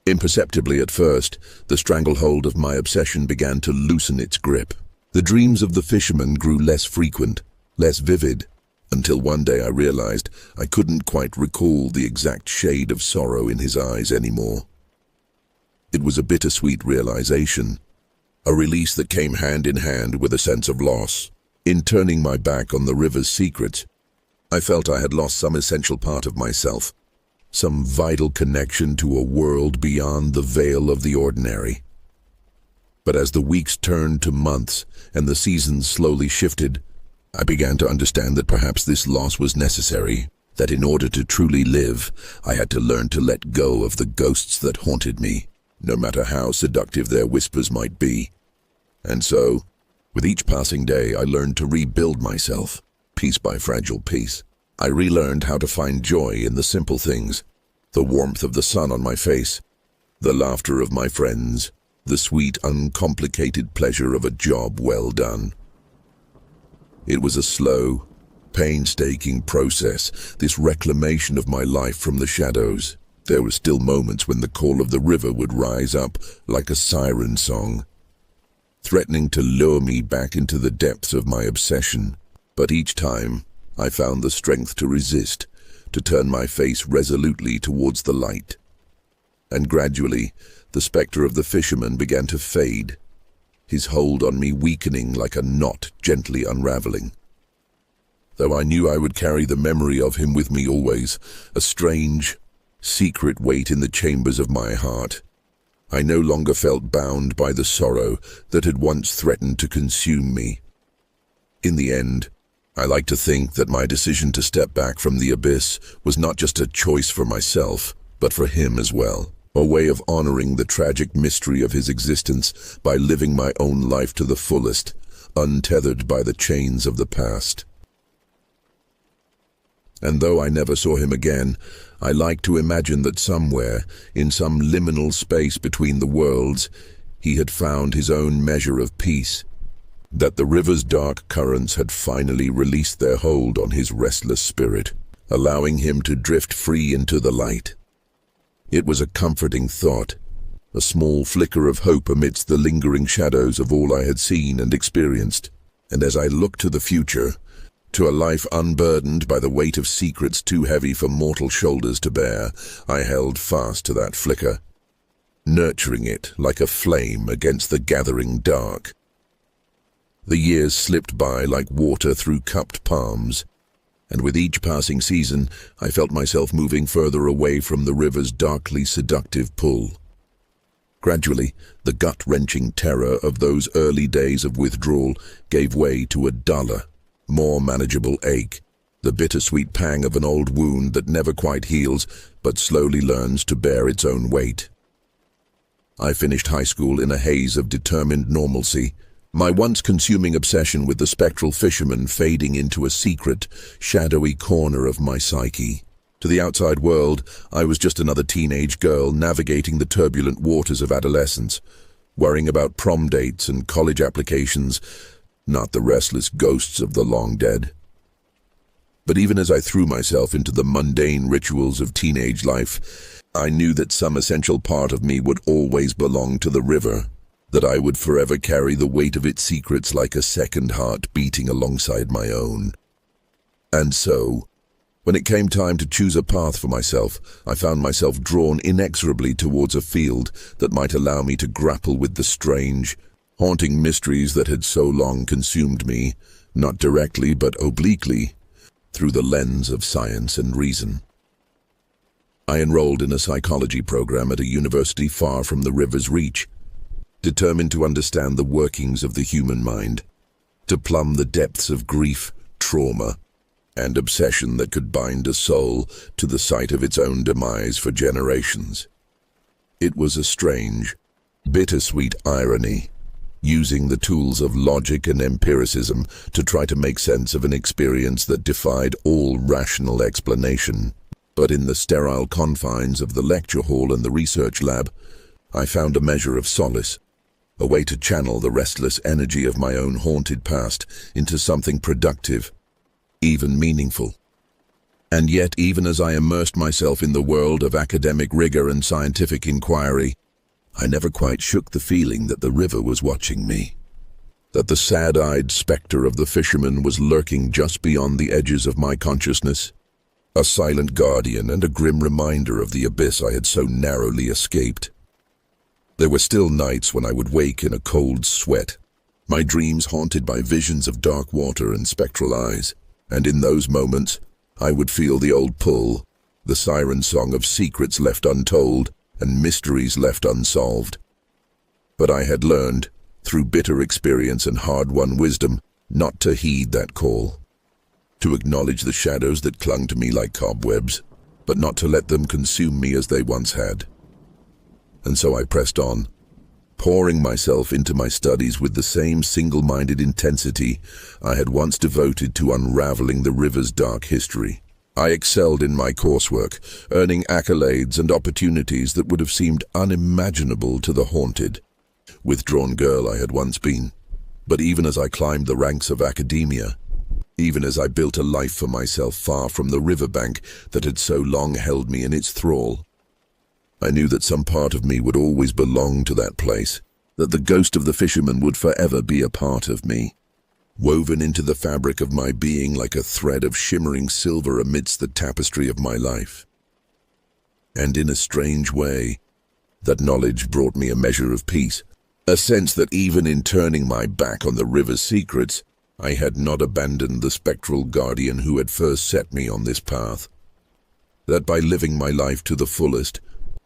imperceptibly at first, the stranglehold of my obsession began to loosen its grip. The dreams of the fisherman grew less frequent, less vivid, until one day I realized I couldn't quite recall the exact shade of sorrow in his eyes anymore. It was a bittersweet realization, a release that came hand in hand with a sense of loss. In turning my back on the river's secrets, I felt I had lost some essential part of myself, some vital connection to a world beyond the veil of the ordinary. But as the weeks turned to months and the seasons slowly shifted, I began to understand that perhaps this loss was necessary, that in order to truly live, I had to learn to let go of the ghosts that haunted me, no matter how seductive their whispers might be. And so, with each passing day, I learned to rebuild myself, piece by fragile piece. I relearned how to find joy in the simple things, the warmth of the sun on my face, the laughter of my friends, the sweet, uncomplicated pleasure of a job well done. It was a slow, painstaking process, this reclamation of my life from the shadows. There were still moments when the call of the river would rise up like a siren song, threatening to lure me back into the depths of my obsession. But each time, I found the strength to resist, to turn my face resolutely towards the light. And gradually, the specter of the fisherman began to fade, his hold on me weakening like a knot gently unraveling. Though I knew I would carry the memory of him with me always, a strange, secret weight in the chambers of my heart, I no longer felt bound by the sorrow that had once threatened to consume me. In the end, I like to think that my decision to step back from the abyss was not just a choice for myself, but for him as well. A way of honoring the tragic mystery of his existence by living my own life to the fullest, untethered by the chains of the past. And though I never saw him again, I like to imagine that somewhere, in some liminal space between the worlds, he had found his own measure of peace, that the river's dark currents had finally released their hold on his restless spirit, allowing him to drift free into the light. It was a comforting thought, a small flicker of hope amidst the lingering shadows of all I had seen and experienced. And as I looked to the future, to a life unburdened by the weight of secrets too heavy for mortal shoulders to bear, I held fast to that flicker, nurturing it like a flame against the gathering dark. The years slipped by like water through cupped palms, and with each passing season, I felt myself moving further away from the river's darkly seductive pull. Gradually, the gut-wrenching terror of those early days of withdrawal gave way to a duller, more manageable ache, the bittersweet pang of an old wound that never quite heals, but slowly learns to bear its own weight. I finished high school in a haze of determined normalcy, my once consuming obsession with the spectral fisherman fading into a secret, shadowy corner of my psyche. To the outside world, I was just another teenage girl navigating the turbulent waters of adolescence, worrying about prom dates and college applications, not the restless ghosts of the long dead. But even as I threw myself into the mundane rituals of teenage life, I knew that some essential part of me would always belong to the river, that I would forever carry the weight of its secrets like a second heart beating alongside my own. And so, when it came time to choose a path for myself, I found myself drawn inexorably towards a field that might allow me to grapple with the strange, haunting mysteries that had so long consumed me, not directly but obliquely, through the lens of science and reason. I enrolled in a psychology program at a university far from the river's reach, determined to understand the workings of the human mind, to plumb the depths of grief, trauma, and obsession that could bind a soul to the sight of its own demise for generations. It was a strange, bittersweet irony, using the tools of logic and empiricism to try to make sense of an experience that defied all rational explanation. But in the sterile confines of the lecture hall and the research lab, I found a measure of solace, a way to channel the restless energy of my own haunted past into something productive, even meaningful. And yet, even as I immersed myself in the world of academic rigor and scientific inquiry, I never quite shook the feeling that the river was watching me, that the sad-eyed specter of the fisherman was lurking just beyond the edges of my consciousness, a silent guardian and a grim reminder of the abyss I had so narrowly escaped. There were still nights when I would wake in a cold sweat, my dreams haunted by visions of dark water and spectral eyes, and in those moments, I would feel the old pull, the siren song of secrets left untold and mysteries left unsolved. But I had learned, through bitter experience and hard-won wisdom, not to heed that call, to acknowledge the shadows that clung to me like cobwebs, but not to let them consume me as they once had. And so I pressed on, pouring myself into my studies with the same single-minded intensity I had once devoted to unraveling the river's dark history. I excelled in my coursework, earning accolades and opportunities that would have seemed unimaginable to the haunted, withdrawn girl I had once been. But even as I climbed the ranks of academia, even as I built a life for myself far from the riverbank that had so long held me in its thrall, I knew that some part of me would always belong to that place, that the ghost of the fisherman would forever be a part of me, woven into the fabric of my being like a thread of shimmering silver amidst the tapestry of my life. And in a strange way, that knowledge brought me a measure of peace, a sense that even in turning my back on the river's secrets, I had not abandoned the spectral guardian who had first set me on this path. That by living my life to the fullest,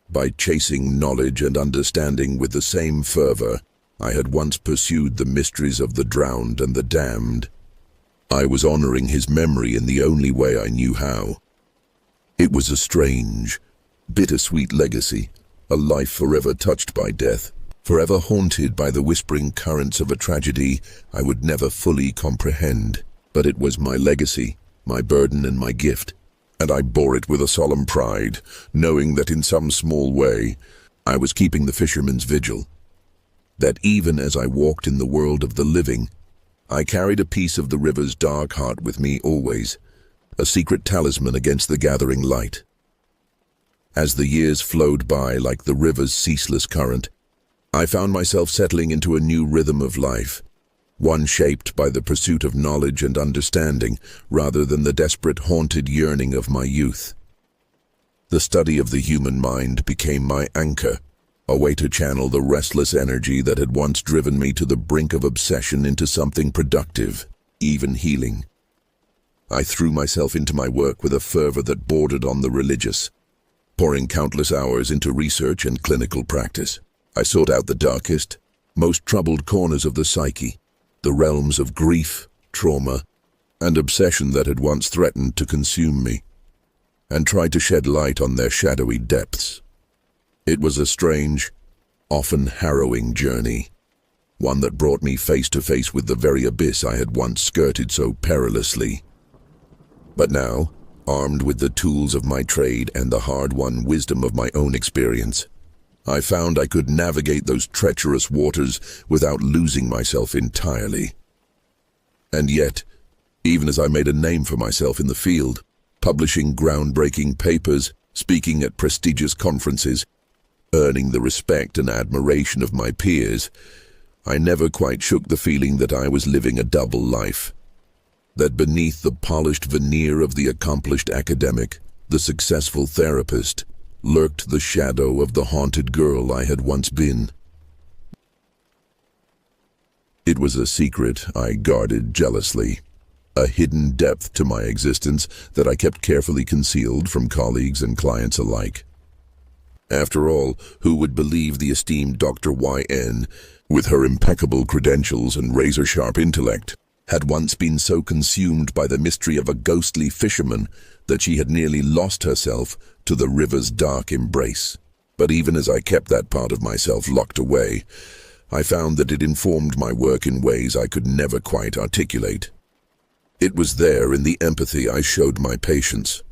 by chasing knowledge and understanding with the same fervor I had once pursued the mysteries of the drowned and the damned. I was honoring his memory in the only way I knew how. It was a strange, bittersweet legacy, a life forever touched by death, forever haunted by the whispering currents of a tragedy I would never fully comprehend. But it was my legacy, my burden and my gift, and I bore it with a solemn pride, knowing that in some small way I was keeping the fisherman's vigil. That even as I walked in the world of the living, I carried a piece of the river's dark heart with me always, a secret talisman against the gathering light. As the years flowed by like the river's ceaseless current, I found myself settling into a new rhythm of life, one shaped by the pursuit of knowledge and understanding rather than the desperate, haunted yearning of my youth. The study of the human mind became my anchor, a way to channel the restless energy that had once driven me to the brink of obsession into something productive, even healing. I threw myself into my work with a fervor that bordered on the religious, pouring countless hours into research and clinical practice. I sought out the darkest, most troubled corners of the psyche, the realms of grief, trauma, and obsession that had once threatened to consume me, and tried to shed light on their shadowy depths. It was a strange, often harrowing journey, one that brought me face to face with the very abyss I had once skirted so perilously. But now, armed with the tools of my trade and the hard-won wisdom of my own experience, I found I could navigate those treacherous waters without losing myself entirely. And yet, even as I made a name for myself in the field, publishing groundbreaking papers, speaking at prestigious conferences, earning the respect and admiration of my peers, I never quite shook the feeling that I was living a double life. That beneath the polished veneer of the accomplished academic, the successful therapist, lurked the shadow of the haunted girl I had once been. It was a secret I guarded jealously, a hidden depth to my existence that I kept carefully concealed from colleagues and clients alike. After all, who would believe the esteemed Dr. Y.N., with her impeccable credentials and razor-sharp intellect, had once been so consumed by the mystery of a ghostly fisherman that she had nearly lost herself to the river's dark embrace. But even as I kept that part of myself locked away, I found that it informed my work in ways I could never quite articulate. It was there in the empathy I showed my patients,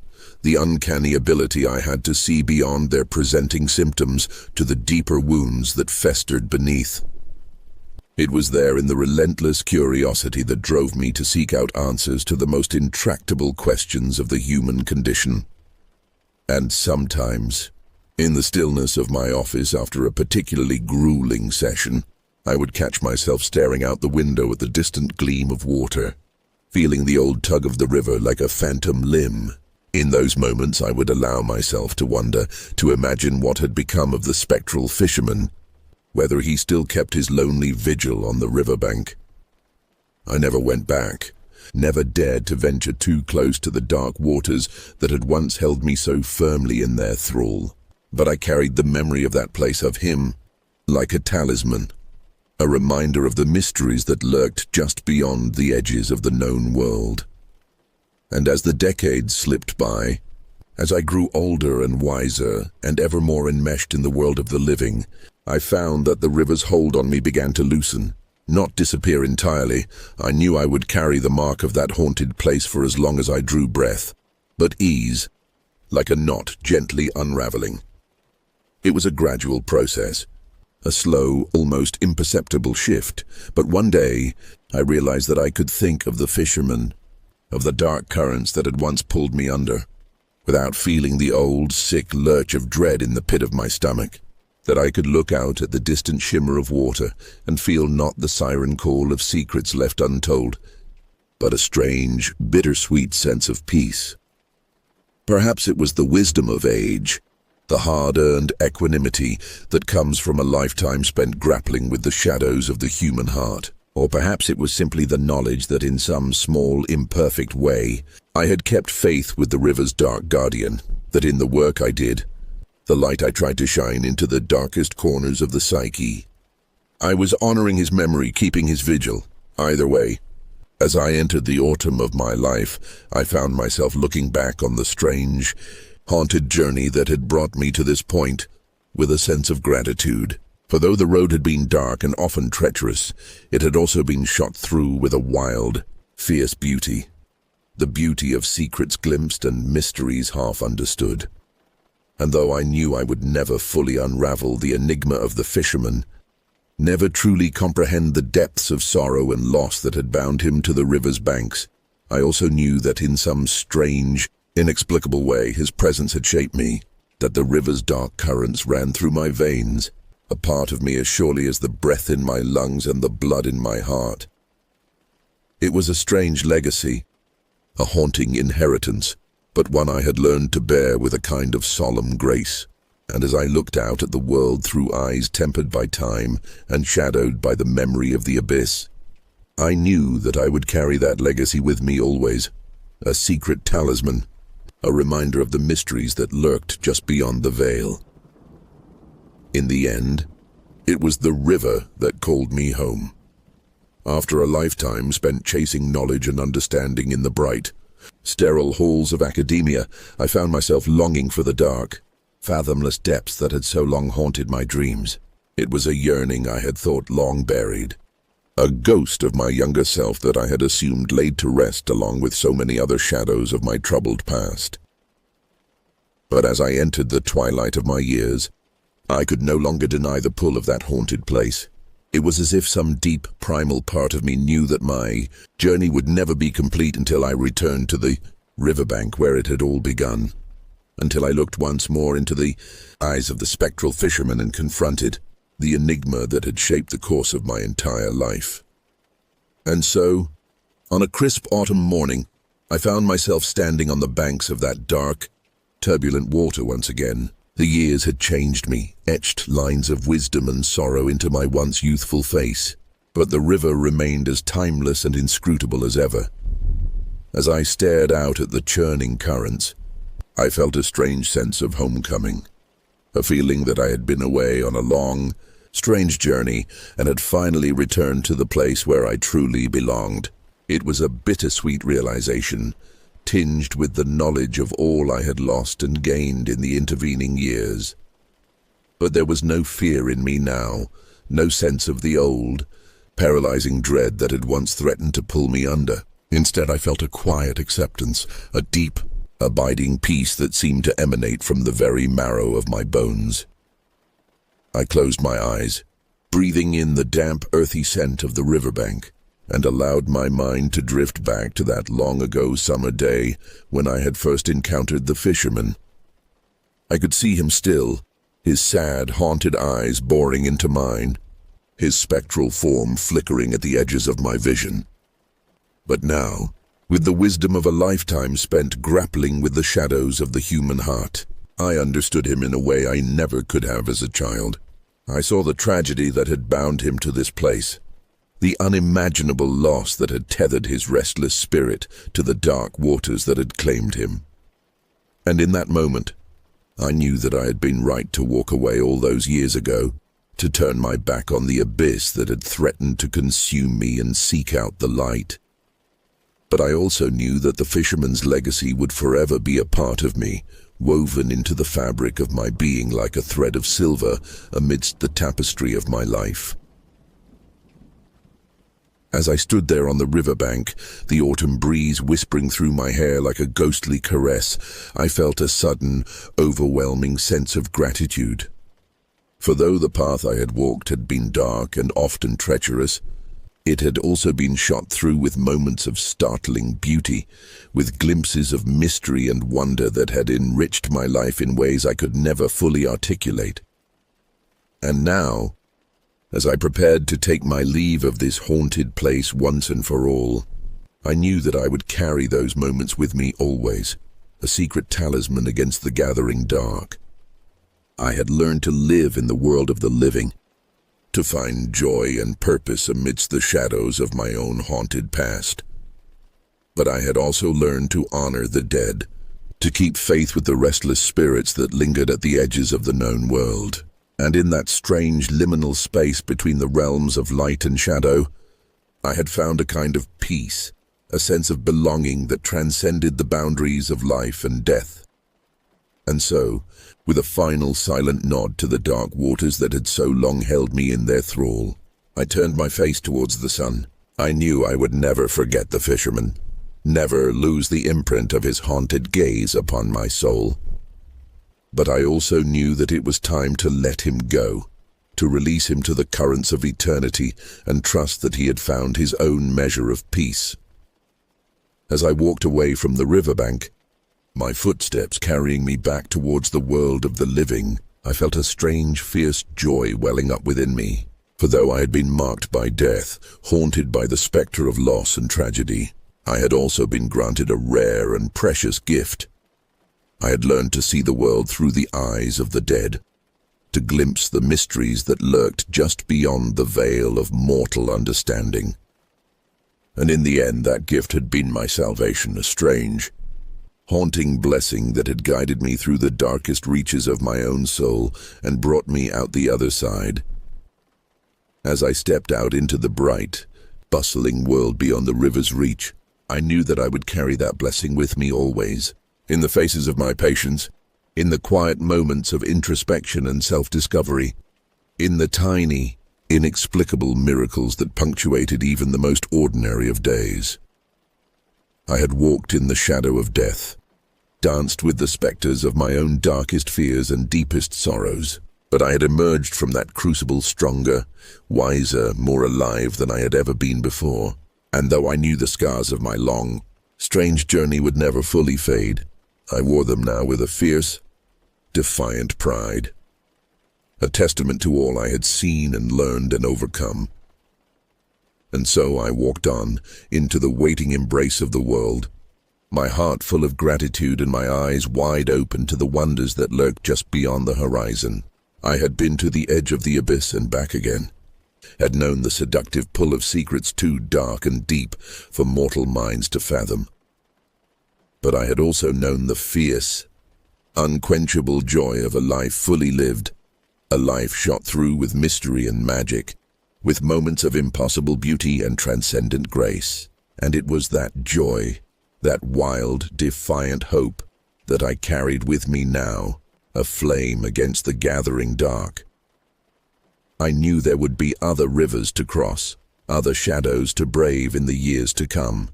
the uncanny ability I had to see beyond their presenting symptoms to the deeper wounds that festered beneath. It was there in the relentless curiosity that drove me to seek out answers to the most intractable questions of the human condition. And sometimes, in the stillness of my office after a particularly grueling session, I would catch myself staring out the window at the distant gleam of water, feeling the old tug of the river like a phantom limb. In those moments I would allow myself to wonder, to imagine what had become of the spectral fisherman, whether he still kept his lonely vigil on the riverbank. I never went back, never dared to venture too close to the dark waters that had once held me so firmly in their thrall. But I carried the memory of that place, of him, like a talisman, a reminder of the mysteries that lurked just beyond the edges of the known world. And as the decades slipped by, as I grew older and wiser and ever more enmeshed in the world of the living, I found that the river's hold on me began to loosen, not disappear entirely. I knew I would carry the mark of that haunted place for as long as I drew breath, but ease, like a knot gently unraveling. It was a gradual process, a slow, almost imperceptible shift, but one day I realized that I could think of the fisherman, of the dark currents that had once pulled me under, without feeling the old, sick lurch of dread in the pit of my stomach. That I could look out at the distant shimmer of water and feel not the siren call of secrets left untold, but a strange, bittersweet sense of peace. Perhaps it was the wisdom of age, the hard-earned equanimity that comes from a lifetime spent grappling with the shadows of the human heart. Or perhaps it was simply the knowledge that in some small, imperfect way, I had kept faith with the river's dark guardian, that in the work I did, the light I tried to shine into the darkest corners of the psyche. I was honoring his memory, keeping his vigil. Either way, as I entered the autumn of my life, I found myself looking back on the strange, haunted journey that had brought me to this point with a sense of gratitude. For though the road had been dark and often treacherous, it had also been shot through with a wild, fierce beauty. The beauty of secrets glimpsed and mysteries half understood. And though I knew I would never fully unravel the enigma of the fisherman, never truly comprehend the depths of sorrow and loss that had bound him to the river's banks, I also knew that in some strange, inexplicable way his presence had shaped me, that the river's dark currents ran through my veins, a part of me as surely as the breath in my lungs and the blood in my heart. It was a strange legacy, a haunting inheritance, but one I had learned to bear with a kind of solemn grace. And as I looked out at the world through eyes tempered by time and shadowed by the memory of the abyss, I knew that I would carry that legacy with me always, a secret talisman, a reminder of the mysteries that lurked just beyond the veil. In the end, it was the river that called me home. After a lifetime spent chasing knowledge and understanding in the bright, sterile halls of academia, I found myself longing for the dark, fathomless depths that had so long haunted my dreams. It was a yearning I had thought long buried, a ghost of my younger self that I had assumed laid to rest along with so many other shadows of my troubled past. But as I entered the twilight of my years, I could no longer deny the pull of that haunted place. It was as if some deep, primal part of me knew that my journey would never be complete until I returned to the riverbank where it had all begun, until I looked once more into the eyes of the spectral fisherman and confronted the enigma that had shaped the course of my entire life. And so, on a crisp autumn morning, I found myself standing on the banks of that dark, turbulent water once again. The years had changed me, etched lines of wisdom and sorrow into my once youthful face, but the river remained as timeless and inscrutable as ever. As I stared out at the churning currents, I felt a strange sense of homecoming, a feeling that I had been away on a long, strange journey and had finally returned to the place where I truly belonged. It was a bittersweet realization, tinged with the knowledge of all I had lost and gained in the intervening years. But there was no fear in me now, no sense of the old, paralyzing dread that had once threatened to pull me under. Instead, I felt a quiet acceptance, a deep, abiding peace that seemed to emanate from the very marrow of my bones. I closed my eyes, breathing in the damp, earthy scent of the riverbank, and allowed my mind to drift back to that long-ago summer day when I had first encountered the fisherman. I could see him still, his sad, haunted eyes boring into mine, his spectral form flickering at the edges of my vision. But now, with the wisdom of a lifetime spent grappling with the shadows of the human heart, I understood him in a way I never could have as a child. I saw the tragedy that had bound him to this place, the unimaginable loss that had tethered his restless spirit to the dark waters that had claimed him. And in that moment, I knew that I had been right to walk away all those years ago, to turn my back on the abyss that had threatened to consume me and seek out the light. But I also knew that the fisherman's legacy would forever be a part of me, woven into the fabric of my being like a thread of silver amidst the tapestry of my life. As I stood there on the riverbank, the autumn breeze whispering through my hair like a ghostly caress, I felt a sudden, overwhelming sense of gratitude. For though the path I had walked had been dark and often treacherous, it had also been shot through with moments of startling beauty, with glimpses of mystery and wonder that had enriched my life in ways I could never fully articulate. And now, as I prepared to take my leave of this haunted place once and for all, I knew that I would carry those moments with me always, a secret talisman against the gathering dark. I had learned to live in the world of the living, to find joy and purpose amidst the shadows of my own haunted past. But I had also learned to honor the dead, to keep faith with the restless spirits that lingered at the edges of the known world. And in that strange liminal space between the realms of light and shadow, I had found a kind of peace, a sense of belonging that transcended the boundaries of life and death. And so, with a final silent nod to the dark waters that had so long held me in their thrall, I turned my face towards the sun. I knew I would never forget the fisherman, never lose the imprint of his haunted gaze upon my soul. But I also knew that it was time to let him go, to release him to the currents of eternity and trust that he had found his own measure of peace. As I walked away from the riverbank, my footsteps carrying me back towards the world of the living, I felt a strange, fierce joy welling up within me. For though I had been marked by death, haunted by the spectre of loss and tragedy, I had also been granted a rare and precious gift. I had learned to see the world through the eyes of the dead, to glimpse the mysteries that lurked just beyond the veil of mortal understanding. And in the end, that gift had been my salvation, a strange, haunting blessing that had guided me through the darkest reaches of my own soul and brought me out the other side. As I stepped out into the bright, bustling world beyond the river's reach, I knew that I would carry that blessing with me always, in the faces of my patients, in the quiet moments of introspection and self-discovery, in the tiny, inexplicable miracles that punctuated even the most ordinary of days. I had walked in the shadow of death, danced with the specters of my own darkest fears and deepest sorrows, but I had emerged from that crucible stronger, wiser, more alive than I had ever been before. And though I knew the scars of my long, strange journey would never fully fade, I wore them now with a fierce, defiant pride, a testament to all I had seen and learned and overcome. And so I walked on into the waiting embrace of the world, my heart full of gratitude and my eyes wide open to the wonders that lurked just beyond the horizon. I had been to the edge of the abyss and back again, had known the seductive pull of secrets too dark and deep for mortal minds to fathom. But I had also known the fierce, unquenchable joy of a life fully lived, a life shot through with mystery and magic, with moments of impossible beauty and transcendent grace. And it was that joy, that wild, defiant hope, that I carried with me now, a flame against the gathering dark. I knew there would be other rivers to cross, other shadows to brave in the years to come.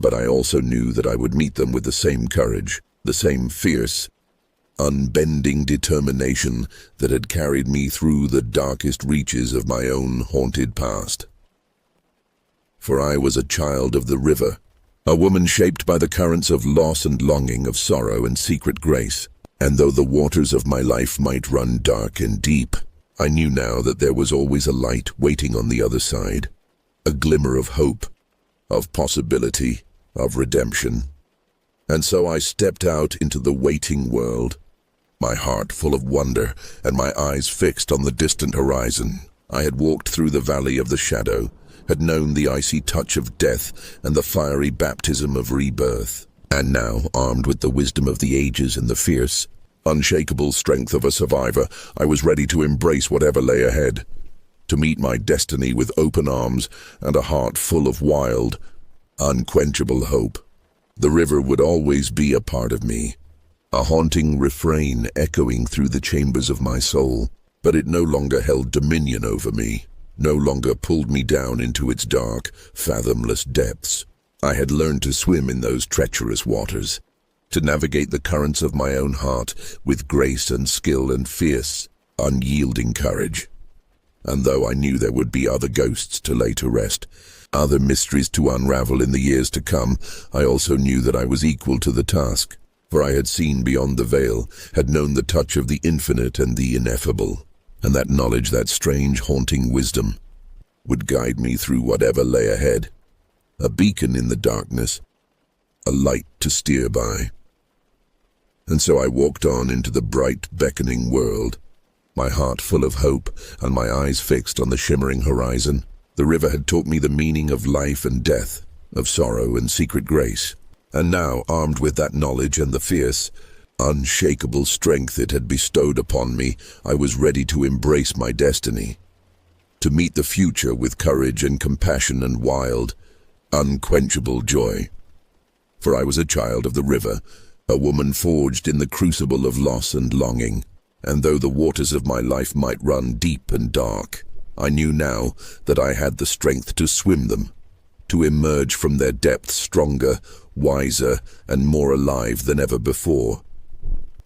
But I also knew that I would meet them with the same courage, the same fierce, unbending determination that had carried me through the darkest reaches of my own haunted past. For I was a child of the river, a woman shaped by the currents of loss and longing, of sorrow and secret grace. And though the waters of my life might run dark and deep, I knew now that there was always a light waiting on the other side, a glimmer of hope, of possibility, of redemption. And so I stepped out into the waiting world, my heart full of wonder and my eyes fixed on the distant horizon. I had walked through the valley of the shadow, had known the icy touch of death and the fiery baptism of rebirth. And now, armed with the wisdom of the ages and the fierce, unshakable strength of a survivor, I was ready to embrace whatever lay ahead, to meet my destiny with open arms and a heart full of wild, unquenchable hope. The river would always be a part of me, a haunting refrain echoing through the chambers of my soul, but it no longer held dominion over me, no longer pulled me down into its dark, fathomless depths. I had learned to swim in those treacherous waters, to navigate the currents of my own heart with grace and skill and fierce, unyielding courage. And though I knew there would be other ghosts to lay to rest, other mysteries to unravel in the years to come, I also knew that I was equal to the task, for I had seen beyond the veil, had known the touch of the infinite and the ineffable, and that knowledge, that strange, haunting wisdom, would guide me through whatever lay ahead. A beacon in the darkness, a light to steer by. And so I walked on into the bright, beckoning world, my heart full of hope and my eyes fixed on the shimmering horizon. The river had taught me the meaning of life and death, of sorrow and secret grace. And now, armed with that knowledge and the fierce, unshakable strength it had bestowed upon me, I was ready to embrace my destiny. To meet the future with courage and compassion and wild, unquenchable joy. For I was a child of the river, a woman forged in the crucible of loss and longing. And though the waters of my life might run deep and dark, I knew now that I had the strength to swim them, to emerge from their depths stronger, wiser, and more alive than ever before.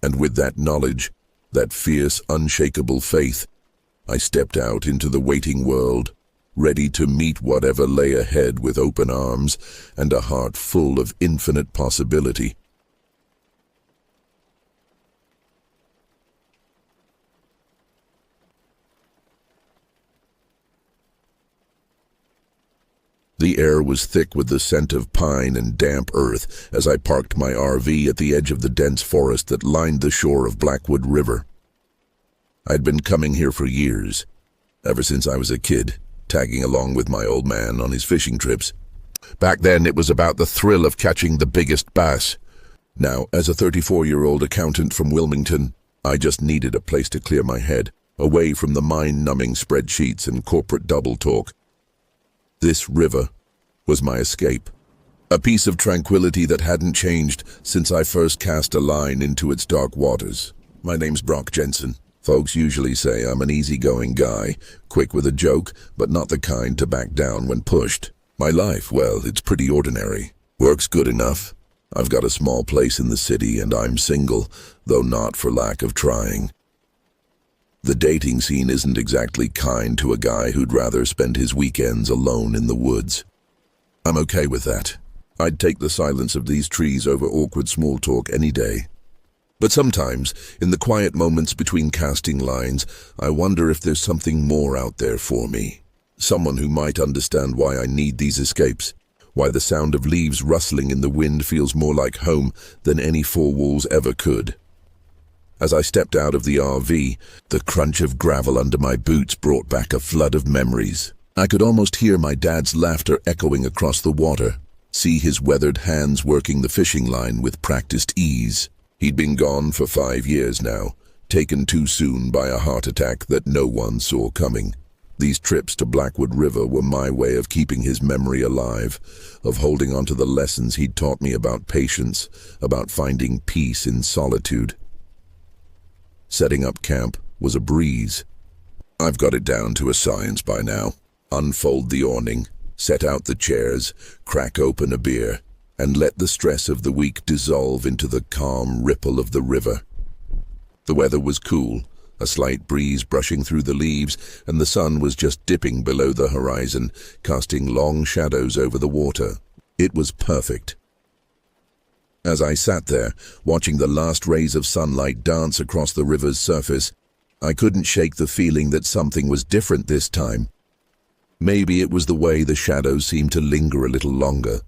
And with that knowledge, that fierce, unshakable faith, I stepped out into the waiting world, ready to meet whatever lay ahead with open arms and a heart full of infinite possibility. The air was thick with the scent of pine and damp earth as I parked my RV at the edge of the dense forest that lined the shore of Blackwood River. I'd been coming here for years, ever since I was a kid, tagging along with my old man on his fishing trips. Back then it was about the thrill of catching the biggest bass. Now, as a 34-year-old accountant from Wilmington, I just needed a place to clear my head, away from the mind-numbing spreadsheets and corporate double talk. This river was my escape, a piece of tranquility that hadn't changed since I first cast a line into its dark waters. My name's Brock Jensen. Folks usually say I'm an easygoing guy, quick with a joke, but not the kind to back down when pushed. My life, well, it's pretty ordinary. Work's good enough. I've got a small place in the city and I'm single, though not for lack of trying. The dating scene isn't exactly kind to a guy who'd rather spend his weekends alone in the woods. I'm okay with that. I'd take the silence of these trees over awkward small talk any day. But sometimes, in the quiet moments between casting lines, I wonder if there's something more out there for me. Someone who might understand why I need these escapes, why the sound of leaves rustling in the wind feels more like home than any four walls ever could. As I stepped out of the RV, the crunch of gravel under my boots brought back a flood of memories. I could almost hear my dad's laughter echoing across the water, see his weathered hands working the fishing line with practiced ease. He'd been gone for 5 years now, taken too soon by a heart attack that no one saw coming. These trips to Blackwood River were my way of keeping his memory alive, of holding on to the lessons he'd taught me about patience, about finding peace in solitude. Setting up camp was a breeze. I've got it down to a science by now. Unfold the awning, set out the chairs, crack open a beer, and let the stress of the week dissolve into the calm ripple of the river. The weather was cool, a slight breeze brushing through the leaves, and the sun was just dipping below the horizon, casting long shadows over the water. It was perfect. As I sat there, watching the last rays of sunlight dance across the river's surface, I couldn't shake the feeling that something was different this time. Maybe it was the way the shadows seemed to linger a little longer,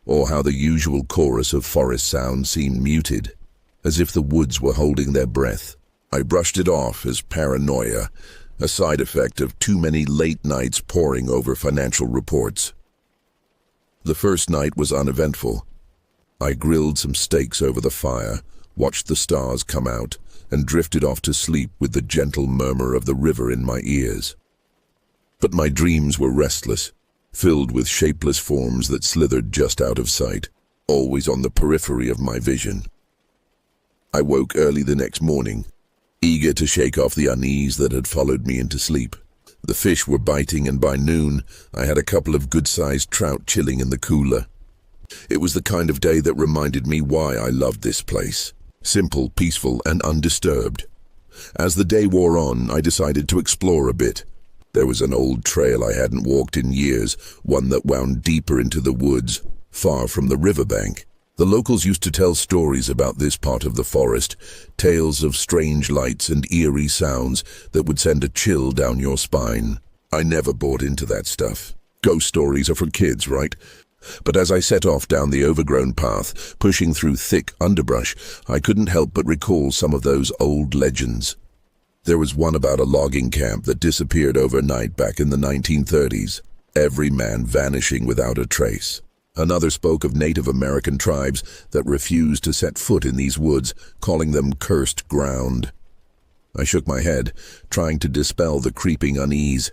or how the usual chorus of forest sound seemed muted, as if the woods were holding their breath. I brushed it off as paranoia, a side effect of too many late nights poring over financial reports. The first night was uneventful. I grilled some steaks over the fire, watched the stars come out, and drifted off to sleep with the gentle murmur of the river in my ears. But my dreams were restless, filled with shapeless forms that slithered just out of sight, always on the periphery of my vision. I woke early the next morning, eager to shake off the unease that had followed me into sleep. The fish were biting, and by noon I had a couple of good-sized trout chilling in the cooler. It was the kind of day that reminded me why I loved this place. Simple, peaceful, and undisturbed. As the day wore on, I decided to explore a bit. There was an old trail I hadn't walked in years, one that wound deeper into the woods, far from the riverbank. The locals used to tell stories about this part of the forest, tales of strange lights and eerie sounds that would send a chill down your spine. I never bought into that stuff. Ghost stories are for kids, right? But as I set off down the overgrown path, pushing through thick underbrush, I couldn't help but recall some of those old legends. There was one about a logging camp that disappeared overnight back in the 1930s, every man vanishing without a trace. Another spoke of Native American tribes that refused to set foot in these woods, calling them cursed ground. I shook my head, trying to dispel the creeping unease.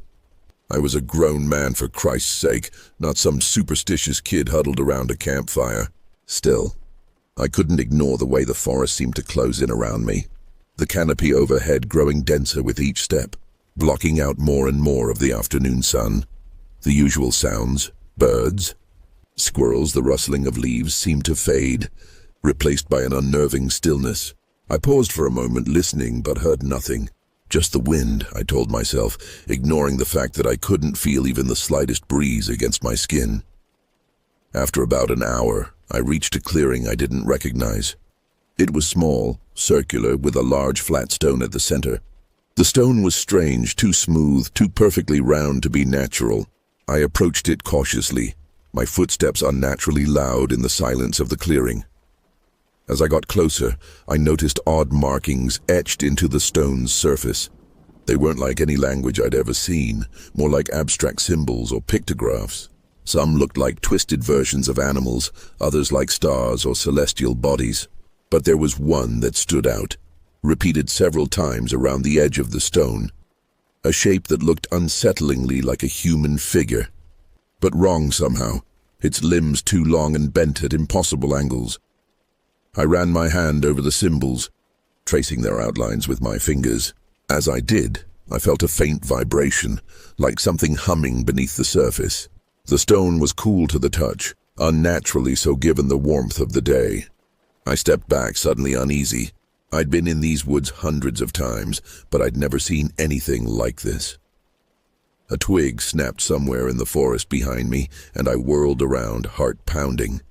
I was a grown man, for Christ's sake, not some superstitious kid huddled around a campfire. Still, I couldn't ignore the way the forest seemed to close in around me, the canopy overhead growing denser with each step, blocking out more and more of the afternoon sun. The usual sounds, birds, squirrels, the rustling of leaves, seemed to fade, replaced by an unnerving stillness. I paused for a moment, listening, but heard nothing. Just the wind, I told myself, ignoring the fact that I couldn't feel even the slightest breeze against my skin. After about an hour, I reached a clearing I didn't recognize. It was small, circular, with a large flat stone at the center. The stone was strange, too smooth, too perfectly round to be natural. I approached it cautiously, my footsteps unnaturally loud in the silence of the clearing. As I got closer, I noticed odd markings etched into the stone's surface. They weren't like any language I'd ever seen, more like abstract symbols or pictographs. Some looked like twisted versions of animals, others like stars or celestial bodies. But there was one that stood out, repeated several times around the edge of the stone. A shape that looked unsettlingly like a human figure. But wrong somehow, its limbs too long and bent at impossible angles. I ran my hand over the symbols, tracing their outlines with my fingers. As I did, I felt a faint vibration, like something humming beneath the surface. The stone was cool to the touch, unnaturally so given the warmth of the day. I stepped back, suddenly uneasy. I'd been in these woods hundreds of times, but I'd never seen anything like this. A twig snapped somewhere in the forest behind me, and I whirled around, heart pounding.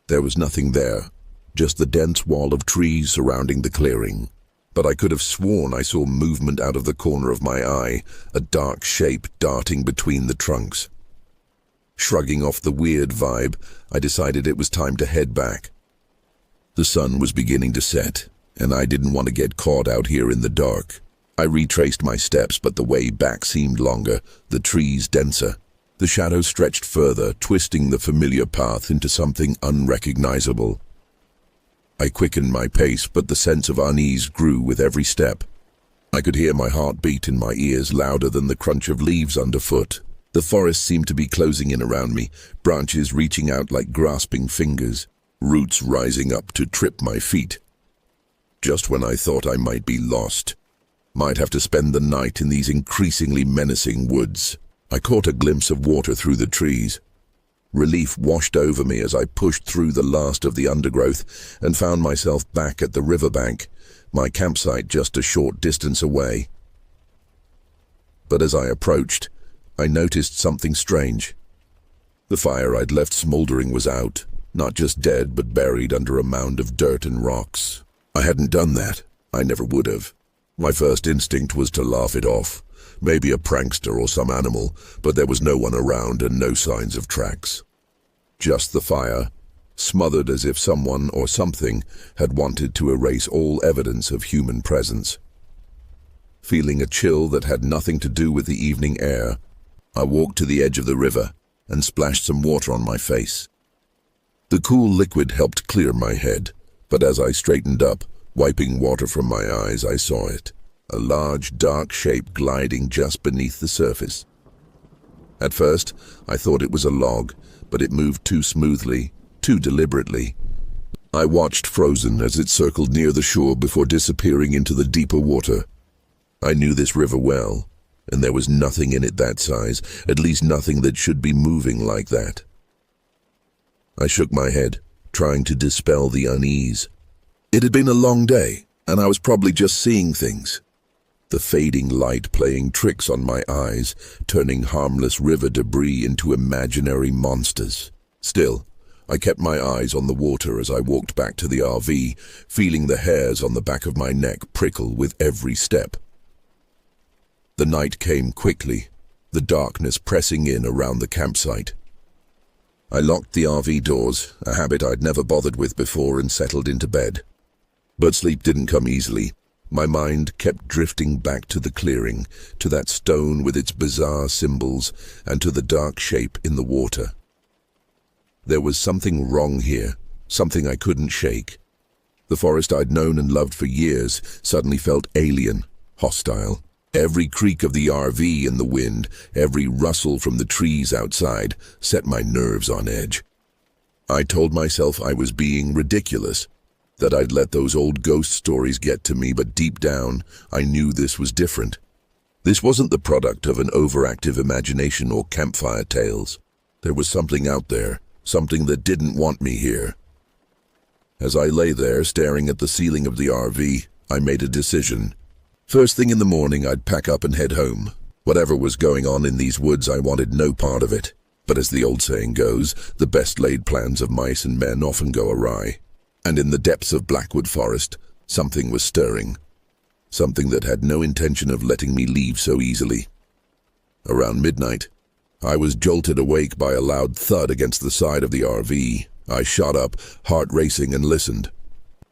There was nothing there, just the dense wall of trees surrounding the clearing. But I could have sworn I saw movement out of the corner of my eye, a dark shape darting between the trunks. Shrugging off the weird vibe, I decided it was time to head back. The sun was beginning to set, and I didn't want to get caught out here in the dark. I retraced my steps, but the way back seemed longer, the trees denser. The shadows stretched further, twisting the familiar path into something unrecognizable. I quickened my pace, but the sense of unease grew with every step. I could hear my heart beat in my ears, louder than the crunch of leaves underfoot. The forest seemed to be closing in around me, branches reaching out like grasping fingers, roots rising up to trip my feet. Just when I thought I might be lost, might have to spend the night in these increasingly menacing woods, I caught a glimpse of water through the trees. Relief washed over me as I pushed through the last of the undergrowth and found myself back at the riverbank, my campsite just a short distance away. But as I approached, I noticed something strange. The fire I'd left smoldering was out, not just dead but buried under a mound of dirt and rocks. I hadn't done that. I never would have. My first instinct was to laugh it off. Maybe a prankster or some animal, but there was no one around and no signs of tracks. Just the fire, smothered as if someone or something had wanted to erase all evidence of human presence. Feeling a chill that had nothing to do with the evening air, I walked to the edge of the river and splashed some water on my face. The cool liquid helped clear my head, but as I straightened up, wiping water from my eyes, I saw it, a large, dark shape gliding just beneath the surface. At first, I thought it was a log, but it moved too smoothly, too deliberately. I watched frozen as it circled near the shore before disappearing into the deeper water. I knew this river well, and there was nothing in it that size, at least nothing that should be moving like that. I shook my head, trying to dispel the unease. It had been a long day, and I was probably just seeing things. The fading light playing tricks on my eyes, turning harmless river debris into imaginary monsters. Still, I kept my eyes on the water as I walked back to the RV, feeling the hairs on the back of my neck prickle with every step. The night came quickly, the darkness pressing in around the campsite. I locked the RV doors, a habit I'd never bothered with before, and settled into bed. But sleep didn't come easily. My mind kept drifting back to the clearing, to that stone with its bizarre symbols, and to the dark shape in the water. There was something wrong here, something I couldn't shake. The forest I'd known and loved for years suddenly felt alien, hostile. Every creak of the RV in the wind, every rustle from the trees outside, set my nerves on edge. I told myself I was being ridiculous, that I'd let those old ghost stories get to me, but deep down, I knew this was different. This wasn't the product of an overactive imagination or campfire tales. There was something out there, something that didn't want me here. As I lay there, staring at the ceiling of the RV, I made a decision. First thing in the morning, I'd pack up and head home. Whatever was going on in these woods, I wanted no part of it. But as the old saying goes, the best laid plans of mice and men often go awry. And in the depths of Blackwood Forest, something was stirring. Something that had no intention of letting me leave so easily. Around midnight, I was jolted awake by a loud thud against the side of the RV. I shot up, heart racing, and listened.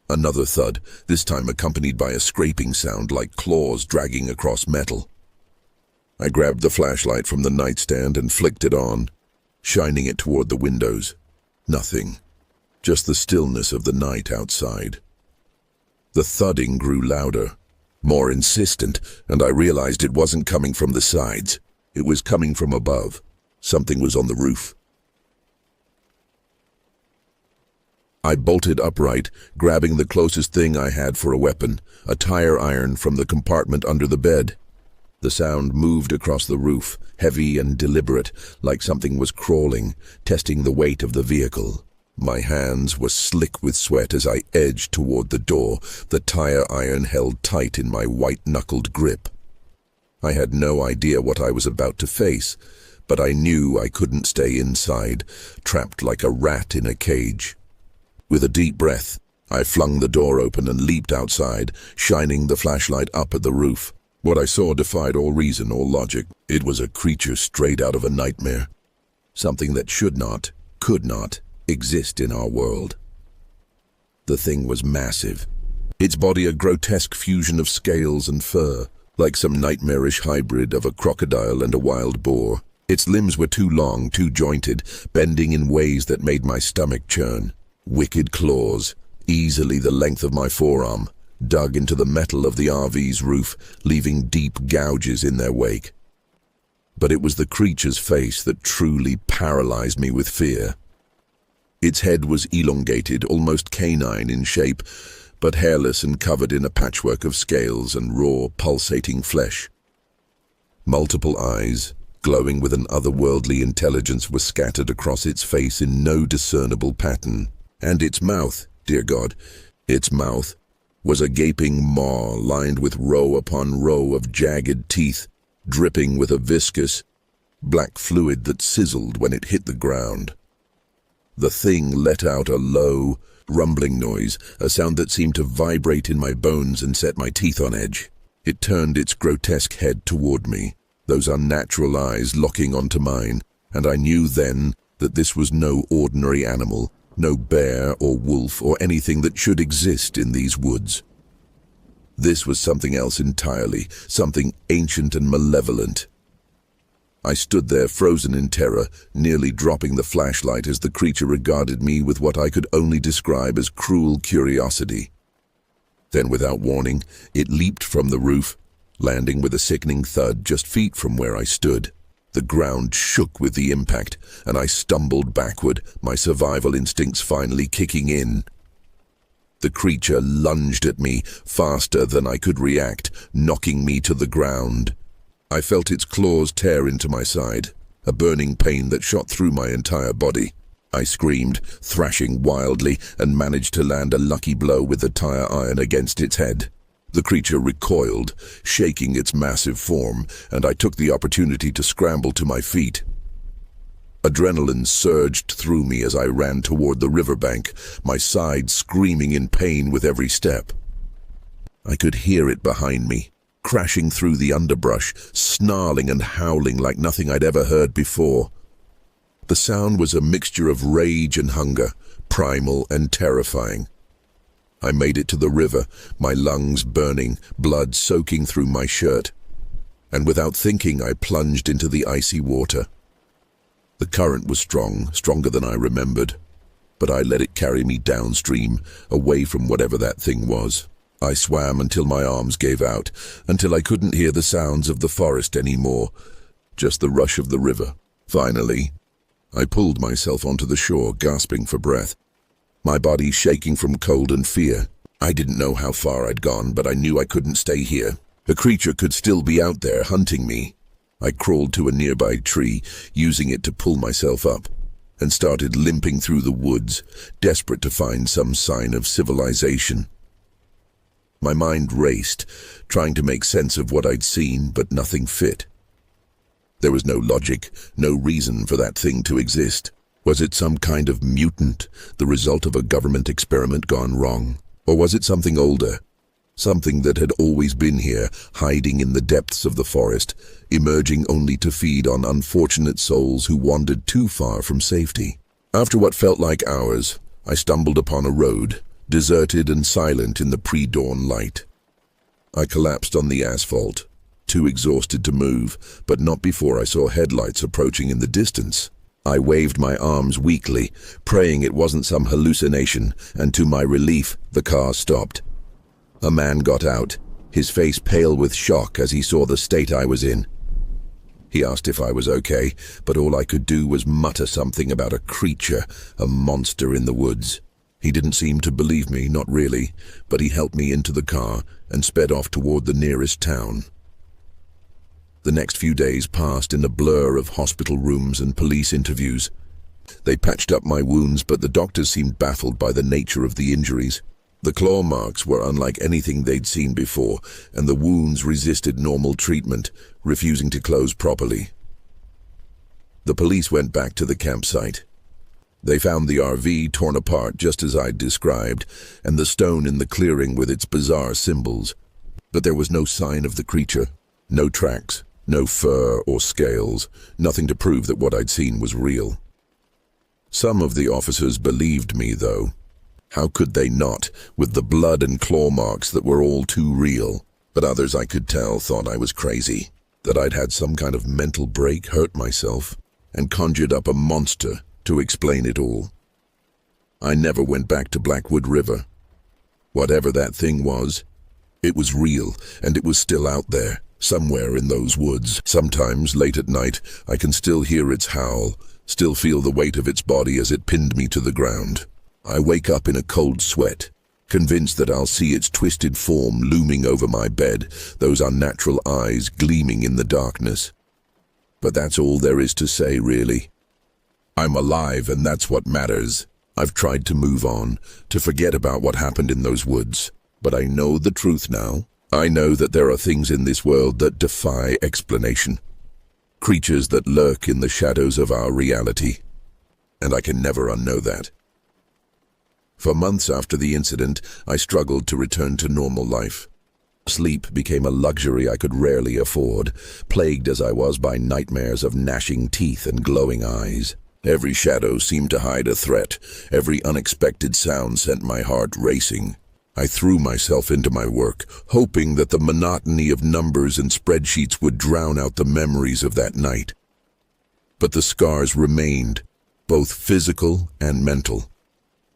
Another thud, this time accompanied by a scraping sound like claws dragging across metal. I grabbed the flashlight from the nightstand and flicked it on, shining it toward the windows. Nothing. Just the stillness of the night outside. The thudding grew louder, more insistent, and I realized it wasn't coming from the sides. It was coming from above. Something was on the roof. I bolted upright, grabbing the closest thing I had for a weapon, a tire iron from the compartment under the bed. The sound moved across the roof, heavy and deliberate, like something was crawling, testing the weight of the vehicle. My hands were slick with sweat as I edged toward the door, the tire iron held tight in my white-knuckled grip. I had no idea what I was about to face, but I knew I couldn't stay inside, trapped like a rat in a cage. With a deep breath, I flung the door open and leaped outside, shining the flashlight up at the roof. What I saw defied all reason or logic. It was a creature straight out of a nightmare. Something that should not, could not, exist in our world. The thing was massive. Its body a grotesque fusion of scales and fur, like some nightmarish hybrid of a crocodile and a wild boar. Its limbs were too long, too jointed, bending in ways that made my stomach churn. Wicked claws, easily the length of my forearm, dug into the metal of the RV's roof, leaving deep gouges in their wake. But it was the creature's face that truly paralyzed me with fear. Its head was elongated, almost canine in shape, but hairless and covered in a patchwork of scales and raw, pulsating flesh. Multiple eyes, glowing with an otherworldly intelligence, were scattered across its face in no discernible pattern. And its mouth, dear God, its mouth was a gaping maw lined with row upon row of jagged teeth, dripping with a viscous, black fluid that sizzled when it hit the ground. The thing let out a low, rumbling noise, a sound that seemed to vibrate in my bones and set my teeth on edge. It turned its grotesque head toward me, those unnatural eyes locking onto mine, and I knew then that this was no ordinary animal, no bear or wolf or anything that should exist in these woods. This was something else entirely, something ancient and malevolent. I stood there frozen in terror, nearly dropping the flashlight as the creature regarded me with what I could only describe as cruel curiosity. Then, without warning, it leaped from the roof, landing with a sickening thud just feet from where I stood. The ground shook with the impact, and I stumbled backward, my survival instincts finally kicking in. The creature lunged at me faster than I could react, knocking me to the ground. I felt its claws tear into my side, a burning pain that shot through my entire body. I screamed, thrashing wildly, and managed to land a lucky blow with the tire iron against its head. The creature recoiled, shaking its massive form, and I took the opportunity to scramble to my feet. Adrenaline surged through me as I ran toward the riverbank, my side screaming in pain with every step. I could hear it behind me, crashing through the underbrush, snarling and howling like nothing I'd ever heard before. The sound was a mixture of rage and hunger, primal and terrifying. I made it to the river, my lungs burning, blood soaking through my shirt. And without thinking, I plunged into the icy water. The current was strong, stronger than I remembered, but I let it carry me downstream, away from whatever that thing was. I swam until my arms gave out, until I couldn't hear the sounds of the forest anymore, just the rush of the river. Finally, I pulled myself onto the shore, gasping for breath, my body shaking from cold and fear. I didn't know how far I'd gone, but I knew I couldn't stay here. A creature could still be out there hunting me. I crawled to a nearby tree, using it to pull myself up, and started limping through the woods, desperate to find some sign of civilization. My mind raced, trying to make sense of what I'd seen, but nothing fit. There was no logic, no reason for that thing to exist. Was it some kind of mutant, the result of a government experiment gone wrong? Or was it something older? Something that had always been here, hiding in the depths of the forest, emerging only to feed on unfortunate souls who wandered too far from safety. After what felt like hours, I stumbled upon a road, deserted and silent in the pre-dawn light. I collapsed on the asphalt, too exhausted to move, but not before I saw headlights approaching in the distance. I waved my arms weakly, praying it wasn't some hallucination, and to my relief, the car stopped. A man got out, his face pale with shock as he saw the state I was in. He asked if I was okay, but all I could do was mutter something about a creature, a monster in the woods. He didn't seem to believe me, not really, but he helped me into the car and sped off toward the nearest town. The next few days passed in a blur of hospital rooms and police interviews. They patched up my wounds, but the doctors seemed baffled by the nature of the injuries. The claw marks were unlike anything they'd seen before, and the wounds resisted normal treatment, refusing to close properly. The police went back to the campsite. They found the RV torn apart just as I'd described, and the stone in the clearing with its bizarre symbols. But there was no sign of the creature, no tracks, no fur or scales, nothing to prove that what I'd seen was real. Some of the officers believed me, though. How could they not, with the blood and claw marks that were all too real? But others, I could tell, thought I was crazy, that I'd had some kind of mental break, hurt myself, and conjured up a monster to explain it all. I never went back to Blackwood River. Whatever that thing was, it was real, and it was still out there, somewhere in those woods. Sometimes, late at night, I can still hear its howl, still feel the weight of its body as it pinned me to the ground. I wake up in a cold sweat, convinced that I'll see its twisted form looming over my bed, those unnatural eyes gleaming in the darkness. But that's all there is to say, really. I'm alive, and that's what matters. I've tried to move on, to forget about what happened in those woods, but I know the truth now. I know that there are things in this world that defy explanation. Creatures that lurk in the shadows of our reality. And I can never unknow that. For months after the incident, I struggled to return to normal life. Sleep became a luxury I could rarely afford, plagued as I was by nightmares of gnashing teeth and glowing eyes. Every shadow seemed to hide a threat. Every unexpected sound sent my heart racing. I threw myself into my work, hoping that the monotony of numbers and spreadsheets would drown out the memories of that night. But the scars remained, both physical and mental.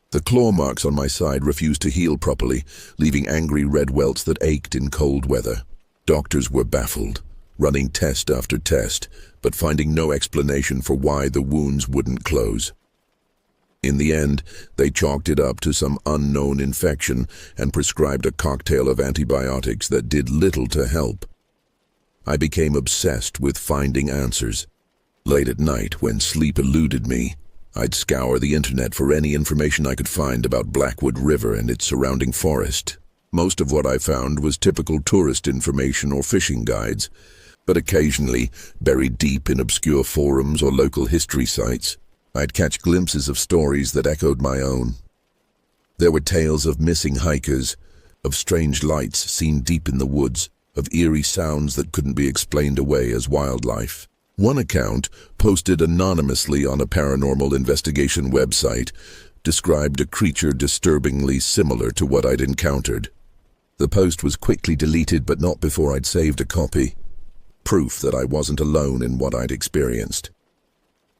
The claw marks on my side refused to heal properly, leaving angry red welts that ached in cold weather. Doctors were baffled, running test after test, but finding no explanation for why the wounds wouldn't close. In the end, they chalked it up to some unknown infection and prescribed a cocktail of antibiotics that did little to help. I became obsessed with finding answers. Late at night, when sleep eluded me, I'd scour the internet for any information I could find about Blackwood River and its surrounding forest. Most of what I found was typical tourist information or fishing guides, but occasionally, buried deep in obscure forums or local history sites, I'd catch glimpses of stories that echoed my own. There were tales of missing hikers, of strange lights seen deep in the woods, of eerie sounds that couldn't be explained away as wildlife. One account, posted anonymously on a paranormal investigation website, described a creature disturbingly similar to what I'd encountered. The post was quickly deleted, but not before I'd saved a copy. Proof that I wasn't alone in what I'd experienced.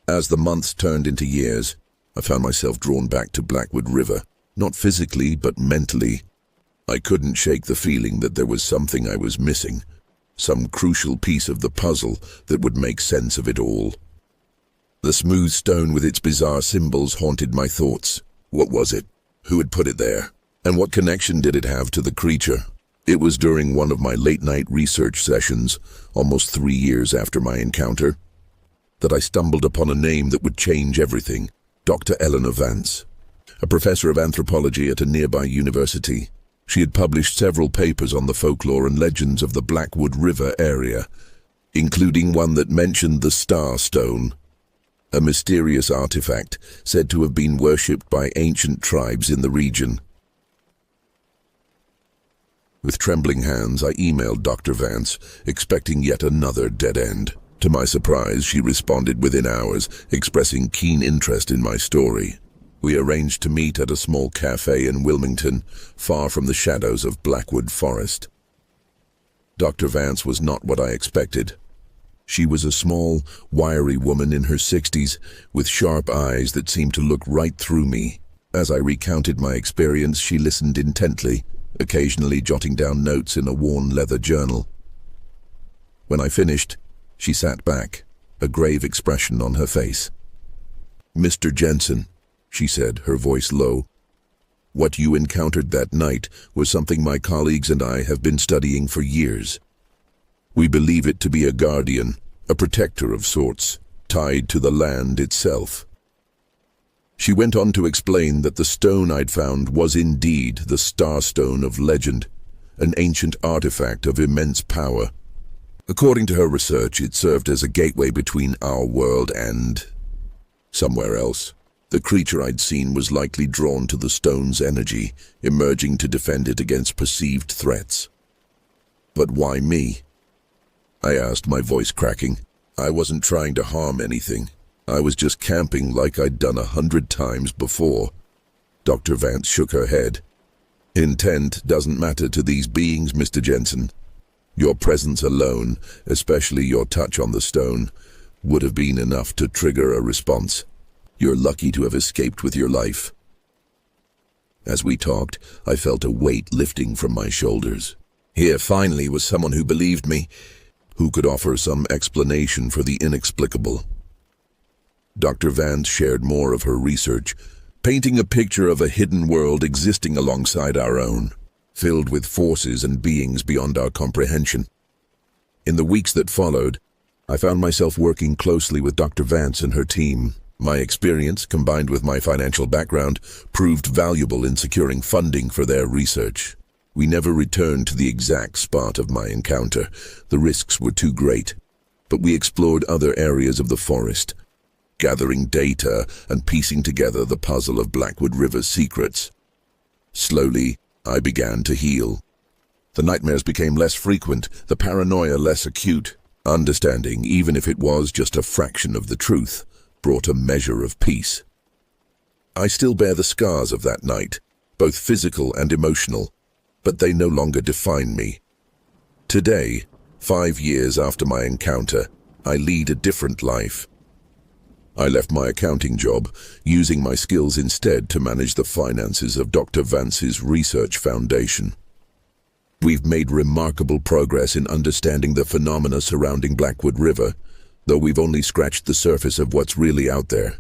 As the months turned into years, I found myself drawn back to Blackwood River, not physically but mentally. I couldn't shake the feeling that there was something I was missing, some crucial piece of the puzzle that would make sense of it all. The smooth stone with its bizarre symbols haunted my thoughts. What was it? Who had put it there? And what connection did it have to the creature? It was during one of my late-night research sessions, almost 3 years after my encounter, that I stumbled upon a name that would change everything. Dr. Eleanor Vance, a professor of anthropology at a nearby university. She had published several papers on the folklore and legends of the Blackwood River area, including one that mentioned the Star Stone, a mysterious artifact said to have been worshipped by ancient tribes in the region. With trembling hands, I emailed Dr. Vance, expecting yet another dead end. To my surprise, she responded within hours, expressing keen interest in my story. We arranged to meet at a small cafe in Wilmington, far from the shadows of Blackwood Forest. Dr. Vance was not what I expected. She was a small, wiry woman in her 60s, with sharp eyes that seemed to look right through me. As I recounted my experience, she listened intently, occasionally jotting down notes in a worn leather journal. When I finished, she sat back, a grave expression on her face. "Mr. Jensen," she said, her voice low, "what you encountered that night was something my colleagues and I have been studying for years. We believe it to be a guardian, a protector of sorts, tied to the land itself." She went on to explain that the stone I'd found was indeed the Star Stone of legend, an ancient artifact of immense power. According to her research, it served as a gateway between our world and somewhere else. The creature I'd seen was likely drawn to the stone's energy, emerging to defend it against perceived threats. "But why me?" I asked, my voice cracking. I wasn't trying to harm anything. I was just camping like I'd done 100 times before. Dr. Vance shook her head. "Intent doesn't matter to these beings, Mr. Jensen. Your presence alone, especially your touch on the stone, would have been enough to trigger a response. You're lucky to have escaped with your life." As we talked, I felt a weight lifting from my shoulders. Here finally was someone who believed me, who could offer some explanation for the inexplicable. Dr. Vance shared more of her research, painting a picture of a hidden world existing alongside our own, filled with forces and beings beyond our comprehension. In the weeks that followed, I found myself working closely with Dr. Vance and her team. My experience, combined with my financial background, proved valuable in securing funding for their research. We never returned to the exact spot of my encounter. The risks were too great, but we explored other areas of the forest, gathering data and piecing together the puzzle of Blackwood River's secrets. Slowly, I began to heal. The nightmares became less frequent, the paranoia less acute. Understanding, even if it was just a fraction of the truth, brought a measure of peace. I still bear the scars of that night, both physical and emotional, but they no longer define me. Today, 5 years after my encounter, I lead a different life. I left my accounting job, using my skills instead to manage the finances of Dr. Vance's research foundation. We've made remarkable progress in understanding the phenomena surrounding Blackwood River, though we've only scratched the surface of what's really out there.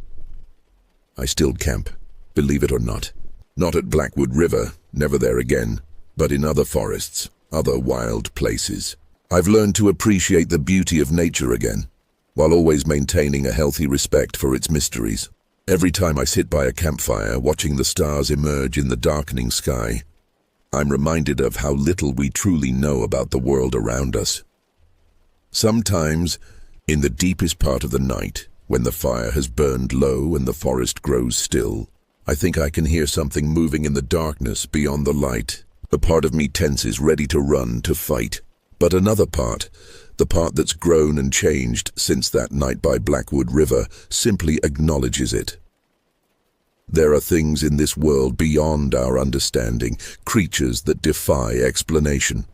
I still camp, believe it or not. Not at Blackwood River, never there again, but in other forests, other wild places. I've learned to appreciate the beauty of nature again, while always maintaining a healthy respect for its mysteries. Every time I sit by a campfire, watching the stars emerge in the darkening sky, I'm reminded of how little we truly know about the world around us. Sometimes, in the deepest part of the night, when the fire has burned low and the forest grows still, I think I can hear something moving in the darkness beyond the light. A part of me tenses, ready to run, to fight. But another part, the part that's grown and changed since that night by Blackwood River, simply acknowledges it. There are things in this world beyond our understanding, creatures that defy explanation.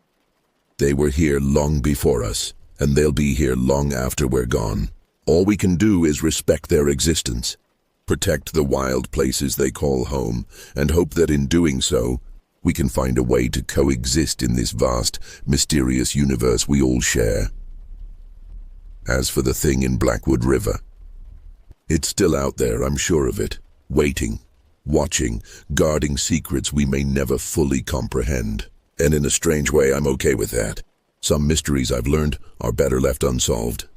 They were here long before us, and they'll be here long after we're gone. All we can do is respect their existence, protect the wild places they call home, and hope that in doing so, we can find a way to coexist in this vast, mysterious universe we all share. As for the thing in Blackwood River, it's still out there, I'm sure of it, waiting, watching, guarding secrets we may never fully comprehend. And in a strange way, I'm okay with that. Some mysteries I've learned are better left unsolved.